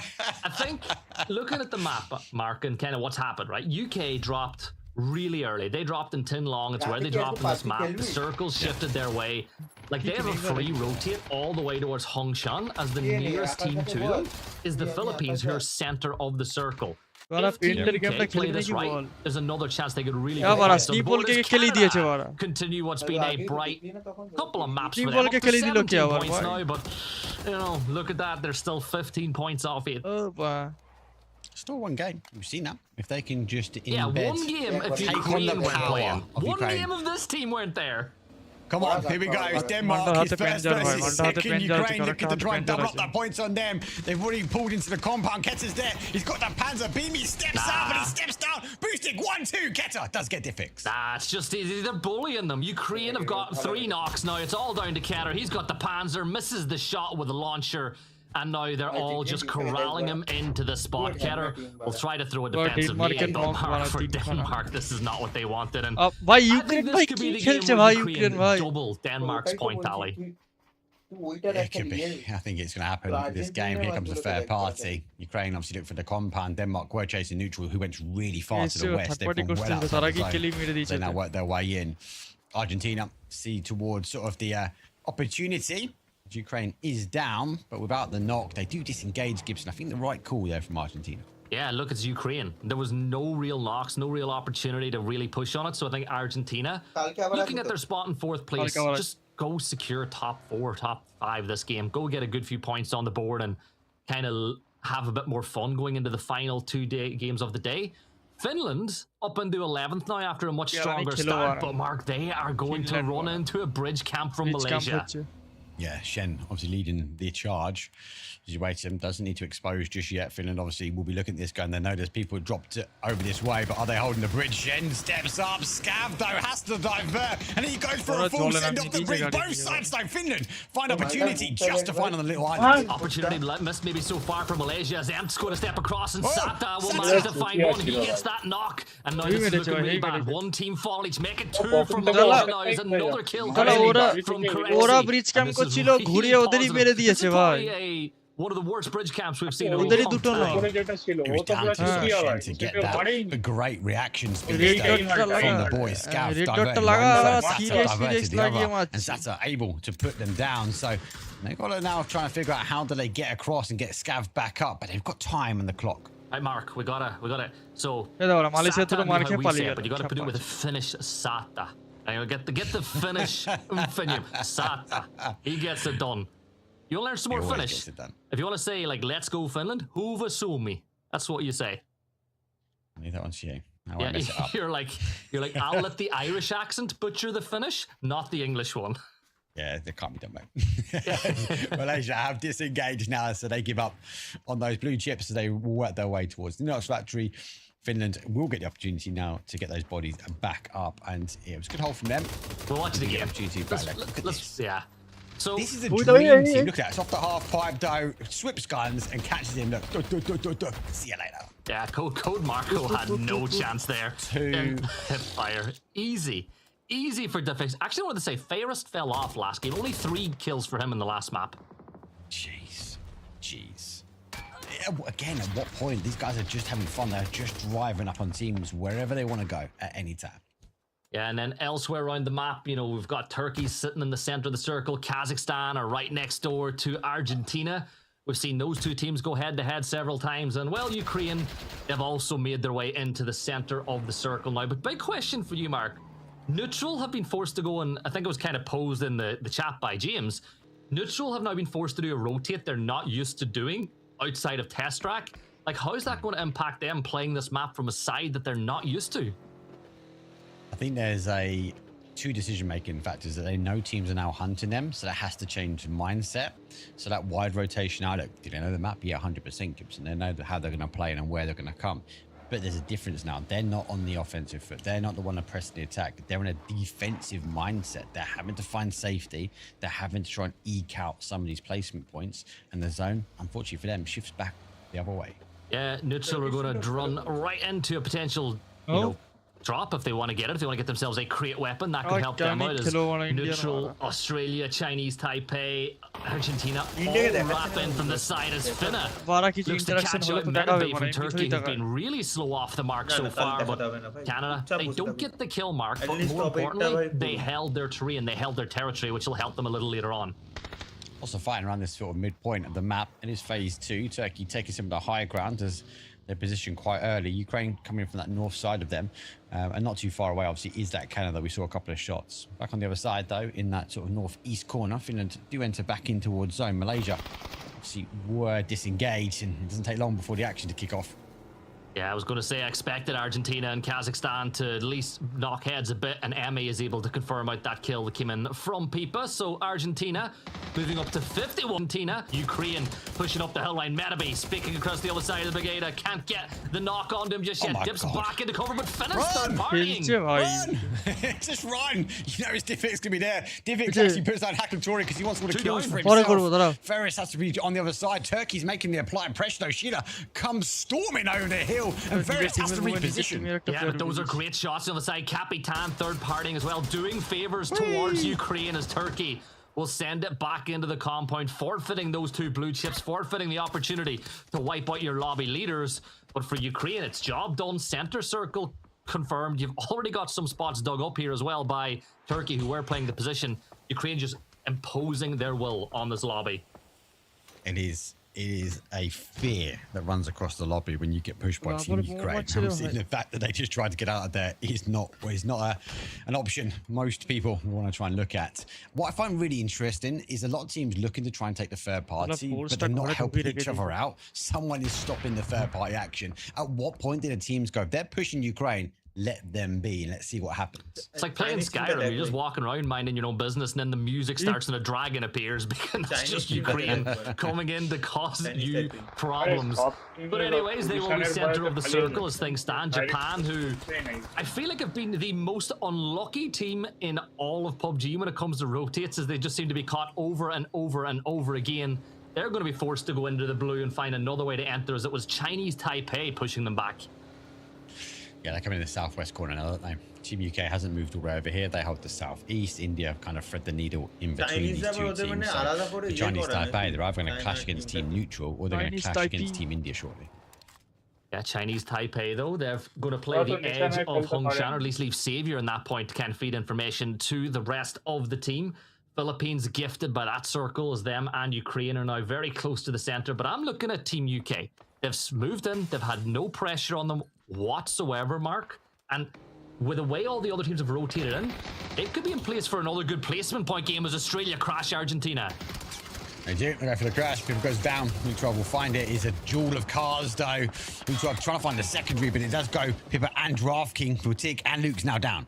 I think looking at the map, Mark, and kind of what's happened, right? UK dropped really early. They dropped in Tin Long. It's where they dropped in this map. The circles shifted their way. Like, they have a free rotate all the way towards Hongshan as the nearest team to them is the Philippines, who are center of the circle. वाला if Team painter game UK टा play खेलने this की right, ball there's another chance they could really क्या go वाला high. So the snip ball board के is खेली दिए छे Canada. वाला Continue what's been a bright couple of maps Snape for ball them. के Up to खेली दी लो 17 क्या वाला points भाई now, but you know, look at that. They're still 15 points off it. ओ बा Still one game. We've seen that. If they can just embed, Yeah, one game if take on Ukraine the weren't power playing. of One Ukraine. game of this team weren't there. Come on, here we go. It's Denmark. His first versus second Ukraine. Look at the drive, double up the points on them. They've already pulled into the compound. Ketter's there. He's got that Panzer beam. He steps out, but he steps down. Boosting 1-2. Ketter does get fixed. Nah, it's just easy. They're bullying them. Ukraine have got 3 knocks now. It's all down to Ketter. He's got the Panzer, misses the shot with the launcher. And now they're all just corralling him into the spot. Ketter will try to throw a defensive knee, but for Denmark, this is not what they wanted. And भाई I Ukraine think भाई this could be की the game खेलছে where भाई Ukraine Ukraine भाई double Denmark's point tally. It could be. I think it's going to happen in this game. Here comes the third party. Ukraine obviously looked for the compound. Denmark were chasing neutral, who went really far to the west. They've gone well outside the zone. They now work their way in. Argentina see towards sort of the opportunity. Ukraine is down, but without the knock, they do disengage Gibson. I think the right call there from Argentina. Yeah, look, it's Ukraine. There was no real knocks, no real opportunity to really push on it. So I think Argentina, looking at their spot in 4th place, just go secure top 4, top 5 this game. Go get a good few points on the board and kind of have a bit more fun going into the final 2 games of the day. Finland up into 11th now after a much stronger start, but Mark, they are going to run into a bridge camp from Malaysia. Yeah, Shen obviously leading the charge. As you wait, him doesn't need to expose just yet. Finland obviously will be looking at this gun. They know there's people who dropped it over this way, but are they holding the bridge? Shen steps up. Scav though has to divert, and he goes for a full send off the bridge. Both sides though. Finland find opportunity just to find on the little island. Opportunity missed maybe so far from Malaysia as Emp's going to step across and Sata will manage to find one. He gets that knock, and now this is looking really bad. One team fall each, make it 2 from Malaysia now. Is another kill from KRAFTON. ছিল ঘুরিয়ে ওদেরই মেরে দিয়েছে ভাই One of the worst bridge camps we've seen. ওদেরই দুটো না It was down to Shen to get that great reaction speed from the boys. Scav diverted one side, Sata diverted the other, and Sata able to put them down. So they've got to now try and figure out how do they get across and get Scav back up, but they've got time on the clock. Right, Mark, we got it. So Sata, but you got to put it with a Finnish Sata. Get the Finnish Sata. He gets it done. You want to learn some more Finnish? If you want to say like "Let's go Finland," Huva Suomi. That's what you say. I need that one to you. Yeah, you're like I'll let the Irish accent butcher the Finnish, not the English one. Yeah, they can't be done, mate. Malaysia have disengaged now, so they give up on those blue chips as they work their way towards the next factory. Finland will get the opportunity now to get those bodies back up, and it was a good hold from them. We'll watch it again. Opportunity back. Look at this. Yeah. So this is a dream team. Look at that. It's off the half pipe, though. Swips guns and catches him. Look. See you later. Yeah, Code Marco had no chance there. 2 hip fire. Easy for Defix. Actually, I wanted to say Fairest fell off last game. Only 3 kills for him in the last map. Jeez. Again, at what point? These guys are just having fun. They're just driving up on teams wherever they want to go at any time. Yeah, and then elsewhere around the map, you know, we've got Turkey sitting in the center of the circle. Kazakhstan are right next door to Argentina. We've seen those 2 teams go head-to-head several times. And, well, Ukraine, they've also made their way into the center of the circle now. But big question for you, Mark. Neutral have been forced to go, and I think it was kind of posed in the chat by James. Neutral have now been forced to do a rotate they're not used to doing outside of test track. Like, how is that going to impact them playing this map from a side that they're not used to? I think there's 2 decision-making factors that they know teams are now hunting them, so that has to change mindset. So that wide rotation outlook, do they know the map? Yeah, 100%, Gibson. They know how they're going to play and where they're going to come. But there's a difference now. They're not on the offensive foot. They're not the one that press the attack. They're in a defensive mindset. They're having to find safety. They're having to try and eke out some of these placement points. And the zone, unfortunately for them, shifts back the other way. Yeah, Neutral are going to run right into a potential, you know, drop if they want to get it. If they want to get themselves a crate weapon, that could help them out. As Neutral, Australia, Chinese Taipei, Argentina all wrap in from the side as Finna looks to catch out Medibay from Turkey, who've been really slow off the mark so far. But Canada, they don't get the kill mark, but more importantly, they held their tree and they held their territory, which will help them a little later on. Also fighting around this sort of midpoint of the map. It is phase 2. Turkey taking some of the high ground as their position quite early. Ukraine coming from that north side of them, and not too far away, obviously, is that Canada. We saw a couple of shots. Back on the other side, though, in that sort of northeast corner, Finland do enter back in towards zone. Malaysia, obviously, were disengaged, and it doesn't take long before the action to kick off. Yeah, I was going to say I expected Argentina and Kazakhstan to at least knock heads a bit, and Emmy is able to confirm out that kill that came in from Pipa. So Argentina moving up to 51. Argentina, Ukraine pushing up the hill line. Metaby speaking across the other side of the brigade. Can't get the knock on him just yet. Dips back into cover, but Finland's third partying. Run! Just run! You know it's Diffic's going to be there. Diffic actually puts down Hakatori because he wants all the kills for himself. Ferris has to be on the other side. Turkey's making the applied pressure though. Sheila comes storming over the hill. And Ferris has to reposition. Yeah, but those are great shots on the side. Capitan third partying as well, doing favors towards Ukraine as Turkey will send it back into the compound, forfeiting those two blue chips, forfeiting the opportunity to wipe out your lobby leaders. But for Ukraine, it's job done. Center circle confirmed. You've already got some spots dug up here as well by Turkey, who were playing the position. Ukraine just imposing their will on this lobby. It is a fear that runs across the lobby when you get pushed by Team Ukraine. The fact that they just tried to get out of there is not an option most people want to try and look at. What I find really interesting is a lot of teams looking to try and take the third party, but they're not helping each other out. Someone is stopping the third party action. At what point did the teams go, if they're pushing Ukraine, let them be and let's see what happens? It's like playing Skyrim. You're just walking around minding your own business, and then the music starts and a dragon appears because it's just Ukraine coming in to cause you problems. But anyways, they will be center of the circle as things stand. Japan, who I feel like have been the most unlucky team in all of PUBG when it comes to rotates, as they just seem to be caught over and over and over again. They're going to be forced to go into the blue and find another way to enter, as it was Chinese Taipei pushing them back. Yeah, they're coming in the southwest corner now, don't they? Team UK hasn't moved all the way over here. They hold the southeast. India kind of thread the needle in between these two teams. So the Chinese Taipei, they're either going to clash against Team Neutral or they're going to clash against Team India shortly. Yeah, Chinese Taipei, though, they're going to play the edge of Hongshan, or at least leave Savior in that point to kind of feed information to the rest of the team. Philippines gifted by that circle, as them and Ukraine are now very close to the center. But I'm looking at Team UK. They've moved in. They've had no pressure on them whatsoever, Mark. And with the way all the other teams have rotated in, it could be in place for another good placement point game as Australia crash Argentina. They do. They go for the crash. Pippa goes down. Neutral will find it. It's a duel of cars, though. Neutral trying to find the secondary, but it does go. Pippa and DraftKings will tick, and Luke's now down.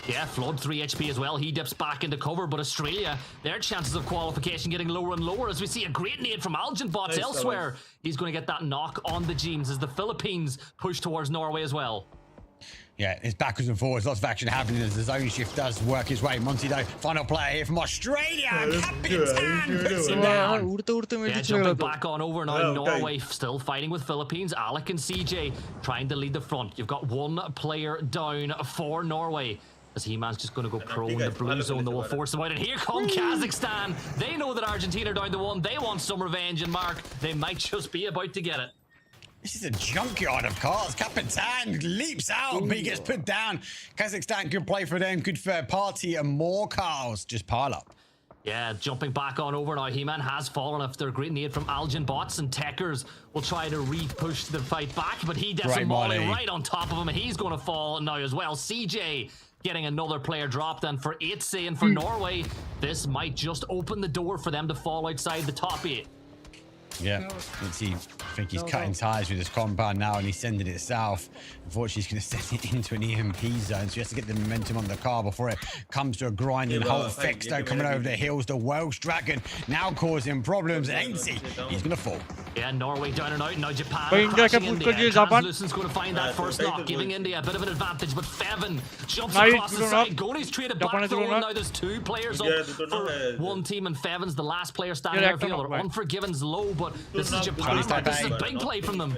Yeah, Flood 3 HP as well. He dips back into cover, but Australia, their chances of qualification getting lower and lower as we see a great nade from Algin bots elsewhere. He's going to get that knock on the James as the Philippines push towards Norway as well. Yeah, it's backwards and forwards. Lots of action happening as the zone shift does work his way. Monty, though, final player here from Australia. Capitan puts him down. Yeah, jumping back on over now. Norway still fighting with Philippines. Alec and CJ trying to lead the front. You've got one player down for Norway. As He-Man's just going to go pro in the blue zone, that will force them out. And here come Kazakhstan. They know that Argentina are down to one. They want some revenge, and Mark, they might just be about to get it. This is a junkyard of cars. Capitan leaps out, but he gets put down. Kazakhstan, good play for them, good third party, and more cars just pile up. Yeah, jumping back on over now. He-Man has fallen after a great nade from Algin bots, and Techers will try to re-push the fight back, but he gets a molly right on top of him, and he's going to fall now as well. CJ getting another player dropped, and for 8C and for Norway, this might just open the door for them to fall outside the top 8. Yeah, I think he's cutting ties with his compound now, and he's sending it south. Unfortunately, he's going to send it into an EMP zone, so he has to get the momentum on the car before it comes to a grinding halt. Fexto coming over the hills. The Welsh Dragon now causing problems. Ainsley, he's going to fall. Yeah, Norway down and out. Now Japan crashing India. Translucent's going to find that first knock, giving India a bit of an advantage, but Fevin jumps across the side. Goni's traded back through, and now there's two players up for one team, and Fevin's the last player standing there for the other. Unforgiven's low, but this is Japan. This is a big play from them.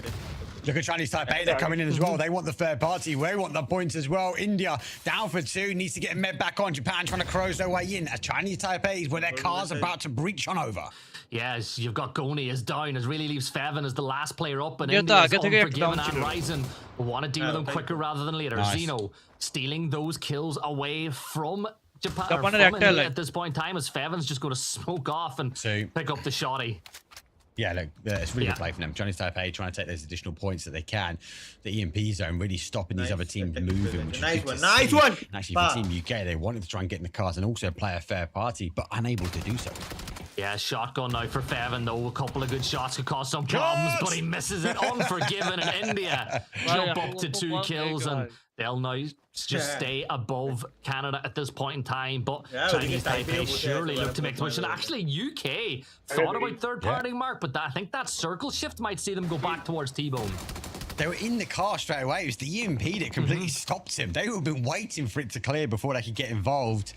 Look at Chinese Taipei, they're coming in as well. They want the third party. They want the points as well. India down for 2, needs to get a med back on. Japan trying to close their way in. As Chinese Taipei, where their car's about to breach on over. Yes, you've got Goni is down, as really leaves Fevin as the last player up, and India's Unforgiven and Ryzen will want to deal with them quicker rather than later. Zeno stealing those kills away from Japan, from India at this point in time, as Fevin's just going to smoke off and pick up the shotty. Yeah, look, it's really good play for them. Chinese Taipei trying to take those additional points that they can. The EMP zone really stopping these other teams moving, which is nice good one. to Nice see. one. And actually, for Team UK, they wanted to try and get in the cars and also play a fair party, but unable to do so. Yeah, shotgun now for Fevin, though. A couple of good shots could cause some problems, but he misses it. Unforgiven in India. Jump up to 2 kills, and they'll now just stay above Canada at this point in time. But Chinese Taipei surely look to make the push. And actually, UK thought about third-party Mark, but I think that circle shift might see them go back towards T-Bone. They were in the car straight away. It was the EMP that completely stopped him. They would have been waiting for it to clear before they could get involved.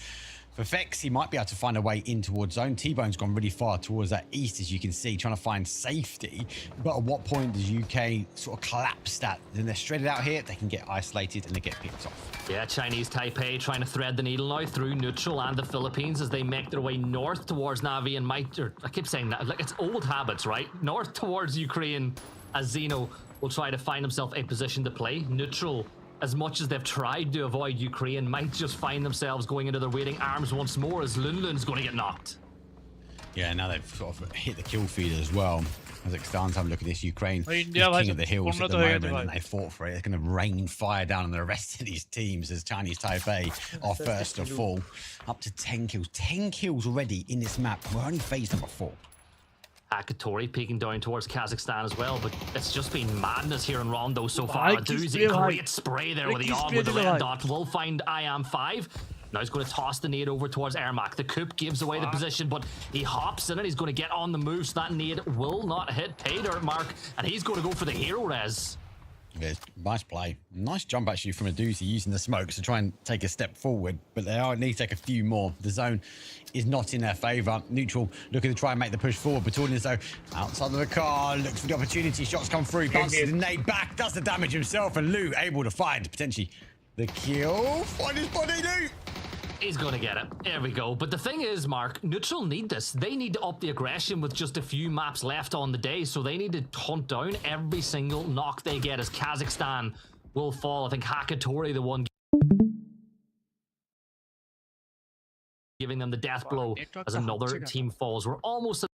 For Vex, he might be able to find a way in towards zone. T-Bone's gone really far towards that east, as you can see, trying to find safety. But at what point does UK sort of collapse that? Then they're straight out here, they can get isolated and they get picked off. Yeah, Chinese Taipei trying to thread the needle now through neutral and the Philippines as they make their way north towards Navi and Might. Or I keep saying that, like it's old habits, right? North towards Ukraine, as Zeno will try to find himself a position to play. Neutral, as much as they've tried to avoid Ukraine, might just find themselves going into their waiting arms once more as Lunlun's going to get knocked. Yeah, now they've sort of hit the kill feeder as well. Kazakhstan's having a look at this. Ukraine is king of the hills at the moment, and they fought for it. It's going to rain fire down on the rest of these teams as Chinese Taipei are first to fall. Up to 10 kills. 10 kills already in this map. We're only phase number 4. Akatori peeking down towards Kazakhstan as well, but it's just been madness here in Rondo so far. A doozy, great spray there with the AUG with the red dot. Will find IAM5. Now he's going to toss the nade over towards Ermac. The Coop gives away the position, but he hops in and he's going to get on the move, so that nade will not hit pay dirt Mark, and he's going to go for the hero res. Yeah, nice play. Nice jump actually from a doozy using the smokes to try and take a step forward, but they need to take a few more. The zone is not in their favour. Neutral looking to try and make the push forward. Batorni's though outside of the car, looks for the opportunity. Shots come through, bounces the nade back, does the damage himself, and Lou able to find potentially the kill. Find his body, Lou. He's going to get it. There we go. But the thing is, Mark, Neutral need this. They need to up the aggression with just a few maps left on the day, so they need to hunt down every single knock they get as Kazakhstan will fall. I think Hakatori, the one giving them the death blow as another team falls. We're almost at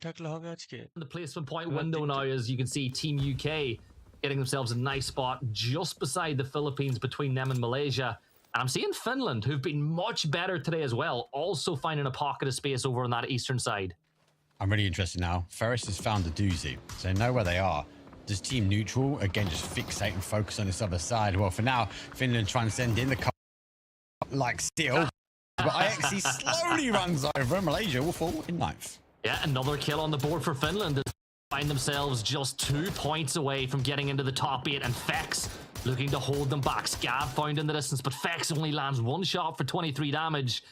the placement point window now, as you can see Team UK getting themselves a nice spot just beside the Philippines, between them and Malaysia. And I'm seeing Finland, who've been much better today as well, also finding a pocket of space over on that eastern side. I'm really interested now. Ferris has found a doozy, so they know where they are. Does Team Neutral, again, just fixate and focus on this other side? Well, for now, Finland trying to send in the car like steel. But IXC slowly runs over. Malaysia will fall in 9th. Yeah, another kill on the board for Finland. Find themselves just 2 points away from getting into the top 8, and Fex looking to hold them back. Scab found in the distance, but Fex only lands 1 shot for 23 damage.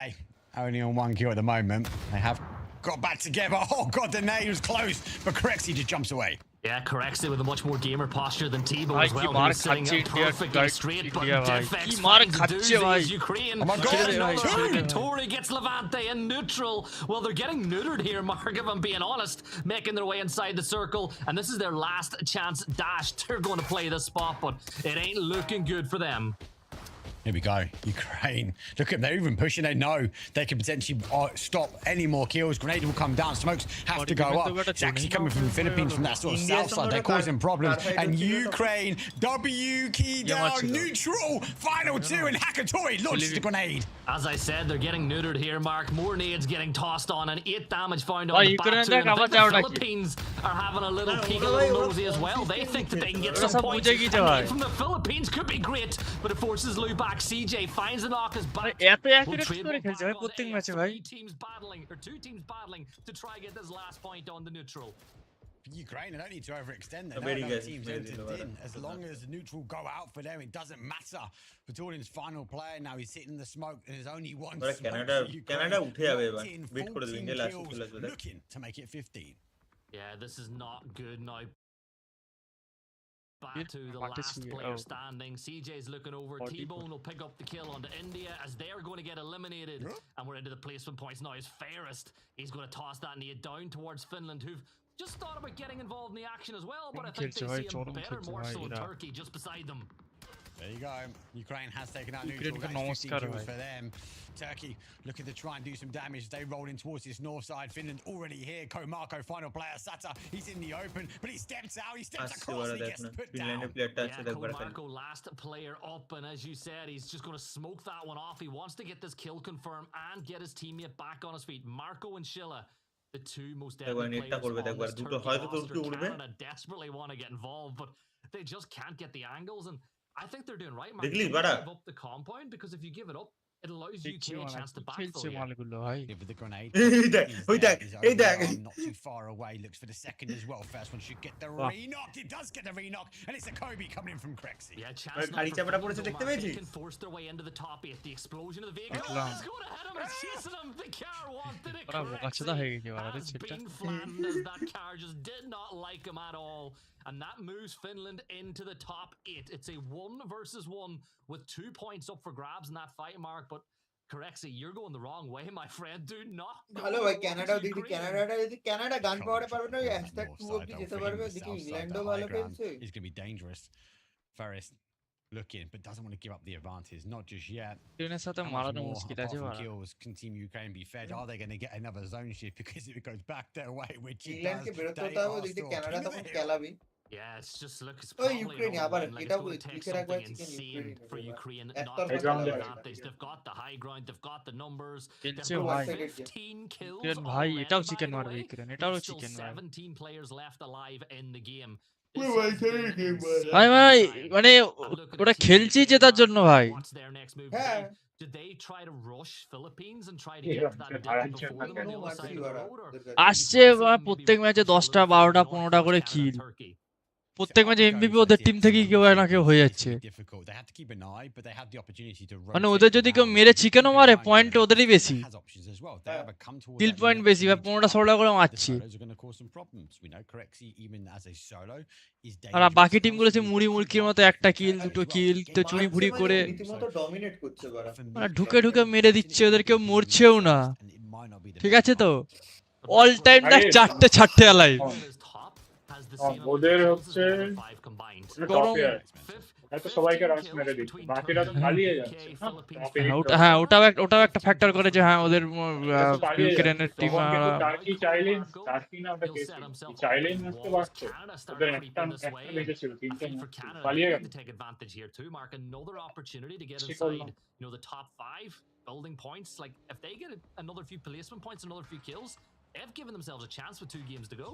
Hey, only on 1 kill at the moment. They have got back together. Oh god, the nade was close, but Corexi just jumps away. Yeah, Corexi with a much more gamer posture than T-Bone as well. He was sitting up perfectly straight, but Defex finds doozy Ukraine. Oh my god, Tori gets Levante in neutral. Well, they're getting neutered here, Mark, if I'm being honest, making their way inside the circle, and this is their last chance dash. They're going to play this spot, but it ain't looking good for them. Here we go, Ukraine. Look at them, they're even pushing. They know they can potentially stop any more kills. Grenade will come down, smokes have to go up. It's actually coming from the Philippines, from that sort of south side. They're causing problems. And Ukraine, W key down, neutral, final 2, and Hakatori launches the grenade. As I said, they're getting neutered here, Mark. More nades getting tossed on, and 8 damage found on the back two. And I think the Philippines are having a little peek, a little nosy as well. They think that they can get some points. And from the Philippines could be great, but it forces Lou back. CJ finds the knockers back. Two teams battling to try and get this last point on the neutral. Ukraine, they don't need to overextend. They know teams entered in. As long as the neutral go out for them, it doesn't matter. Batorni's final player now, he's sitting in the smoke. There's only one smoke. Canada looking to make it 15. Yeah, this is not good now. Back to the last player standing. CJ's looking over. T-Bone will pick up the kill onto India as they're going to get eliminated. And we're into the placement points now. Is Fairest. He's going to toss that nade down towards Finland, who've just thought about getting involved in the action as well, but I think they see a better morsel of turkey just beside them. There you go. Ukraine has taken out neutral. That's 15 kills for them. Turkey looking to try and do some damage. They roll in towards this north side. Finland already here. Komarko, final player. Sata, he's in the open, but he steps out. He steps across and he gets put down. Komarko, last player up, and as you said, he's just going to smoke that one off. He wants to get this kill confirmed and get his teammate back on his feet. Marco and Shilla, the two most deadly players on this Turkey roster. Canada desperately want to get involved, but they just can't get the angles, and I think they're doing right, Mark. Don't give up the compound, because if you give it up, it allows UK a chance to backfill you. Give the grenade. Not too far away. Looks for the second as well. First one should get the re-knock. It does get the re-knock, and it's a Kobe coming in from Krexi. Yeah, chance now for they can force their way into the top 8. The explosion of the vehicle is going to hit him. It's chasing him. The car wanted it. Has been flattened as that car just did not like him at all. And that moves Finland into the top 8. It's a 1 versus 1 with 2 points up for grabs in that fight, Mark. But Korexi, you're going the wrong way, my friend. Do not. Hello, ভাই Canada দেখি Canada গান পাওয়ারে পারবে না hashtag 2 অবধি যেতে পারবে দেখি ইংল্যান্ডও ভালো খেলছে He's going to be dangerous. Ferris looking, but doesn't want to give up the advantage. Not just yet. Kills can Team Ukraine be fed? Are they going to get another zone shift because it goes back their way? Which it does. Yeah, it's just look. It's Ukraine. It's going to take something insane for Ukraine not to take advantage. They've got the high ground. They've got the numbers. They've got 15 kills. Still 17 players left alive in the game. ভাই ভাই মানে ওটা খেলছি জেতার জন্য ভাই Did they try to rush Philippines and try to get to that deck before them on the other side of the road? আসছে প্রত্যেক ম্যাচে 10টা 12টা 15টা করে কিল প্রত্যেক ম্যাচে এমভিপি ওদের টিম থেকেই কেউ না কেউ হয়ে যাচ্ছে মানে ওদের যদি কেউ মেরে চিকেনও মারে পয়েন্ট ওদেরই বেশি কিল পয়েন্ট বেশি বা 15টা 16টা করে মারছে আর বাকি টিমগুলো সে মুড়ি মুড়কির মতো একটা কিল দুটো কিল তো চুরি ভুড়ি করে মানে ঢুকে ঢুকে মেরে দিচ্ছে ওদের কেউ মরছেও না ঠিক আছে তো অল টাইম না চারটে আলাইভ ওদের হচ্ছে তো সবাইকে রাশ মেরে দিচ্ছে বাকিরা তো পালিয়ে যাচ্ছে হ্যাঁ ওটাও একটা ফ্যাক্টর করে যে হ্যাঁ ওদের ইউক্রেনের টিম টার্কি চাইলেন টার্কি না ওটা চাইলেন আসতে পারছে ওদের একটা বেঁচে ছিল তিনটে পালিয়ে গেছে another opportunity to get inside the top 5 building points. Like if they get another few placement points, another few kills, they've given themselves a chance with 2 games to go.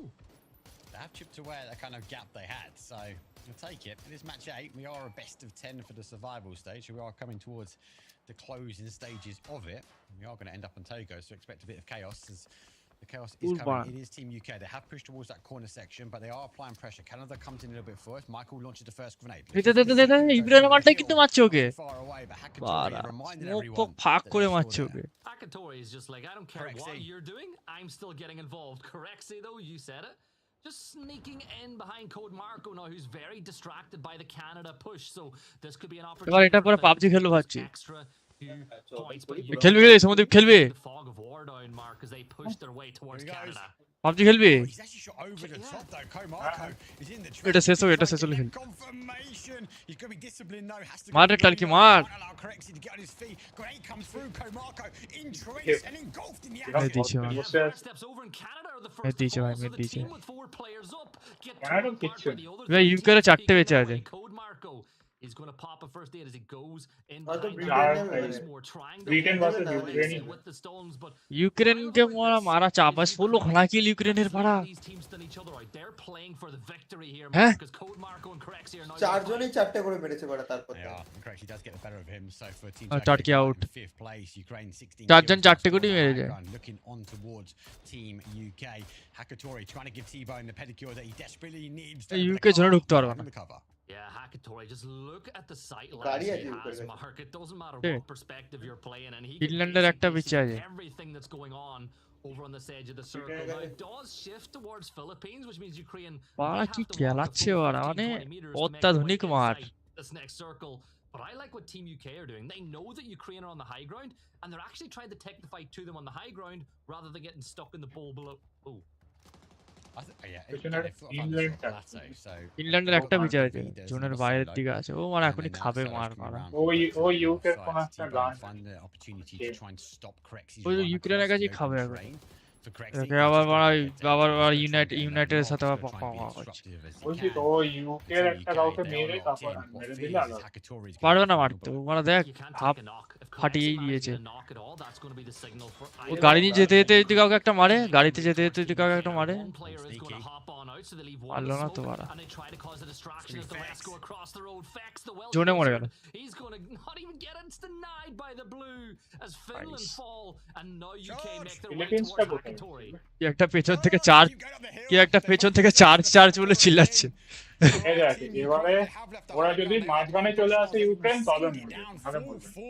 They have chipped away at the kind of gap they had, so we'll take it. It is match 8. We are a best of 10 for the survival stage. We are coming towards the closing stages of it. We are going to end up on Togo, so expect a bit of chaos as the chaos is coming. It is Team UK. They have pushed towards that corner section, but they are applying pressure. Canada comes in a little bit first. Michael launches the first grenade. কিন্তু মারছে ওকে মুখ ফাঁক করে মারছে ওকে Hakatori is just like, I don't care what you're doing, I'm still getting involved. Korexi though, you said it. Just sneaking in behind Code Marco now, who's very distracted by the Canada push. So this could be an opportunity. এটা পরে PUBG খেলবো ভাবছি extra খেলবি রে সমদীপ খেলবি fog of war down Mark as they push their way towards Canada. PUBG খেলবি এটা শেষ হলো খেল মার টার্কি মার দিয়েছে ভাই মেরে দিয়েছে ভাই ইউকের 4টে বেঁচে আছে He's going to pop a first aid as he goes in with the stones, but Ukraine ke mara chapas full khana kill Ukraine er para they're playing for the victory here because Code Marco and Korexi are now 4 জনই 4টে করে মেরেছে বড় তারপর Korexi does get the better of him so for team Turkey out 5th place Ukraine 16 4 জন 4টে করে মেরে যায় looking on towards team UK Hakatori trying to give T-Bone the pedicure that he desperately needs UK জন্য ঢুকতে পারবে না Yeah, Hakatori, just look at the sight lines he has, Mark. It doesn't matter what perspective you're playing, and he can see everything that's going on over on this edge of the circle. Now it does shift towards Philippines, which means Ukraine have to walk this next circle. But I like what Team UK are doing. They know that Ukraine are on the high ground, and they're actually trying to take the fight to them on the high ground rather than getting stuck in the bowl below. Oh. ফিনল্যান্ডের একটা পিচে আছে, জোনের বাইরের দিকে আছে, ও মানে এখনই খাবে মার মারা। ও ইউকের কোন একটা গান ওই ইউক্রেনের কাছেই খাবে এখন। একে আবার আবার ইউনাইটেডের সাথে আবার করছে। বলছি তো ও ইউকের একটা কাউকে মেরে তারপর মেরে দিলে আলাদা পারবে না মারতে, ও মানে দেখ হাফ ফাটিয়েই দিয়েছে। ও গাড়ি নিয়ে যেতে যেতে যদি কাউকে একটা মারে, গাড়িতে যেতে যেতে যদি কাউকে একটা মারে, পারলো না তো মারা, জোনে মরে গেল। ফিলিপিন্সটা কোথায়? কি একটা পেছন থেকে চার্জ বলে চিল্লাচ্ছে। ঠিক আছে, এবারে ওরা যদি মাঝখানে চলে আসে ইউক্রেন তবে মরবে, নাহলে মরবে না।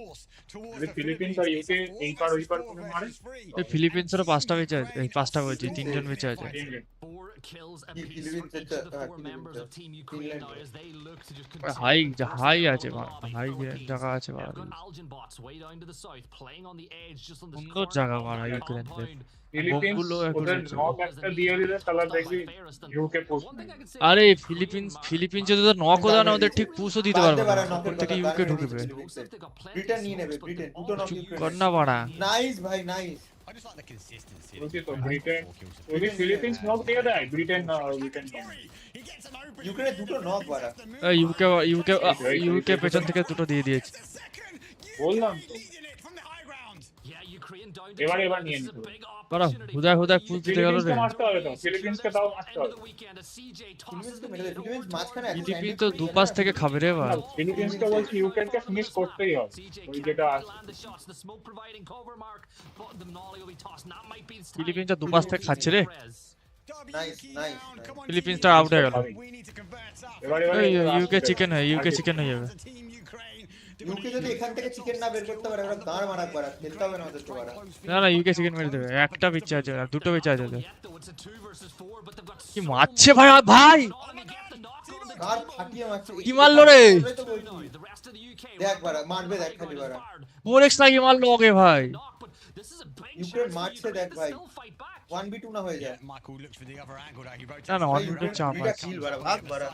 যদি ফিলিপিন্স আর ইউকে এই পার ওই পার করে মারে, এই ফিলিপিন্সেরও 5টা বেঁচে আছে, এই 5টা বলছি 3জন বেঁচে আছে। হাই আছে, হাই জায়গা আছে, সুন্দর জায়গা মারা ইউক্রেনদের। ফিলিপিন্স ওদের নক একটা দিয়ে দিলে তাহলে দেখবি ইউকে পুশ। আরে ফিলিপিন্স যদি নকও দেয় না, ওদের ঠিক পুশও দিতে পারবে না, ওপর থেকে ইউকে ঢুকবে। ব্রিটেন নিয়ে নেবে, ব্রিটেন দুটো নক ইউক্রেন। কর না বাড়া, নাইস ভাই নাইস। বলছি তো ব্রিটেন যদি ফিলিপিন্স নক দিয়ে দেয়, ব্রিটেন ইউক্রেনে দুটো নক বাড়া। ইউকে পেছন থেকে দুটো দিয়ে দিয়েছে। বললাম তো এবার নিয়ে নিতে হবে। বাড়া হুদায় পুশ দিতে গেল রে। মারতে হবে তো, ফিলিপিন্সকে তাও মারতে হবে। ফিলিপিন্স মাঝখানে ফিলিপিন্স তো দুপাশ থেকে খাবে রে ভাই। ফিলিপিন্সকে বলছি ইউক্রেনকে ফিনিশ করতেই হবে, ওই যেটা ফিলিপিন্স দুপাশ থেকে খাচ্ছে রে। Nice nice. ফিলিপিন্সটা আউট হয়ে গেল। ইউকে চিকেন হয়ে যাবে। ইউকে যদি এখান থেকে চিকেন না বের করতে পারে, ওরা গাঁড় মারাক বাড়া, খেলতে হবে না ওদের তো বাড়া। না ইউকে চিকেন মেরে দেবে। একটা পিচ্ছে আছে, দুটো পিচ্ছে আছে। কি মারছে ভাই, গাঁড় ফাটিয়ে মারছে। কি মারলো রে? দেখ বাড়া, মারবে দেখ খালি বাড়া। 4x না কি মারলো ওকে ভাই। ইউক্রেন মারছে দেখ ভাই, 1v2 না হয়ে যায়। না 1v2 চাপ আছে, ভাগ বাড়া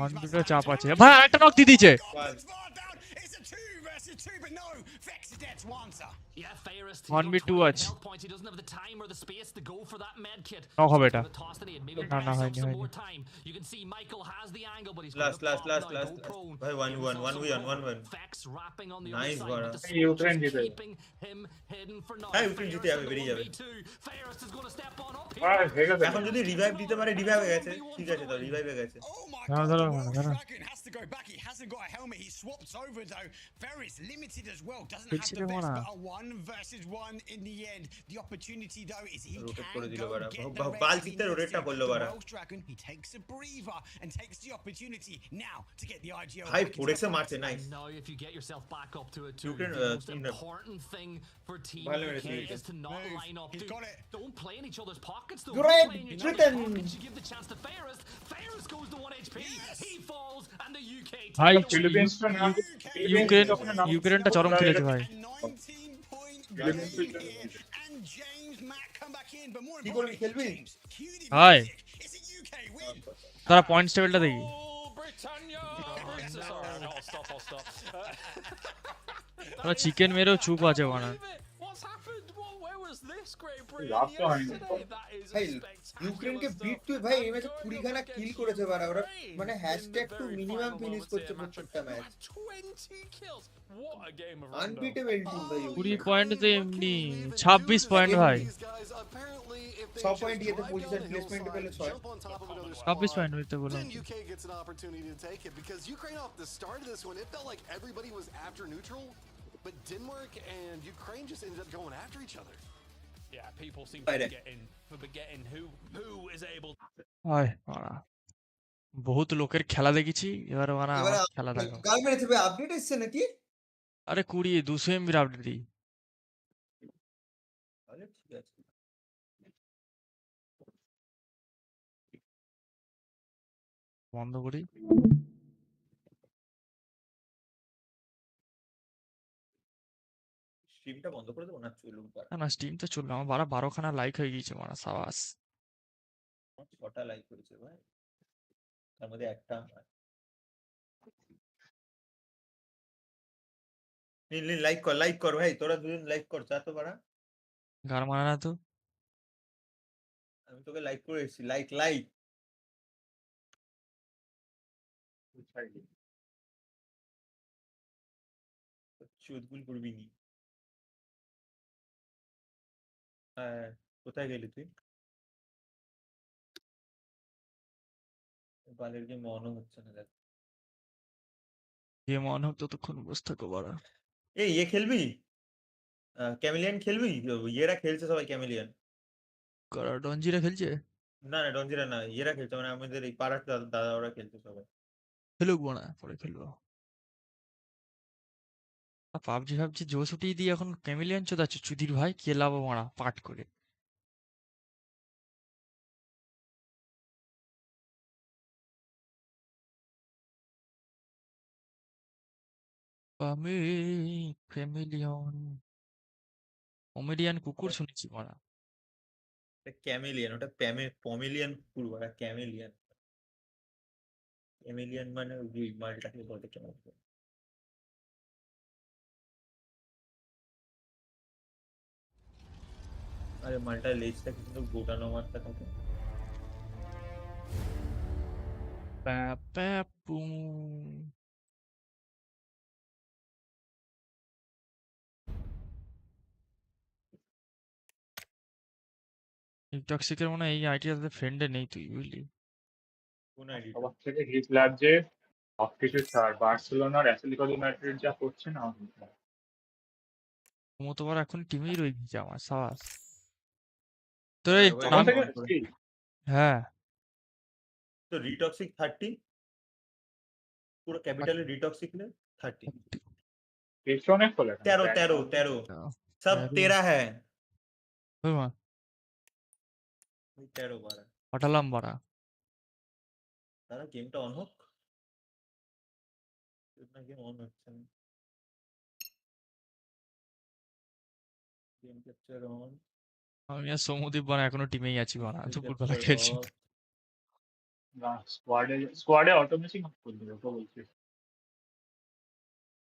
1v2 চাপ আছে ভাই। আরেকটা নক দিয়ে দিয়েছে। 1v2 আছে, নক হবে এটা। না হয়নি। লাস্ট ভাই 1v1 নাইস বাড়া। ইউক্রেন জিতে হ্যাঁ ইউক্রেন জিতে যাবে, বেরিয়ে যাবে। এখন যদি রিভাইভ দিতে পারে, রিভাইভ হয়ে গেছে, ঠিক আছে তো রিভাইভ হয়ে গেছে। ধরো বাল জিতে রোটেটটা করলো বাড়া ভাই। 4x মারছে, নাইস। ইউক্রেন ভালো মেরেছে। ব্রিটেন ভাই ইউক্রেনটা চরম খেলেছে ভাই। কি করবি, খেলবি ভাই? তারা পয়েন্টস টেবিলটা দেখি। চিকেন মেরেও চুপ আছে বানা। ইউক্রেনকে বিট তুই ভাই এই ম্যাচে 20 খানা কিল করেছে বারা ওরা, মানে #2 মিনিমাম ফিনিশ করছে প্রত্যেকটা ম্যাচ। আনবিটেবল টিম ভাই। 20 পয়েন্টে এমনি 26 পয়েন্ট ভাই। 6 পয়েন্ট ইয়েতে পজিশন প্লেসমেন্ট পেলে 6 26 পয়েন্ট হইতে বলো। UK gets an opportunity to take it because Ukraine off the start of this one, it felt like everybody was after neutral, but Denmark and Ukraine just ended up going after each other. Yeah, people seem to be forgetting who is able. হায় মারা, বহুত লোকের খেলা দেখেছি, এবারে মারা আমার খেলা দেখো। কাল মেরেছে ভাই, আপডেট এসেছে নাকি? আরে 20 200 MB আপডেট দিই। তাহলে ঠিক আছে। বন্ধ করি। স্ট্রিমটা বন্ধ করে দেবো না চলুক না না স্ট্রিম তো চলবে আমার 12খানা লাইক হয়ে গিয়েছে মারা সাবাস 6টা লাইক করেছে ভাই তার মধ্যে একটা আমার লাইক কর ভাই তোরা দুজন লাইক কর চা তো বাড়া গার মারা না তো আমি তোকে লাইক করে এসেছি লাইক চুদগুল করবি নি হ্যাঁ কোথায় গেলি তুই বালের গেম মনও হচ্ছে না দেখ গেম অন হোক ততক্ষণ বসে থাকো বাড়া এই খেলবি ক্যামেলিয়ান খেলবি ইয়েরা খেলছে সবাই ক্যামেলিয়ান কারা ডনজিরা খেলছে না না ডনজিরা না ইয়েরা খেলছে মানে আমাদের এই পাড়ার দাদা ওরা খেলছে সবাই খেলুক বাড়া পরে খেলবো পাবজি ভাবছি জোশ উঠিয়ে দিয়ে এখন ক্যামিলিয়ান চোদাচ্ছে চুদির ভাই খেলাবো মারা পাঠ করে আমি ক্যামিলিয়ন কমেডিয়ান কুকুর শুনেছি মারা ক্যামেলিয়ান ওটা পমেলিয়ান কুকুর ওরা ক্যামেলিয়ান ক্যামেলিয়ান মানে ওই মালটাকে বলে কেমন আরে মালটার লেজটা কিন্তু গোটানো মারটা থাকে টক্সিকের মনে হয় এই আইডিয়াতে ফ্রেন্ডে নেই তুই বুঝলি কোন আইডিয়া সবার থেকে হিট লাগছে সবকিছু ছাড় বার্সেলোনার অ্যাথলেটিকো ইউনাইটেড যা করছে না মতবার এখন টিমেই রয়ে গেছে আমার সাবাস তোর এই নাম হ্যাঁ তো রিটক্সিক 30 পুরো ক্যাপিটালে রিटॉक्सिक ने 30 पेट्रोने खोला 13 सब तेरा है 13 12 পাঠালাম বাড়া তারা গেমটা অন হোক না গেম অন হচ্ছে না গেম ক্যাপচার অন আমি আর সৌমদীপ বাড়া এখনো টিমেই আছি বাড়া দুপুরবেলা খেলছি না স্কোয়াডে অটোমেশন করে দিল তো বলছি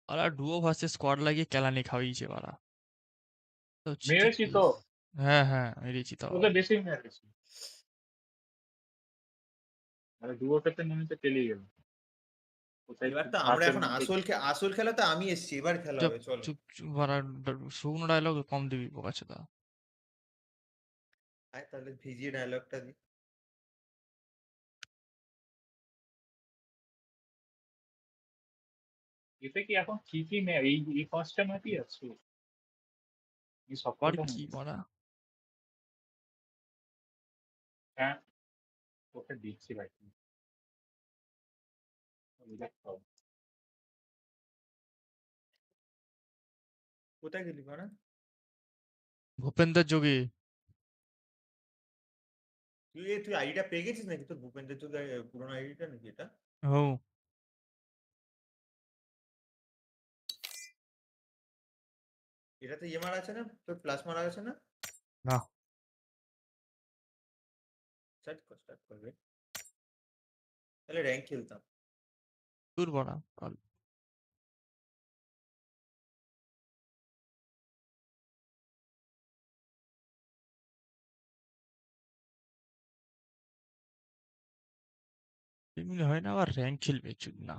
আরে ডুও ভার্সেস স্কোয়াড লাগিয়ে কেলানি খাওয়িয়েছে বাড়া মেরেছি তো হ্যাঁ হ্যাঁ মেরেছি তো ওদের বেশি মেরেছি আরে ডুও পেতে নেমে তো চলেই গেল এবার তো আমরা এখন আসল খেলা তো আমি এসেছি এবার খেলা হবে চলো চুপ চুপ বাড়া শুকনো ডায়লগ কম দিবি বোকাচোদা আয় তাহলে ভিজিয়ে ডায়লগটা দি এতে কি এখন কি এই ফার্স্ট টাইম আতি আছে এই সবকটা কি বাড়া হ্যাঁ ওকে দিচ্ছি ভাই কোথায় গেলি বাড়া ভূপেন্দ্র যোগী তুই আইডিটা পেয়ে গেছিস নাকি তোর ভূপেন্দ্র যোগী পুরোনো আইডিটা নাকি এটা ও এটাতে ইয়ে মারা আছে না তোর প্লাস মারা আছে না না স্টার্ট করবে তাহলে র্যাঙ্ক খেলতাম দূর বাড়া কাল এমনি হয় না আবার র্যাঙ্ক খেলবে চুদ না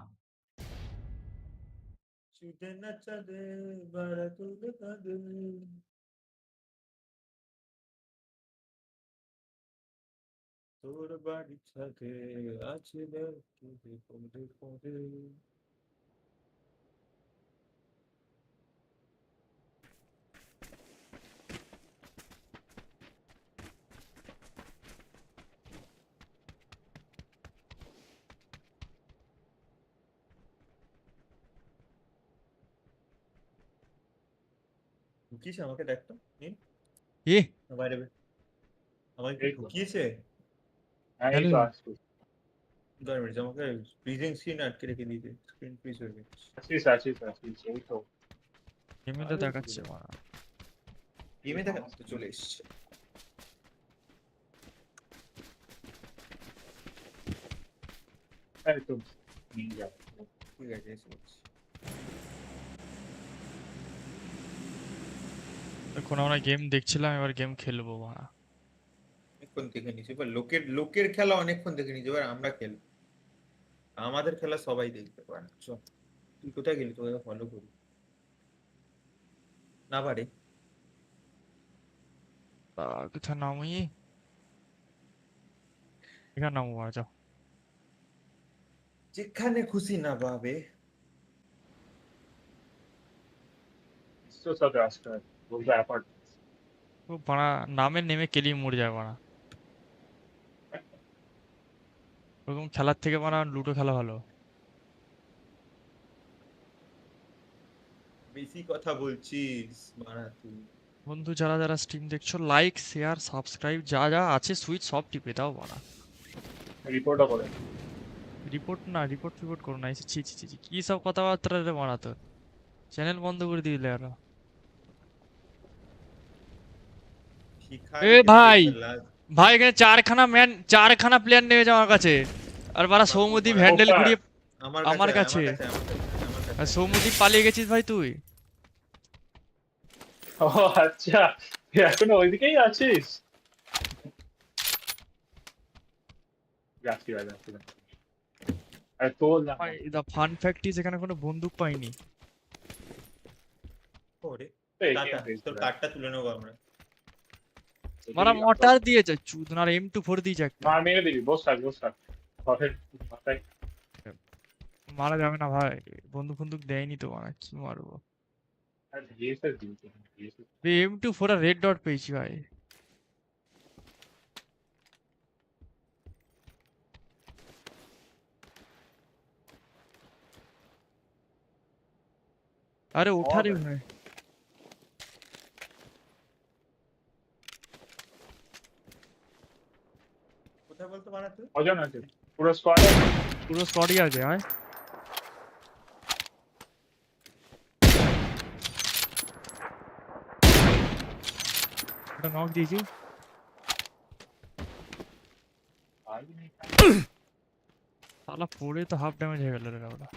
চুদে না চাঁদে বাড়া তুলে কাঁদে তোর বাড়ি ছাদে আছে পদে পদে ঢুকিয়েছে আমাকে দেখতো এ বাইরে আমাকে ঢুকিয়েছে এই তো আসছে গার্মেন্টস আমাকে ফ্রিজিং স্ক্রিন আটকে রেখে দিয়েছে স্ক্রিন ফ্রিজ হয়ে গেছে আসিস এই তো গেমে তো দেখাচ্ছে মারা গেমে দেখাচ্ছে তো চলে এসছে একদম নিয়ে ঠিক আছে এসে বলছি এখন আমরা গেম দেখছিলাম এবার গেম খেলবো মারা অনেকক্ষণ দেখে নিয়েছি এবার লোকের খেলা অনেকক্ষণ দেখে নিয়েছি এবার আমরা খেলবো আমাদের খেলা সবাই দেখতে পারে চল তুই কোথায় গেলি তোকে ফলো করি না পারে কোথায় নামি এখানে নামো মারা যাও যেখানে খুশি না পাবে তো সব রাস্তা বলতে অ্যাপার্ট ও বাড়া নামে নেমে কেলি মরে যায় বাড়া ওরকম খেলার থেকে বাড়া লুডো খেলা ভালো বেশি কথা বলছিস মারা তুই বন্ধু যারা যারা স্ট্রিম দেখছো লাইক শেয়ার সাবস্ক্রাইব যা যা আছে সুইচ সব টিপে দাও বাড়া রিপোর্টও করে রিপোর্ট করো না ছি ছি ছি কি সব কথাবার্তা রে বাড়া তো চ্যানেল বন্ধ করে দিলে আর এ ভাই এখানে চারখানা প্লেয়ার নেমে যাও আমার কাছে আর বাড়া সৌমদীপ হ্যান্ডেল ঘুরিয়ে আমার কাছে আর সৌমদীপ পালিয়ে গেছিস ভাই তুই ও আচ্ছা এখন ওইদিকেই আছিস যাচ্ছি আর তোর দা ফান ফ্যাক্ট ইজ এখানে কোনো বন্দুক পাইনি ওরে তোর কার্ডটা তুলে নেবো আমরা মারা মোটর দিয়েছে চুদনার M24 দিয়েছে একটা মার মেরে দিবি বস থাক মাথায় মারা যাবে না ভাই বন্দুক দেয়নি তো মারা কি মারবো আর ডিএসএস দিবি M24 আর রেড ডট পেয়েছি ভাই अरे उठा रही हूँ मैं কোথায় বলতে পারা তুই অজন আছে পুরো স্কোয়াড ही आ गया है এটা নক দিয়েছি साला पूरे तो हाफ डैमेज है गल रे ওটা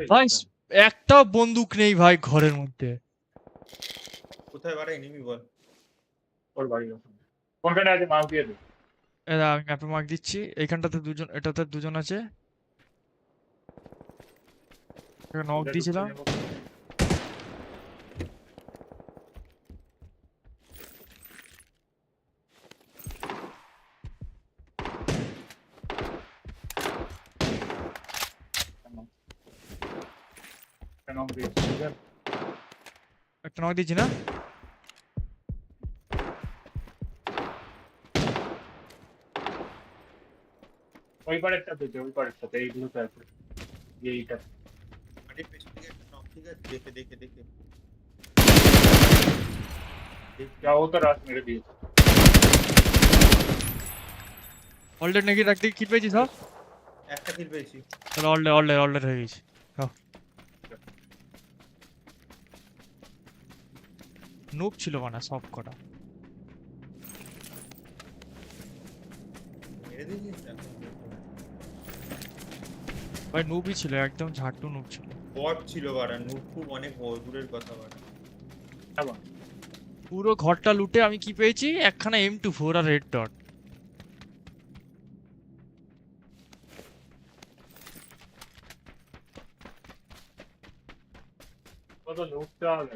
ভাই একটাও বন্দুক নেই ভাই ঘরের মধ্যে কোথায় বাড়া এনিমি বল ওর বাড়ি কোনখানে আছে মার্ক দিয়ে দে এদা আমি ম্যাপে মার্ক দিচ্ছি এইখানটাতে দুজন এটাতে দুজন আছে এটা নক দিয়েছিলাম একটা নক দিয়েছি না ওই পারেরটা দিতে ওই পারেরটা এইগুলো তো আছে এইটা মাটির পেছন থেকে একটা নক ঠিক আছে দেখে যাও তো রাত মেরে দিয়েছে অলরেডি নাকি রাখতে কি পেয়েছি সব একটা কিল পেয়েছি চলো অলরেডি হয়ে গেছে নুব ছিল মানে সব কটা মেরে দিয়েছিস ভাই নুবই ছিল একদম ঝাট্টু নুব ছিল বট ছিল বাড়া নুব খুব অনেক দূরের কথা বাড়া পুরো ঘরটা লুটে আমি কি পেয়েছি একখানা M24 আর রেড ডট কত লুটতে হবে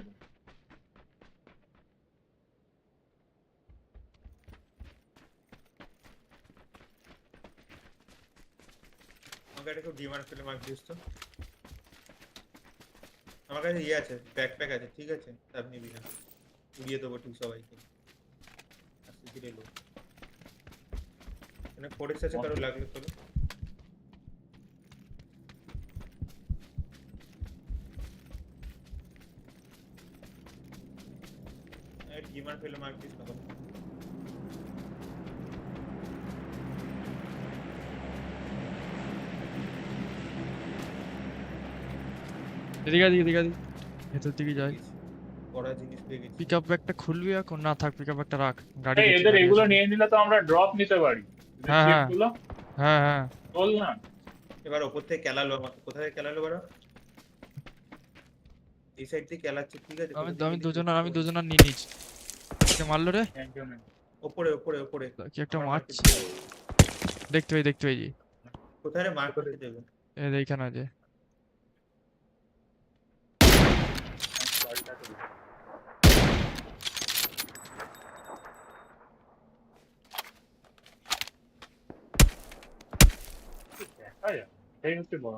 আমাকে একটা ডিমান্ড ফেলে মার্ক দিস তো আমার কাছে ইয়ে আছে ব্যাকপ্যাক আছে ঠিক আছে আপনি নিবি না উড়িয়ে দেবো ঠিক সবাইকে আস্তে ধীরে লো মানে ফোরেক্স আছে কারো লাগলে তোলো ডিমান্ড ফেলে মার্ক দিস না এদিকে ভেতর দিকে যাই। পড়া জিনিস পেয়ে গেছি। পিকআপ ব্যাগটা খুলবি এখন? না থাক, পিকআপ ব্যাগটা রাখ, গাড়ি এই এদের এগুলো নিয়ে নিলে তো আমরা ড্রপ নিতে পারি। হ্যাঁ হ্যাঁ চিপগুলো হ্যাঁ হ্যাঁ চল না। এবার ওপর থেকে কেলালো আমাকে। কোথায় কেলালো বড়? এই সাইড থেকে কেলাচ্ছে, ঠিক আছে। আমি দুজনা নিয়ে নিয়েছি। কে মারলো রে? ওপরে ওপরে ওপরে কি একটা মারছে। দেখতে পাই জি। কোথায় রে? মার করতে দেবে। এই এইখানে আছে। এই হচ্ছে বড়।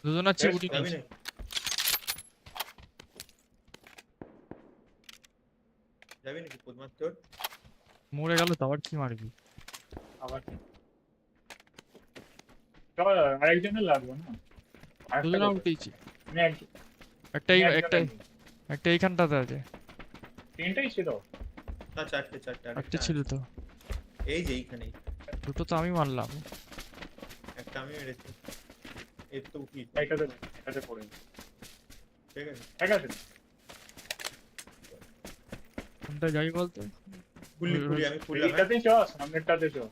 দুজন আছে উড়ি নিয়েছে। যাবি নাকি পদ্মার তোর? মরে গেল তো আবার কি মারবি? আবার চল আরেকজনের লাগবে না? দুজন উঠেছি। একটা এইখানটাতে আছে। তিনটাই ছিল না চারটে একটা ছিল তো। এই যে এইখানে দুটো তো আমি মারলাম, একটা আমি মেরেছি। এর তো উঠি এটাতে পড়ে। ঠিক আছে কোনটা যাই বলতো? খুলি আমি খুললাম। এইটাতেই চল, সামনেরটাতে চল।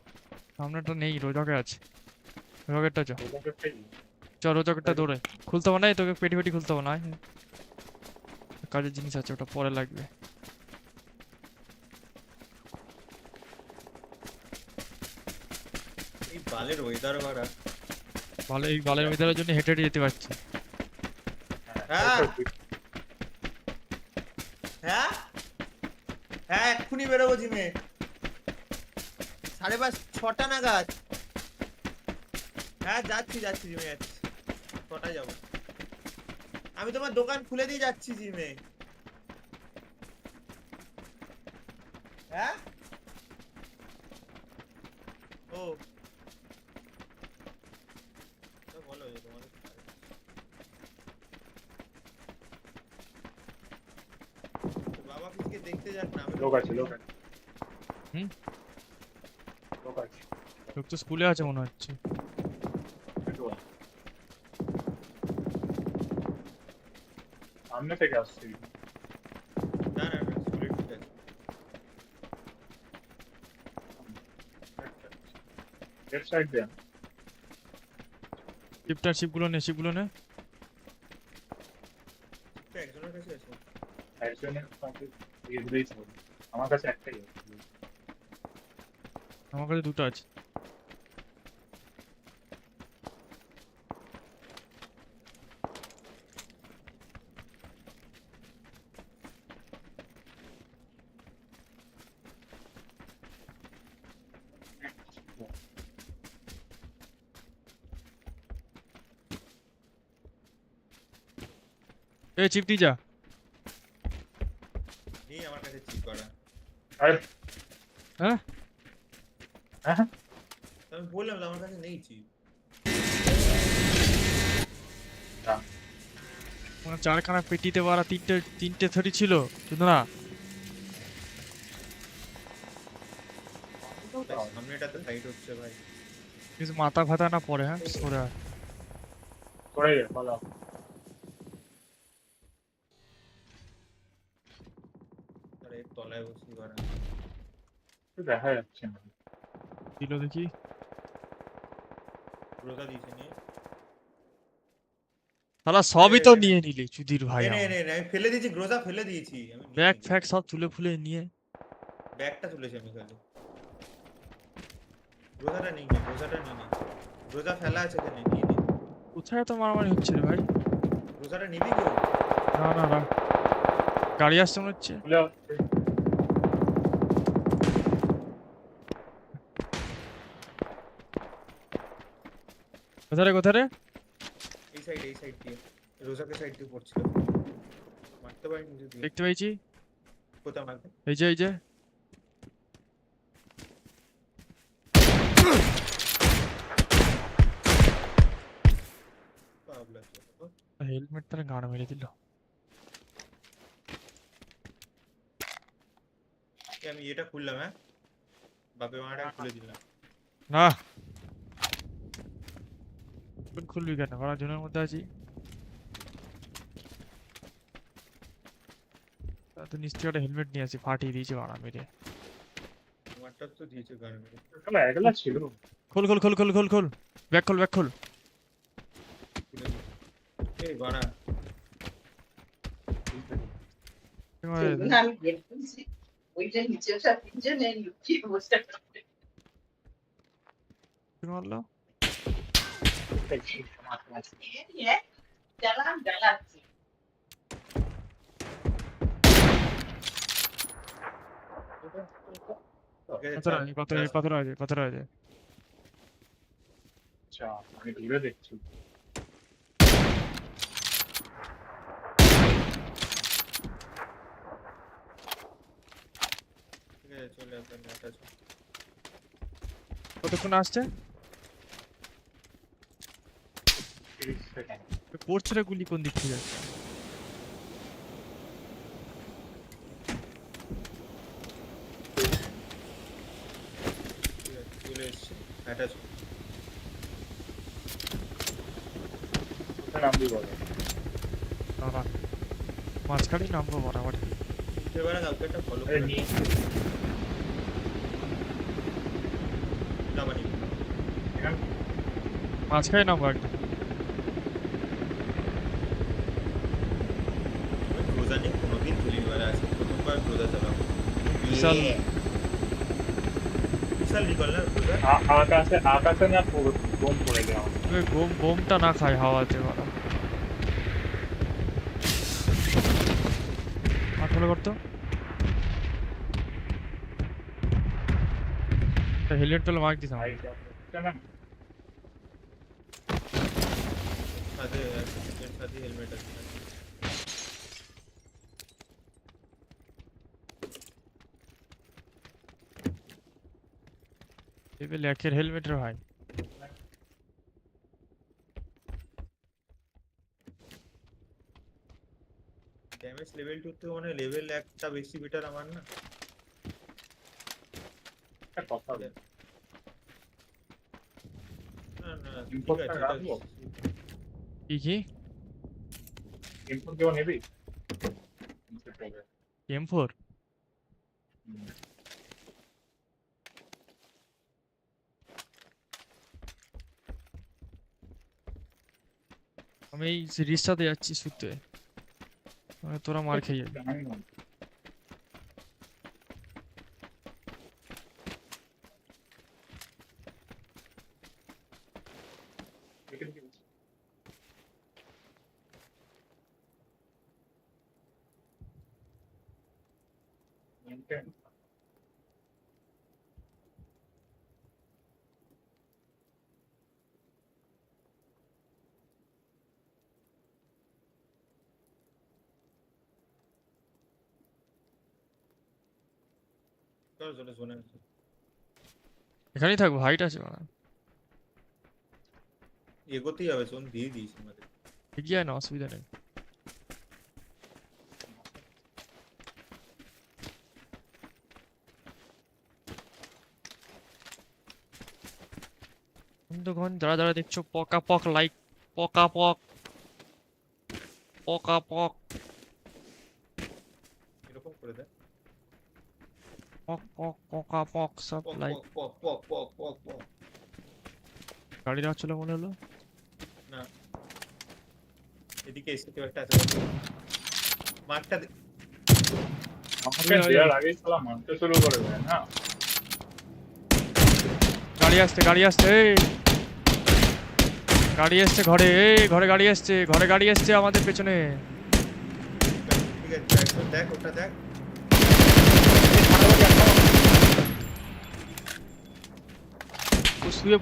সামনেটা নেই, রোজকে আছে। রকেটটা চল রোজকেটটা দৌড়ে। খুলতে হবে না, তোকে পেটি খুলতে হবে না, কাজের জিনিস আছে, ওটা পরে লাগবে। এই বালের ওয়েদার বাড়া। এই বালের ওয়েদারের জন্য হেঁটে যেতে পারছি। হ্যাঁ এক্ষুনি বেরোবো জিমে 5:30 6টা নাগাদ। হ্যাঁ যাচ্ছি জিমে যাচ্ছি। 6টায় যাবো। আমি তোমার দোকান খুলে দিয়ে যাচ্ছি জিমে। হ্যাঁ ও বলো তোমার বাবা কিসকে দেখতে যাক না। লোক আছে লোক তো স্কুলে আছে মনে হচ্ছে। সামনে থেকে আসছে। না স্কুলে ঠিক আছে। লেফট সাইড দেন। শিপগুলো নে একজনের কাছে আছে। একজনের কাছে দিয়ে দিলেই হবে। আমার কাছে একটাই আছে। আমার কাছে দুটো আছে। এই চিপটি যা। নেই আমার কাছে চিপ করা। হ্যাঁ আমি বললাম আমার কাছে নেই চিপ। মানে 4খানা পেটিতে বাড়া তিনটে 30 ছিল কিন্তু না। সামনেটা তো সাইড হচ্ছে ভাই। কিছু মাথা ফাতা না পড়ে। হ্যাঁ সরে আয়। সরে যা পালাও। আরে তলায় বসি বাড়া। দেখা যাচ্ছে না। দিল দেখি। রোদা দিছে নি। শালা সবই তো নিয়ে নিলি চুদির ভাই। নে আমি ফেলে দিয়েছি, গ্রোজা ফেলে দিয়েছি আমি। ব্যাগ ফ্যাগ সব তুলে ফুলে নিয়ে। ব্যাগটা তুলেছি আমি খালি। গ্রোজাটা নেই। গ্রোজা ফেলা আছে এখানে, নিয়ে নে। কোথায় তো মারামারি হচ্ছে রে ভাই? গ্রোজাটা নিবি গো? না গাড়ি আসছে মনে হচ্ছে। কোথায় রে? এই সাইড দিয়ে রোজাকে সাইড দিয়ে পড়ছিল। মারতে পারিনি যদি। দেখতে পাইছি। কোথায় মারবে? এই যে হেলমেট তারা গাড় মেরে দিল। আমি এটা খুললাম। হ্যাঁ বাপে মাটা খুলে দিলাম। না খুলবি কেন ওরা জনের মধ্যে আছি তো নিশ্চয়ই একটা হেলমেট নিয়ে আসি ফাটিয়ে দিয়েছে বাড়া মেরে আমারটা তো দিয়েছে গান মেরে একলা ছিল খোল খোল খোল খোল খোল খোল ব্যাক খোল এই বাড়া আমি বের করছি ওইটা নিচে ওটা তিনজনে লুকিয়ে বসে আছে কি মারলো জ্বালাচ্ছি কত আছে আচ্ছা আমি ঘুরে দেখছি চলে আসেন কতক্ষণ আসছে পড়ছে রে গুলি কোন দিক থেকে যাচ্ছে চলে এসছে অ্যাটাচ নামবি বলো না মাঝখানে নামবো বরাবর এবারে কাউকে একটা ফলো করে নিয়ে না মানে মাঝখানে নামবো একদম রোজা নিয়ে কোনোদিন তুলিবার আছে প্রথমবার রোজা চালাবো বিশাল নিকল না রোজা আকাশে না বোম পড়ে যাও বোমটা না খায় হাওয়াতে বড় আটলে করতো হেলমেট পেলে মার্ক দিতাম সাথে হেলমেট আছে লেভেল 1 এর হেলমেট রে ভাই ড্যামেজ লেভেল 2 তে মানে লেভেল 1 টা বেশি বেটার আমার না কথা না ইম্পোর্টটা রাখবো কি ইম্পোর্ট কেউ নেবি M4 আমি এই সিরিজটাতে যাচ্ছি শুতে মানে তোরা মার খেয়ে যাবি এখানেই থাকবো হাইট আছে মানে এগোতেই হবে জোন দিয়ে দিয়েছি আমাদের ঠিক যায় না অসুবিধা নেই বন্ধুগণ যারা দেখছো পক লাইক পক এরকম করে দে পক সব লাইক পক গাড়ি যাচ্ছিল মনে হলো না এদিকে এসে কেউ একটা আছে মারটা আমাকে দেয়ার আগেই শালা মারতে শুরু করে দেয় না গাড়ি আসছে ঘরে গাড়ি আসছে আমাদের পেছনে ঠিক আছে দেখ ওটা দেখ শুয়ে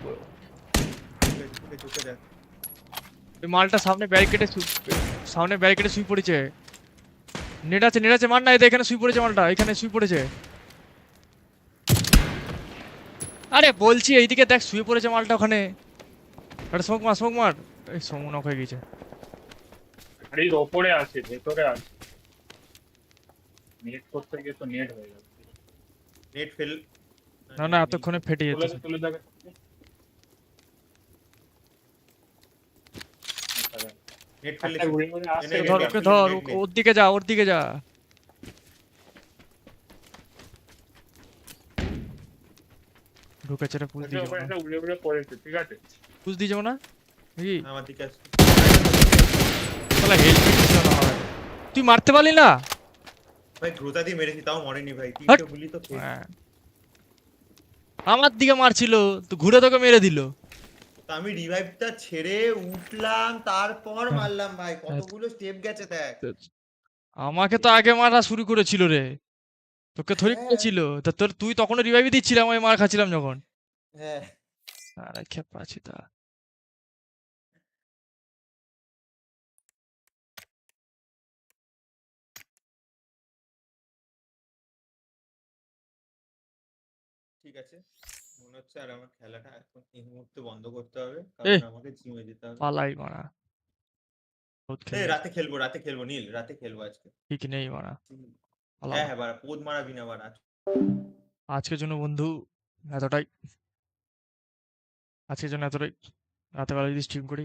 মালটা সামনে ব্যারিকেডে শুয়ে পড়েছে নেট আছে মার না এখানে শুয়ে পড়েছে মালটা এখানে শুয়ে পড়েছে আরে বলছি এইদিকে দেখ শুয়ে পড়েছে মালটা ওখানে আরে স্মোক মার এই সমন অফ হয়ে গেছে গাড়ির ওপরে আছে ভেতরে আছে নেট করতে গিয়ে তো নেট হয়ে যাবে নেট ফেল না এতক্ষণে ফেটে যেত তুলে দেখ নেট ফেললে একটা ঘুরে ঘুরে আসছে নেট ধর নেট ওকে ধর নেট নেট ওর দিকে যা ওর দিকে যা ঢুকেছে রে পুশ দিয়ে যাবো না একটা ঘুরে ঘুরে পড়েছে ঠিক আছে পুশ দিয়ে যাবো না নাকি আমার দিকে আসছে শালা হেলমেট ছিল না আমার তুই মারতে পারলি না ভাই গ্রোথা দিয়ে মেরেছি তাও মরেনি ভাই হাট! তিনটে গুলি তো খেয়েছি। হ্যাঁ। আমার দিকে মারছিল তো ঘুরে তোকে মেরে দিল তো আমি রিভাইভটা ছেড়ে উঠলাম তারপর মারলাম ভাই কতগুলো স্টেপ গেছে দেখ আমাকে তো আগে মারা শুরু করেছিল রে তোকে থরি হ্যাঁ করেছিল তা তোর তুই তখনও রিভাইভই দিচ্ছিলাম আমি মার খাচ্ছিলাম যখন হ্যাঁ আরে খেপা আছি তা ঠিক আছে মনে হচ্ছে আর আমার খেলাটা এখন এই মুহূর্তে বন্ধ করতে হবে এ কারণ আমাকে জিমে যেতে হবে পালাই মারা বহুত এই খেলে রাতে খেলবো নীল রাতে খেলবো আজকে ঠিক নেই মারা হ্যাঁ হ্যাঁ বাড়া পোদ মারাবি না বাড়া আজকের জন্য বন্ধু এতটাই আজকের জন্য এতটাই রাতেবেলা যদি স্ট্রিম করি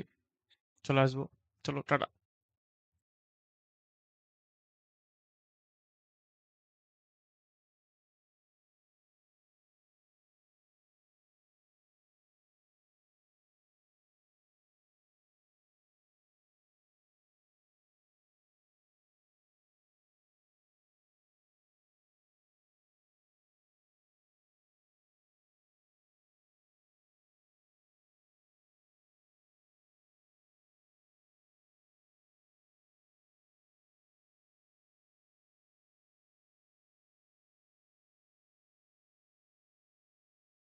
চলে আসবো চলো টাটা